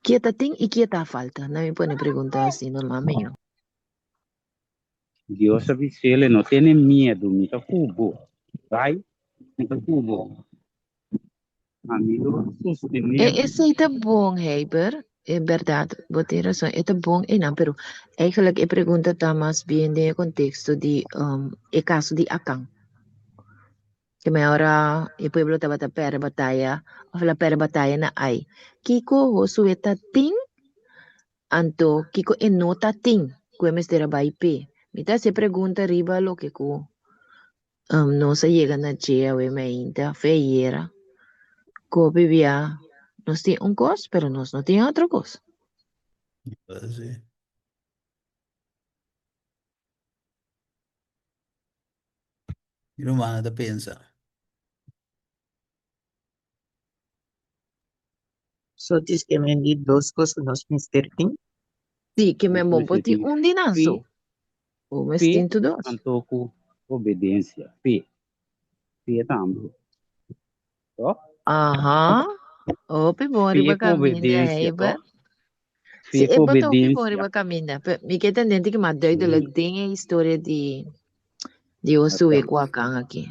S5: quieta ting y quieta falta. No me puede preguntar así normalmente.
S11: Dios avicele no tiene miedo, mita cubo. Vai, mita cubo. Amigo, sostener.
S5: Esse é bom, Heiber. É verdade, você tem razão. É bom, não, pero eigenlijk a pergunta está mais bem no contexto de o caso de Akang. Que me ora o pueblo estava a pera batalha, ou a pera batalha na ai. Kiko o sueta ting, anto Kiko e nota ting, que me estera bai pe. Mita se pergunta riba lo que ko não se chega na dia we me ainda feira. Ko bebia nós tem coisa, pero nós não tem outra coisa.
S7: Sì. Il romano da pensa.
S6: So diz que me di dos coisas nos Mr. Ting.
S5: Sì, che me mo poti un dinaso. O mas
S11: Fé,
S5: tem tudo.
S11: anto com obediência. Fé. Fé também. Ó.
S5: Aham. O pibori
S11: Fé
S5: ba
S11: com
S5: caminha,
S11: obediência,
S5: eba.
S11: ó.
S5: Se
S11: Fé com
S5: eba to pibori
S11: obediência.
S5: ba caminha. Me que entendendo que mas doido la
S11: Uhum.
S5: tem a história de Josué
S11: Até.
S5: com a canga aqui.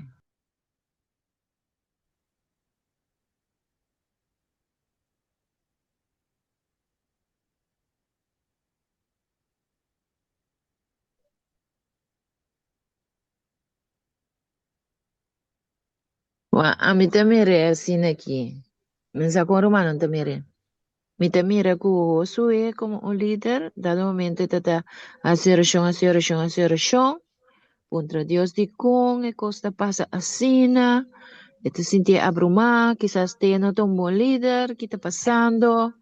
S5: A mim também é assim aqui. Mas agora o mano também é. Me mira que o Josué como um líder, dado momento tata a contra Dios de con, e costa pasa asina, e te sentia abrumada, quizás te no un buen líder, ¿qué está pasando?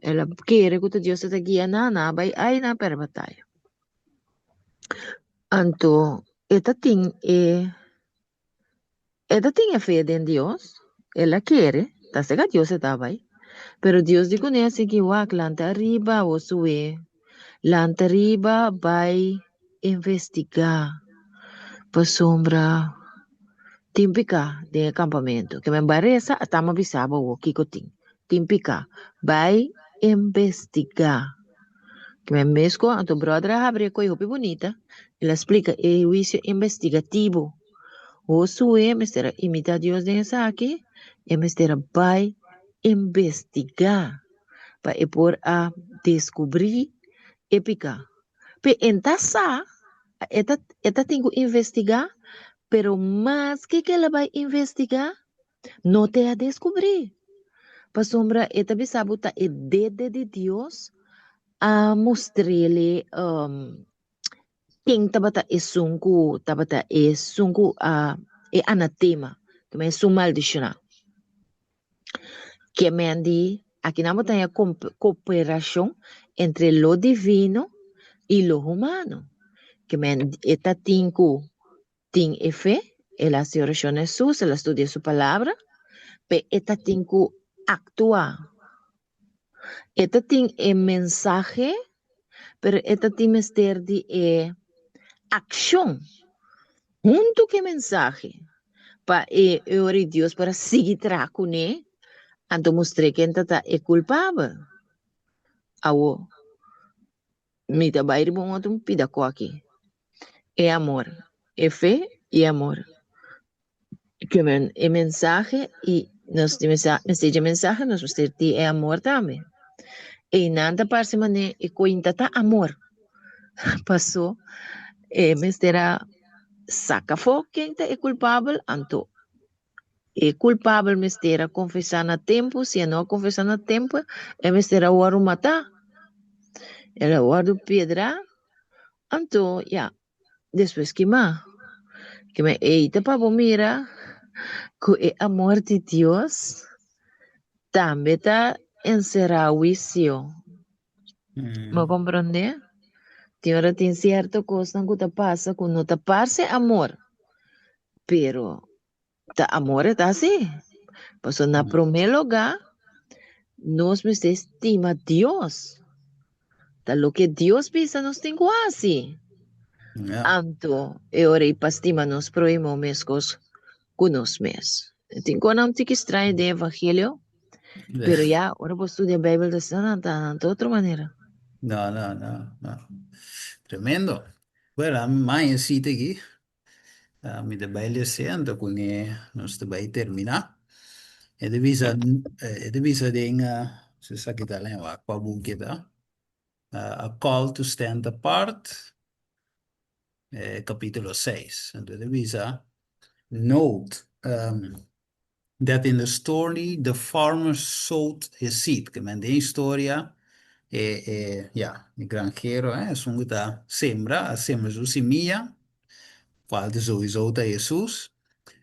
S5: Ela quiere que Dios te guía na vai ai na per batalha. Anto, esta tiene fe en Dios, ela quiere, ta sega Dios está vai, pero Dios dice que así que wa lanta arriba o sube, lanta arriba vai investigar, pa sombra, Timpika de acampamento, que me parece estamos avisando o Kiko Tim. Timpika vai investigar. Que me mesco a tu brother abre coi hopi bonita, ela explica é juízo investigativo. O sue mestera imita Dios de essa aqui, e mestera vai investigar para e por a descobrir e picar. Pe entassa, eta tenho investigar, pero mais que ela vai investigar? No te a descubrir. Pa sombra, eta bisabuta e dede de Dios a mostrele quem tabata e sunku e anatema, que me sumal dishuna. Que me andi, aqui na montanha cooperação entre lo divino e lo humano. Que me eta tinku, tin e fe, ela se oração Jesus, ela estudia sua palavra, pe eta tinku actua. Esta tem mensaje, pero esta tem mister de acción. Junto com mensaje, para orar Deus para seguir tracune, anto mostrar que enta é culpável. Awo, me tá baile bom outro pida co aqui. É amor, é fé e amor. Que é mensaje e nós temos mensagem, nós mostrar de é amor também. E nada parece mané e cointa tá amor. Passou, mestera saca fo quem é culpável, anto é culpável mestera confessar a tempo, se não confessar a tempo, mestera o aru matar, ela o aru pedra, anto, ya, depois que me eita pa mira, que é amor de Deus, também tá encerrar o juízo, me compreende? Tem hora tem certa coisa que te passa, que não te parece amor, pero ta amor está assim. Pues en primer lugar, nos me estima Dios. Ta lo que Dios pisa nos tengo así.
S7: Yeah.
S5: Anto, e ora e pastima nos proimo mescos kunos mes. Tengo não te que estranho de evangelho, pero ya, ora vos estudia a Bíblia de Santa de outra maneira.
S7: No. Tremendo. Bueno, mai sita aqui. Mi da baile sento con non sta bai termina. E devisa denga, se sa che tale va qua bucheta. A Call to Stand Apart, capitolo 6. En de devisa note that in the story the farmer sowed his seed. Che men in storia ja, il granchero, sono sembra su simia, quale sowieso da Jesus.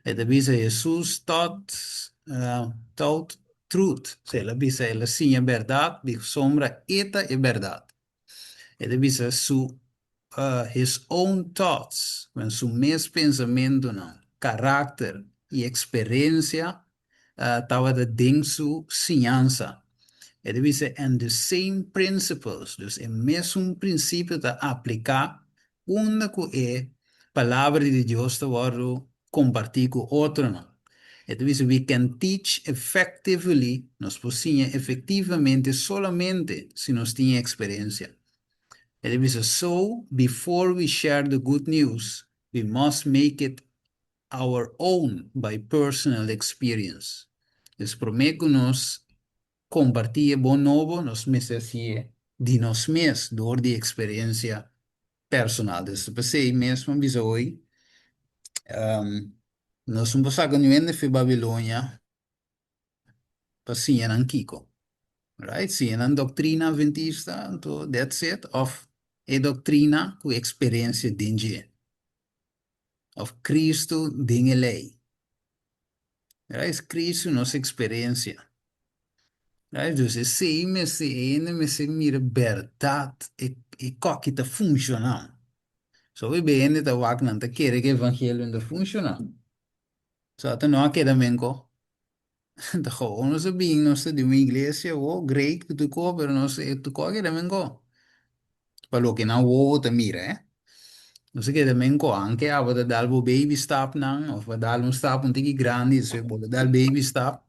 S7: E da bisa Jesus taught truth. Se la bisa la sinha verdade, di sombra eta e verdade. E da bisa his own thoughts, con su mes pensamento, no, carácter e experiência, tava da ding su sinhança. E deve ser and the same principles, dus é mesmo princípio da aplicar onde que é palavra de Deus te varo compartir com outro não. Então, isso, we can teach effectively, nós podemos efetivamente solamente se nós temos experiência. Então, isso, so, before we share the good news, we must make it our own by personal experience. Então, prometo que nós compartilhar bom novo, nós mesmos de nós mesmos, door de experiência personal. Dus pensei mesmo, bisa hoje, nós não passamos nem de Babilônia, passinha nan Kiko. Right? Sim, nan doutrina adventista, então that's it. Of é doutrina com experiência dinge. Of Cristo dinge lei. Right? Cristo nossa experiência. Right? Dus se me se ene me se mira verdade e que está funcionando. So we bene ta wak nan ta kere que evangelho ainda funciona. So até não queda menko. Ta gewoon não sabia, não sei de uma igreja ou great que tu co, pero não sei tu co que da menko. Para o que não o ta mira, não sei que da menko anche a vada dal bo baby step nan, of vada dal un step un tiki grande, so vada dal baby step.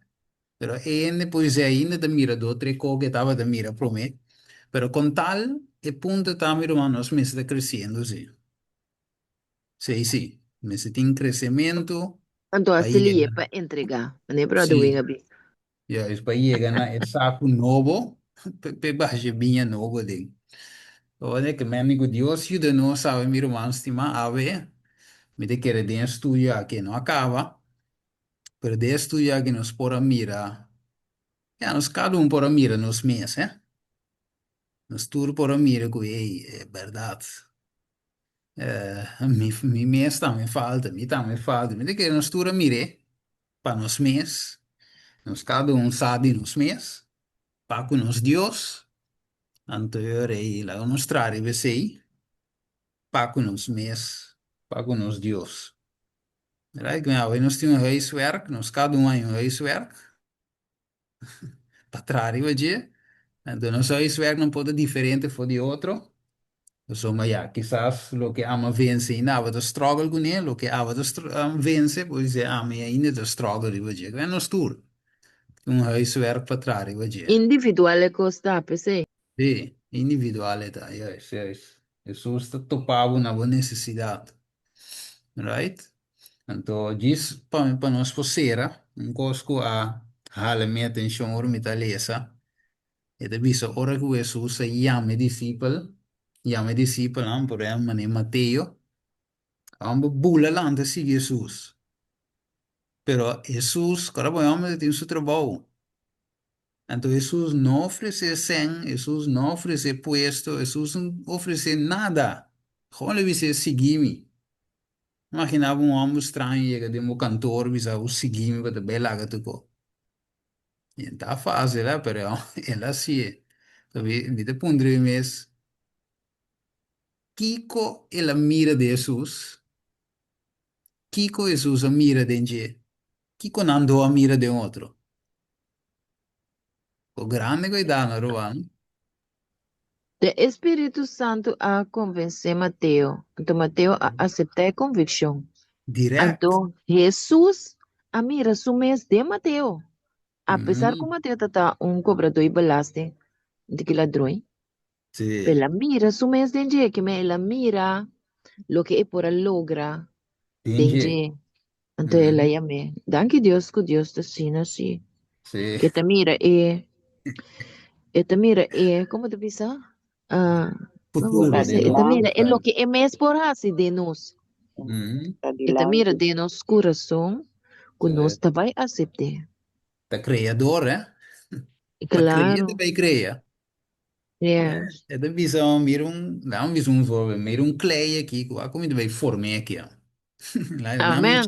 S7: Pero ene pois é ainda ta mira do tre co que tava ta mira promet. Pero con tal e punto ta mira manos me está crescendo, sim. Sim, sim. Me se tem crescimento.
S5: Então,
S7: Aí
S5: assim, ele é para entregar. Não é para doer,
S7: sim,
S5: abi.
S7: já depois chega na é saco novo, pe baixa binha novo dele. Olha que menino Deus ajuda nós sabe meu irmão estima a ver, me de querer de estudar que não acaba, pero de estudar que nos pora mira, já nos cada um pora mira nos mês, nos tudo pora mira que é verdade. Mi mês também falta, me de querer nos tudo mire para nos mês, nos cada um sabe nos mês, para com nos Deus. Anterior e la mostrare vesei pago-nos mês, pago-nos Deus. Right? Nou, nós temos huiswerk, nós cada um tem um huiswerk, para trás, hoje. Então, nosso huiswerk não pode ser diferente do outro. Então, mas já, quizás o que ama vence, não, vai struggle com ele, o que ama vence, pois é, ama ainda de struggle, hoje. É nosso tour. Um huiswerk para trás, hoje.
S5: Individual é costa, pensei.
S7: Sim, individual, tá, yes, yes. Jesus topava uma boa necessidade. Right? Então, diz para nós posera, um cosco a hala minha atenção ora me talesa, e de bisa ora que Jesus chama discípulo, por exemplo, em Mateus, amba bula lá ante si Jesus. Pero Jesus, cada homem tem seu trabalho. Então, Jesus não oferece sem, Jesus não oferece puesto, Jesus não oferece nada. Gewoon ele disse, seguir-me. Imaginava um homem estranho, chega de um cantor, bisa o seguir-me para bela gatuko. E tá fácil, né? Pero ela sim. Então, me te pondrei mes. Kiko ela mira de Jesus. Kiko Jesus a mira de gente. Kiko não andou a mira de outro. O grande cuidado, Ruan.
S5: O Espírito Santo a convencer Mateo. Então, Mateo a aceitar a convicção.
S7: Direct.
S5: Então, Jesus a mira sumes de Mateo. Apesar que Mateo está um cobrador e balaste de que ladrão,
S7: Sim.
S5: ela mira sumes de gente que me ela mira lo que é por logra de
S7: Entendi.
S5: gente. Então, ela llame. Danke Deus que Deus te ensina assim.
S7: Sim.
S5: Que te mira como te diz? Ah,
S7: Futuro de
S5: e te mira, é lo
S7: nós.
S5: que é mais por assim de nós. E te mira de nosso coração, que nós te vai aceitar.
S7: Tá criador, né? Tá criado
S5: Claro,
S7: também cria.
S5: yes.
S7: É da visão, não visão envolve, mira clay aqui, como ele vai formar aqui, ó. Lá,
S5: Amém,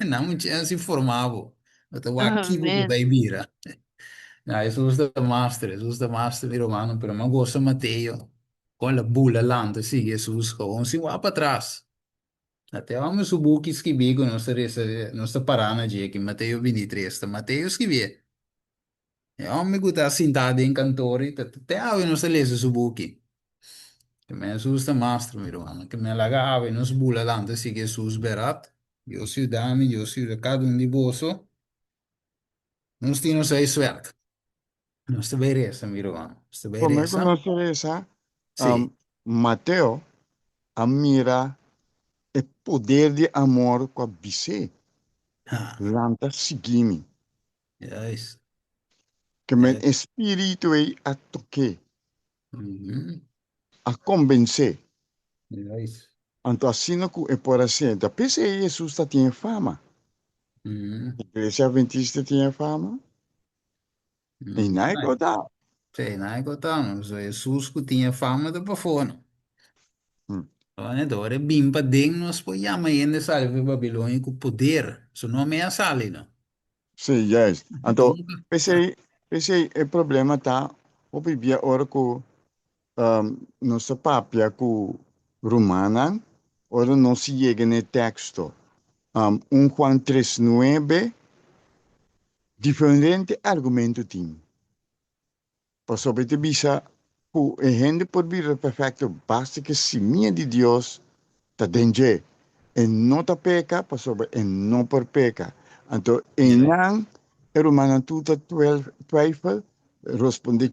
S7: não tinha se formado. Então, aqui que
S5: amém.
S7: vai virar. Não, Jesus da master, meu irmão, pero não gosta Mateio. Com a bula lá, então, sim, Jesus, com se vai para trás. Até vamos subir que escrevi com nossa parana de que Mateio 23, Mateio escrevi. É homem que está sentado em cantor, até a nossa lesa subir. Que me asusta mastro, mi hermano. Que me lagava e nos bula lante si che sus berat. Io si dami, io si recado un diboso. Non stino sei swerk. Non sta beresa, mi hermano. Sta
S8: Como é que
S7: beresa.
S8: nós essa
S7: Sì.
S8: Mateo admira o poder de amor com a bise.
S7: Ah,
S8: Lanta seguimi.
S7: yes.
S8: Que meu
S7: Yes.
S8: espírito é a toque,
S7: Mhm.
S8: a convencer.
S7: Yes.
S8: Então, assim que é por assim. Da PC Jesus está tem fama.
S7: Mhm.
S8: A igreja adventista tem fama. E não é
S7: Nei.
S8: igual.
S7: Sì, non è contano. Jesus che tinha fama da buffone. Ora bimpa ding nos spogliamo e ne salve Babilônia com poder. Seu nome é Salina.
S8: Sim, yes. Então,
S7: Dunque,
S8: PC o problema tá, o bibia ora com nossa papia com romana, ora não se chega no texto. 1 Juan 3:9, diferente argumento tem. Por sobre te bisa, ku e gente por vir perfecto, basta que se minha de Deus ta denge, e não ta peca, por sobre e não por peca. Então, em
S7: yeah.
S8: yang, er humano tu ta twijfel, responde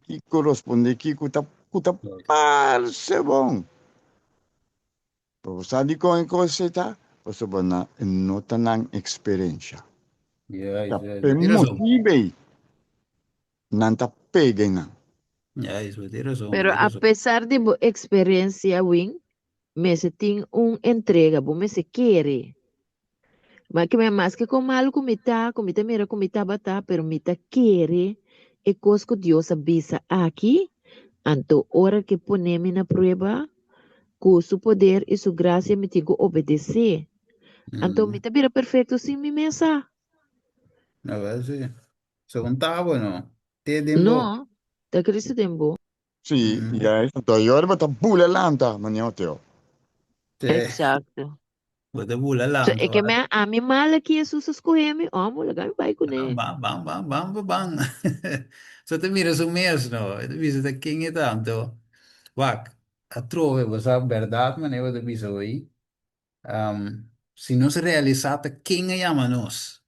S8: kiko, ta parse bom. Por sabe com a coisa ta, por sobre na, não ta nang experiência.
S7: Yes,
S8: Ta
S7: yes,
S8: pe
S7: vedi razão.
S8: motive, não ta pega não.
S7: Yes,
S5: Pero
S7: vedi
S5: a
S7: razão.
S5: pesar de bo experiencia win, me se tem entrega, bo me se quiere. Mas que me mais que com mal comita mira comita bata, pero mita quiere e cosco Dios avisa aqui, anto hora que poneme na prueba, com su poder e su graça me tengo obedecer. Anto mita mira perfeito sim mi mesa.
S7: Vabbè, sì. Se contavo, no. Te dembo.
S5: No, da Cristo tempo.
S8: Sim, yes. Então, agora ta bula lanta, manhoteo.
S7: Te,
S5: Exacto.
S7: vado pure
S5: So,
S7: là,
S5: e che me a mi male che Jesus escolheu, amo, legal, vai com ele.
S7: bam, bam, bam, bam, bam, bam. Se te mira su mesmo, e tu dici da king è tanto. Guarda, a trove, questa verdade, ma ne vado bisogno. Se non si realizzata king chiama nos.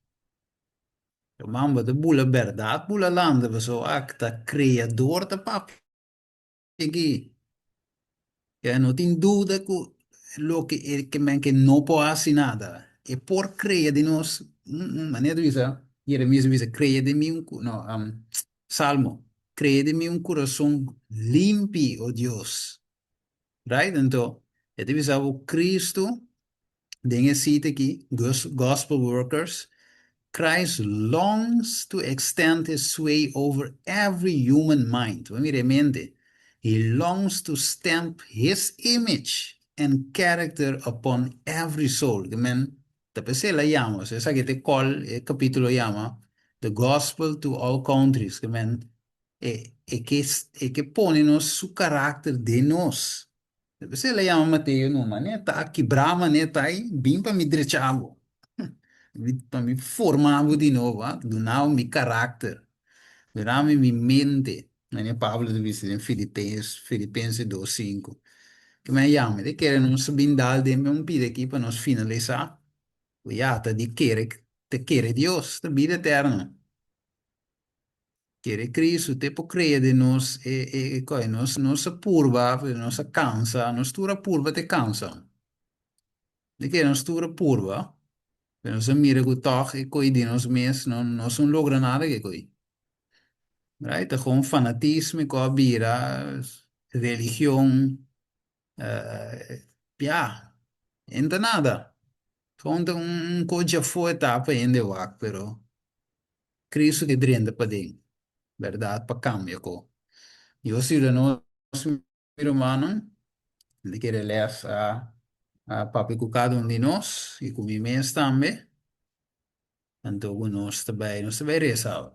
S7: Mamba de bula verdade, bula landa, so acta creador da papi aqui. Que não tem dúvida que lo que men que não pode fazer nada. E por crer de nós, maneira de dizer, Jeremias diz, creia de mim, não, Salmo, creia de mim um coração limpo, oh Deus. Right? Então, é de dizer, o Cristo, tem cita aqui, gospel workers, Christ longs to extend his sway over every human mind. Mire, mente. He longs to stamp his image and character upon every soul. Que men, te se la llama, se sa que te call, el capítulo llama, The Gospel to All Countries. Que men, que pone-nos su carácter de nos. Te se la llama Mateo, no, man, tá aqui brama, né, tá aí, bim para me drechavo. Para me formar de novo, donar meu caráter, virar minha mente. Né, Pablo diz em Filipenses 2:5. Que me chama, de querer nos bindar de um pide aqui para nos finalizar. Cuidado, de querer, te querer Deus, da vida eterna. Querer Cristo, te può credere de nós, coi, nossa purva, nossa cansa, nostra purva te cansa. De que nostra purva, pero se mira que toch, e coi di nos mes, non sono logra nada che coi. Right? Gewoon fanatisme, coabira, religión, ja, inte nada. Gewoon un coach fu etapa in de wak, pero Cristo che drende pa ding, verdad, pa cambia ko. Yo si le no mi romano, le quiere leer a papi cu cada un di nos, e cu mi mes tambe, tanto nos sta bei resa,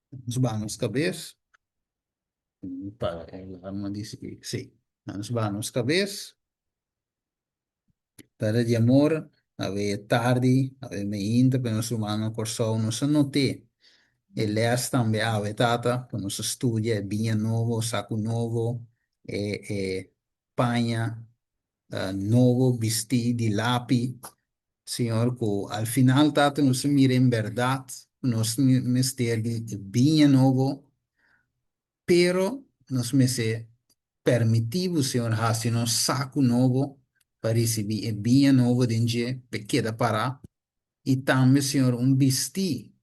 S7: nos vamos cabeça, para, vamos dizer que sim, nos vamos cabeça, para de amor, ave tardi, ave me inta, per nos umano corso, non so note, e lei stambe ave tata, per nos studia, e binha novo, saco novo, e paña, novo vestir de lápiz, Senhor, que al final tato nos mira em verdade, nos mistério de bem novo, pero nos me se permitivo, Senhor, fazer um saco novo para receber o bem novo de dia, pequena para, e também, Senhor, vestir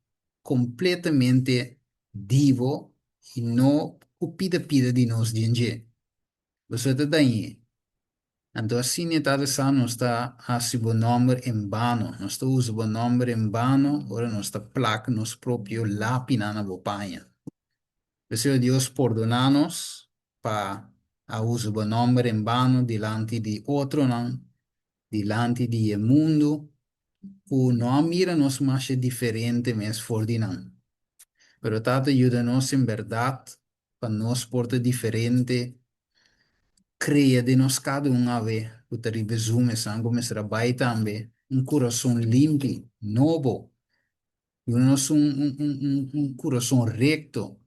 S7: completamente divo e não o pida de nós de dia. Você está daí. Então, assim, está sa não está o nome em vano, não está usando o nome em vano, ora não está placa nos próprio lápis na bopanha. Senhor Deus, perdonanos para a uso o nome em vano delante de outro, não, delante de mundo, o não mira nos mais diferente, mas for de não. Pero Tata, ajuda-nos em verdade, para nós porta diferente, cria de nós cada a vez, o terrible zoom, sangue, mas trabalha também, coração limpo, novo, e um coração recto,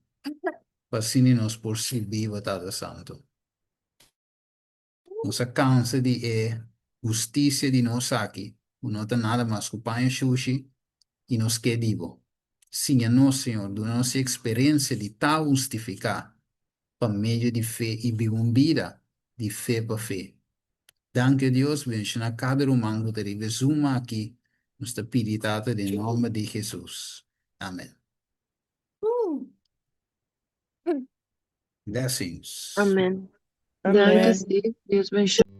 S7: para assim nós por servir, Tata Santo. Nossa cansa de justiça de nós aqui, não tem nada mais que o pai sushi, e nos que digo. Sim, a nós, Senhor, da nossa experiência de tal justificar, por meio de fé e de uma vida de fé para fé. Danke Deus, bendiga cada humano que deve sumar aqui, nos pedido em nome de Jesus. Amém. Blessings.
S12: Amén. Danke,
S9: Amém.
S12: Steve. Deus bendiga.